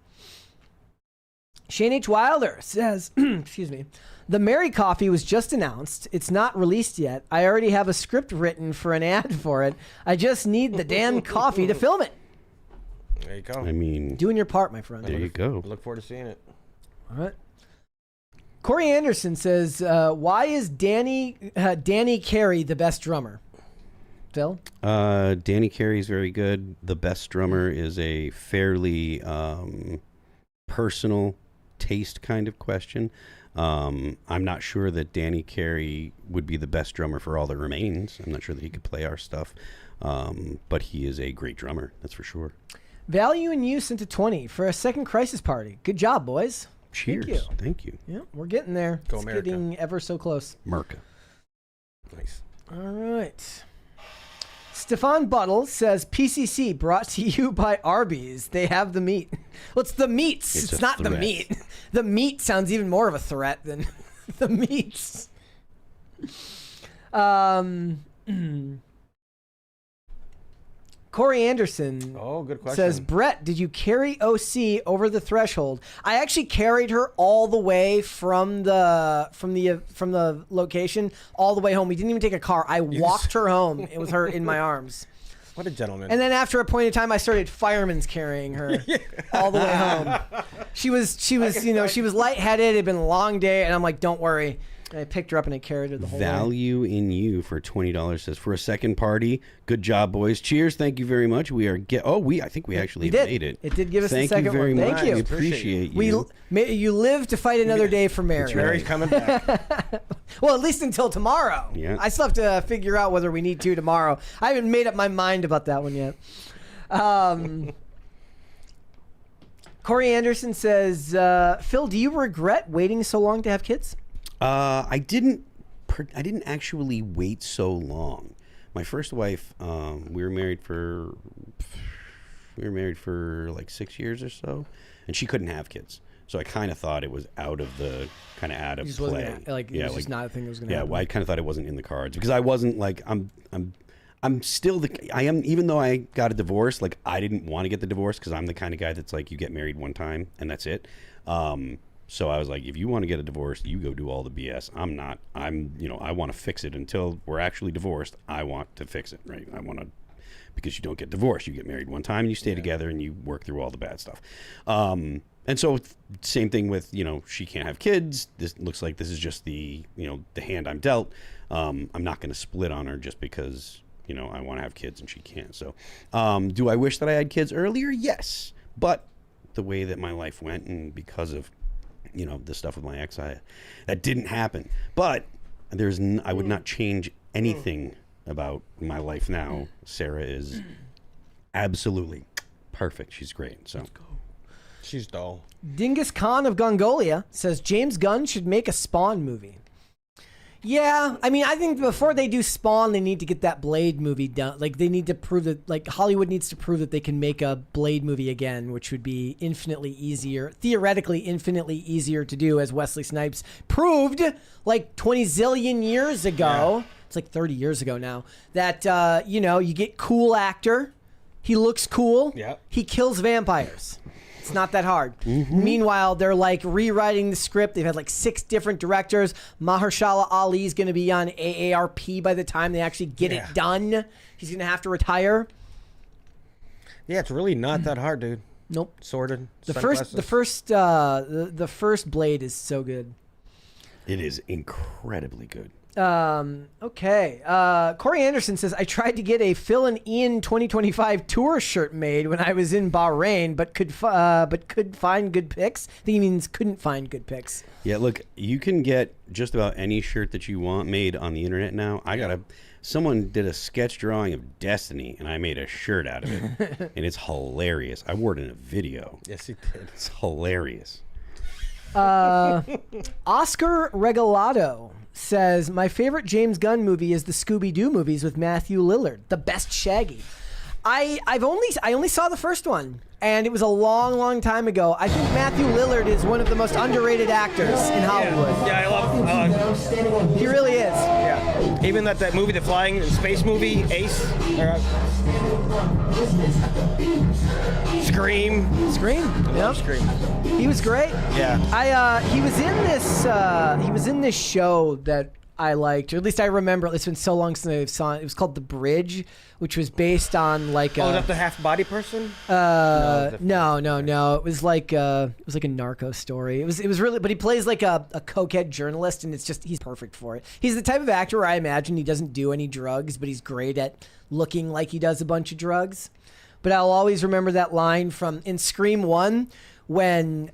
Shane H. Wilder says, excuse me, the Mary Coffee was just announced. It's not released yet. I already have a script written for an ad for it. I just need the damn coffee to film it. There you go. I mean, Doing your part, my friend. there you go. I look forward to seeing it. All right. Corey Anderson says, why is Danny Carey the best drummer? Phil? Danny Carey's very good. The best drummer is a fairly personal taste kind of question. I'm not sure that Danny Carey would be the best drummer for All That Remains. I'm not sure that he could play our stuff. But he is a great drummer, that's for sure. Value and use into 20 for a second crisis party. Good job, boys. Cheers. Thank you. Yeah, we're getting there. Go it's America. getting ever so close. Merca. Nice. All right. Stefan Buttle says PCC brought to you by Arby's. They have the meat. Well, it's the meats. It's not the meat. The meat sounds even more of a threat than the meats. Corey Anderson good question. says, Brett, did you carry OC over the threshold? I actually carried her all the way from the location all the way home. We didn't even take a car. I walked her home with her in my arms. What a gentleman. And then after a point in time, I started fireman's carrying her all the way home. She was lightheaded. It had been a long day, and I'm like, don't worry. And I picked her up and I carried her the whole way. Value in you for $20 says for a second party. Good job, boys. Cheers. Thank you very much. We are I think we actually made it. It did give us the Thank second you very one. much. Thank you. We appreciate you. You live to fight another day for Mary. Mary's coming back. Well, at least until tomorrow. Yeah. I still have to figure out whether we need to tomorrow. I haven't made up my mind about that one yet. Corey Anderson says, Phil, do you regret waiting so long to have kids? I didn't actually wait so long. My first wife, we were married for like 6 years or so, and she couldn't have kids. So I kind of thought it was out of play. It was just not a thing that was going to happen. Yeah, well, I kind of thought it wasn't in the cards because I wasn't like I'm still even though I got a divorce, like I didn't want to get the divorce because I'm the kind of guy that's like you get married one time and that's it. So I was like, if you want to get a divorce, you go do all the BS. I want to fix it until we're actually divorced. I want to fix it, right? Because you don't get divorced. You get married one time and you stay together and you work through all the bad stuff. And so same thing with, she can't have kids. This looks like this is just the hand I'm dealt. I'm not going to split on her just because, I want to have kids and she can't. So do I wish that I had kids earlier? Yes. But the way that my life went and because of the stuff with my ex, that didn't happen. But I would not change anything about my life now. Sarah is absolutely perfect. She's great. So she's dull. Dingus Khan of Gongolia says James Gunn should make a Spawn movie. Yeah, I mean, I think before they do Spawn, they need to get that Blade movie done. Like, they need to prove that, like, Hollywood needs to prove that they can make a Blade movie again, which would be theoretically infinitely easier to do, as Wesley Snipes proved, like, 20 zillion years ago. Yeah. It's like 30 years ago now. That, you get cool actor. He looks cool. Yeah. He kills vampires. It's not that hard. Mm-hmm. Meanwhile, they're like rewriting the script. They've had like 6 different directors. Mahershala Ali is going to be on AARP by the time they actually get it done. He's going to have to retire. Yeah, it's really not that hard, dude. Nope. Sorted. The first Blade is so good. It is incredibly good. Okay. Corey Anderson says, I tried to get a Phil and Ian 2025 tour shirt made when I was in Bahrain, but could find good pics. I think he means couldn't find good pics. Yeah, look, you can get just about any shirt that you want made on the internet now. Someone did a sketch drawing of Destiny, and I made a shirt out of it, and it's hilarious. I wore it in a video. Yes, he did. It's hilarious. Oscar Regalado says, my favorite James Gunn movie is the Scooby-Doo movies with Matthew Lillard, the best Shaggy. I only saw the first one, and it was a long time ago. I think Matthew Lillard is one of the most underrated actors in Hollywood. Yeah, I love him. He really is. Yeah. Even that movie, the flying space movie, Ace. Scream. I love Scream. He was great. Yeah. He was in this show that I liked, or at least I remember. It's been so long since I saw it. It was called The Bridge, which was based on like is that the half body person? No. It was like a narco story. It was really, but he plays like a cokehead journalist, and he's perfect for it. He's the type of actor where I imagine he doesn't do any drugs, but he's great at looking like he does a bunch of drugs. But I'll always remember that line from in Scream 1 when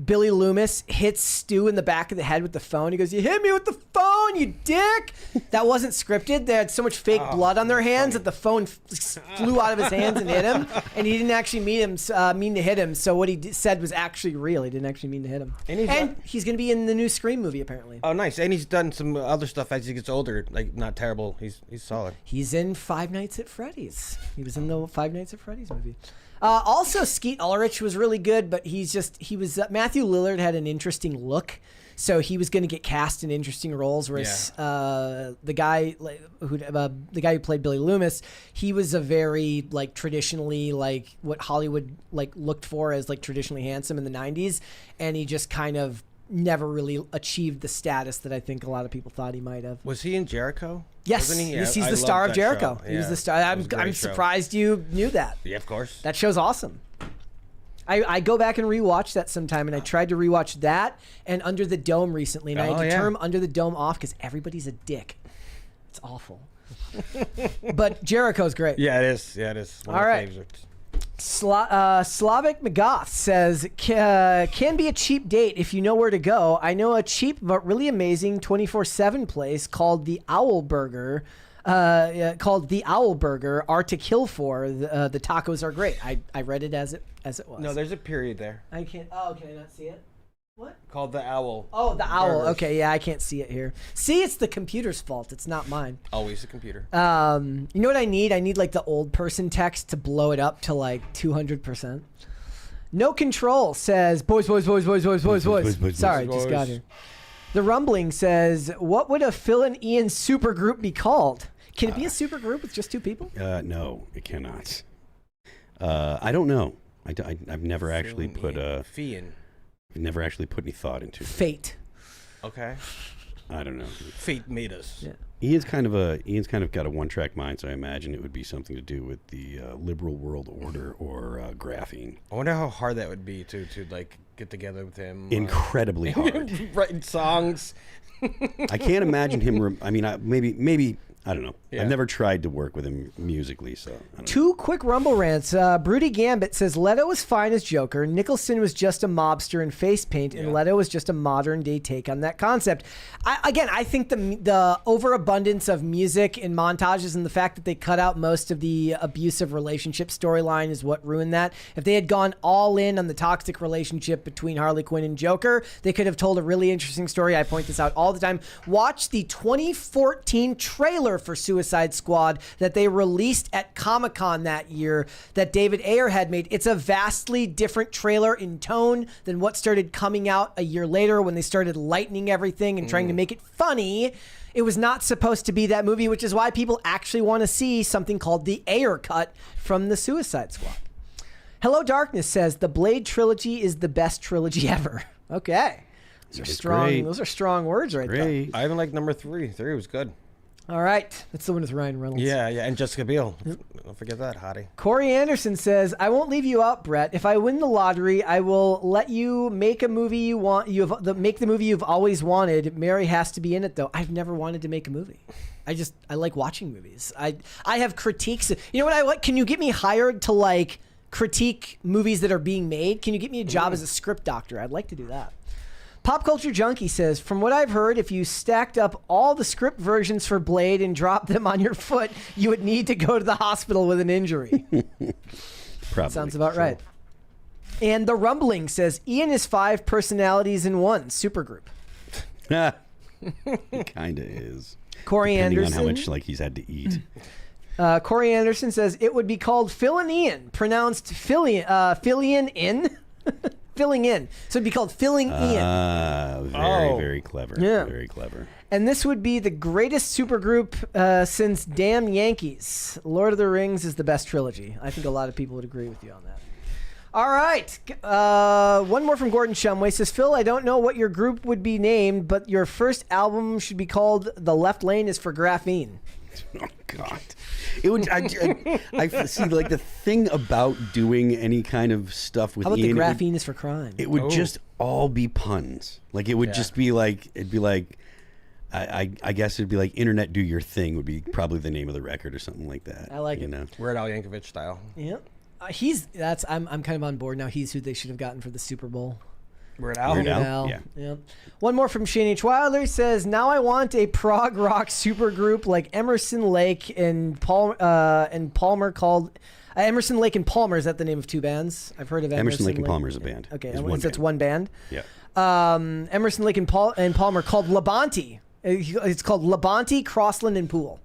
Billy Loomis hits Stu in the back of the head with the phone. He goes, "You hit me with the phone, you dick!" That wasn't scripted. They had so much fake blood on their hands that the phone flew out of his hands and hit him. And he didn't actually mean to hit him. So what he said was actually real. He didn't actually mean to hit him. And he's going to be in the new Scream movie, apparently. Oh, nice. And he's done some other stuff as he gets older. Like, not terrible. He's solid. He's in Five Nights at Freddy's. He was in the Five Nights at Freddy's movie. Also, Skeet Ulrich was really good, but Matthew Lillard had an interesting look, so he was going to get cast in interesting roles. Whereas the guy who played Billy Loomis, he was a very like traditionally like what Hollywood like looked for as like traditionally handsome in the '90s, and he just kind of never really achieved the status that I think a lot of people thought he might have. Was he in Jericho? Yes, Wasn't he? he's the star of Jericho. He was the star. I'm surprised you knew that. Yeah, of course. That show's awesome. I go back and rewatch that sometime, and I tried to rewatch that and Under the Dome recently, and I had to turn Under the Dome off because everybody's a dick. It's awful. But Jericho's great. Yeah, it is. Yeah, it is. One of my favorites. Slavic McGoth says, can be a cheap date if you know where to go. I know a cheap but really amazing 24/7 place called the Owl Burger. Are to kill for. The tacos are great. I read it as it was. No, there's a period there. I can't. Oh, can I not see it? What? Called the Owl. Oh, the Owl. Burgers. Okay, yeah, I can't see it here. See, it's the computer's fault. It's not mine. Always the computer. You know what I need? I need like the old person text to blow it up to like 200%. No Control says, boys. Sorry, just got here. The Rumbling says, what would a Phil and Ian supergroup be called? Can it be a supergroup with just two people? No, it cannot. I don't know. I've never actually put I've never actually put any thought into it. Fate. Okay. I don't know. Fate made us. Yeah. Ian's kind of got a one-track mind, so I imagine it would be something to do with the liberal world order or graphene. I wonder how hard that would be to like get together with him. Incredibly hard. Writing songs. I can't imagine him. Maybe. I don't know. Yeah. I've never tried to work with him musically, so. I don't Two quick Rumble rants. Broody Gambit says Leto was fine as Joker. Nicholson was just a mobster in face paint, and Leto was just a modern day take on that concept. I think the overabundance of music in montages and the fact that they cut out most of the abusive relationship storyline is what ruined that. If they had gone all in on the toxic relationship between Harley Quinn and Joker, they could have told a really interesting story. I point this out all the time. Watch the 2014 trailer for Suicide Squad that they released at Comic-Con that year that David Ayer had made. It's a vastly different trailer in tone than what started coming out a year later when they started lightening everything and trying to make it funny. It was not supposed to be that movie, which is why people actually want to see something called the Ayer cut from the Suicide Squad. Hello Darkness says the Blade trilogy is the best trilogy ever. Okay. Those are strong words right there. I even like number 3. 3 was good. All right. That's the one with Ryan Reynolds. Yeah, and Jessica Biel. Don't forget that, hottie. Corey Anderson says, I won't leave you out, Brett. If I win the lottery, I will let you make a movie you want. Make the movie you've always wanted. Mary has to be in it, though. I've never wanted to make a movie. I like watching movies. I have critiques. You know what I like? Can you get me hired to like critique movies that are being made? Can you get me a job as a script doctor? I'd like to do that. Pop Culture Junkie says, from what I've heard, if you stacked up all the script versions for Blade and dropped them on your foot, you would need to go to the hospital with an injury. Probably. Sounds about right. And The Rumbling says, Ian is 5 personalities in one supergroup. He kind of is. Corey Depending Anderson. on how much like he's had to eat. Corey Anderson says, it would be called Phil and Ian, pronounced Fillion in. Filling in. So it'd be called Filling Ian. Very clever. Yeah. Very clever. And this would be the greatest supergroup since Damn Yankees. Lord of the Rings is the best trilogy. I think a lot of people would agree with you on that. All right. One more from Gordon Shumway. Says, Phil, I don't know what your group would be named, but your first album should be called The Left Lane is for Graphene. Oh, God. It would. I see. Like the thing about doing any kind of stuff with How about Ian, the graphene is for crime? It would just all be puns. Like it would just be like it'd be like. I guess it'd be like "Internet Do Your Thing" would be probably the name of the record or something like that. I like you it. know, Weird Al Yankovic style. Yep. I'm kind of on board now. He's who they should have gotten for the Super Bowl. Weird Al. Weird Al. Yeah. Yep. One more from Shane H. Wilder says, now I want a prog rock supergroup like Emerson, Lake and Palmer called Emerson, Lake and Palmer. Is that the name of 2 bands? I've heard of Emerson, Lake and Palmer is a band. Okay, It's one band. Yeah. Emerson, Lake and Palmer called Labonte. It's called Labonte, Crossland and Pool.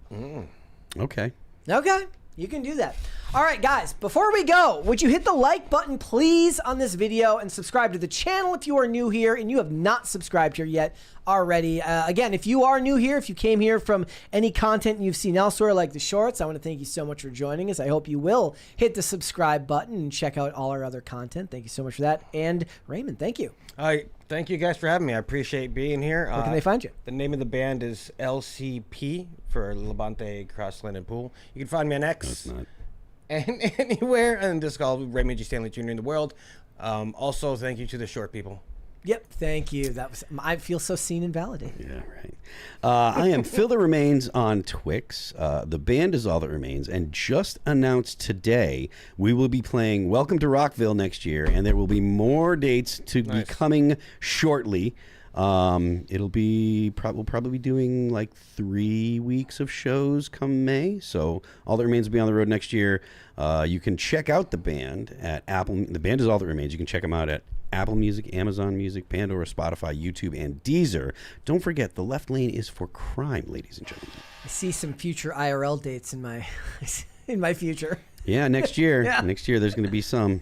Okay. Okay, you can do that. All right, guys, before we go, would you hit the like button, please, on this video and subscribe to the channel if you are new here and you have not subscribed here yet already. Again, if you are new here, if you came here from any content you've seen elsewhere like the shorts, I want to thank you so much for joining us. I hope you will hit the subscribe button and check out all our other content. Thank you so much for that. And Raymond, thank you. Thank you guys for having me. I appreciate being here. Where can they find you? The name of the band is LCP for Labonte, Crossland, and Pool. You can find me on X. No, it's not. And anywhere, and this is called Raymond G. Stanley Jr. in the world. Also, thank you to the short people. Yep, thank you. I feel so seen and validated. Yeah, right. I am Phil That Remains on Twix. The band is All That Remains, and just announced today we will be playing Welcome to Rockville next year, and there will be more dates to be coming shortly. It'll be we'll probably be doing like 3 weeks of shows come May. So All That Remains will be on the road next year. You can check out the band at Apple. The band is All That Remains. You can check them out at Apple Music, Amazon Music, Pandora, Spotify, YouTube, and Deezer. Don't forget, The Left Lane is for crime, ladies and gentlemen. I see some future IRL dates in my future. Yeah, next year. Yeah. Next year there's going to be some.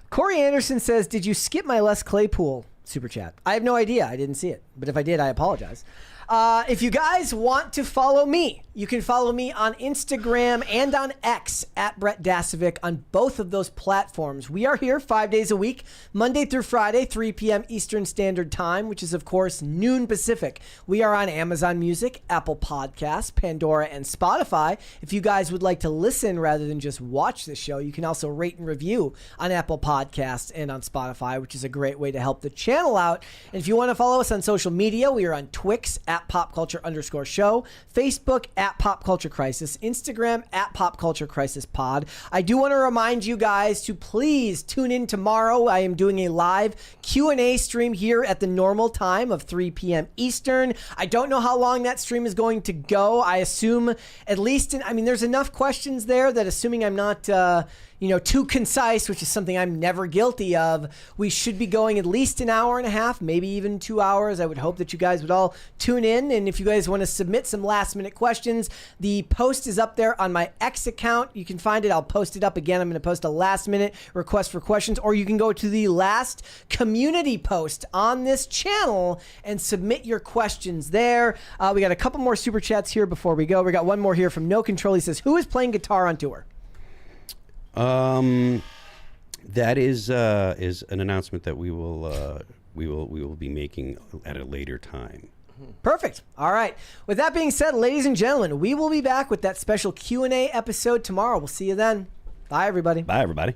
Corey Anderson says, did you skip my Les Claypool super chat? I have no idea. I didn't see it. But if I did, I apologize. If you guys want to follow me, you can follow me on Instagram and on X at Brett Dasovic on both of those platforms. We are here 5 days a week, Monday through Friday, 3 p.m. Eastern Standard Time, which is, of course, noon Pacific. We are on Amazon Music, Apple Podcasts, Pandora, and Spotify. If you guys would like to listen rather than just watch the show, you can also rate and review on Apple Podcasts and on Spotify, which is a great way to help the channel out. And if you want to follow us on social media, we are on Twix at @PopCulture_show, Facebook at Pop Culture Crisis, Instagram at Pop Culture Crisis Pod. I do want to remind you guys to please tune in tomorrow. I am doing a live Q&A stream here at the normal time of 3 p.m. Eastern. I don't know how long that stream is going to go. I assume at least, there's enough questions there that assuming I'm not too concise, which is something I'm never guilty of, we should be going at least an hour and a half, maybe even 2 hours. I would hope that you guys would all tune in. And if you guys want to submit some last minute questions, the post is up there on my X account. You can find it. I'll post it up again. I'm going to post a last minute request for questions, or you can go to the last community post on this channel and submit your questions there. We got a couple more super chats here before we go. We got one more here from No Control. He says, who is playing guitar on tour? That is an announcement that we will be making at a later time. Perfect. All right. With that being said, ladies and gentlemen, we will be back with that special Q&A episode tomorrow. We'll see you then. Bye, everybody. Bye, everybody.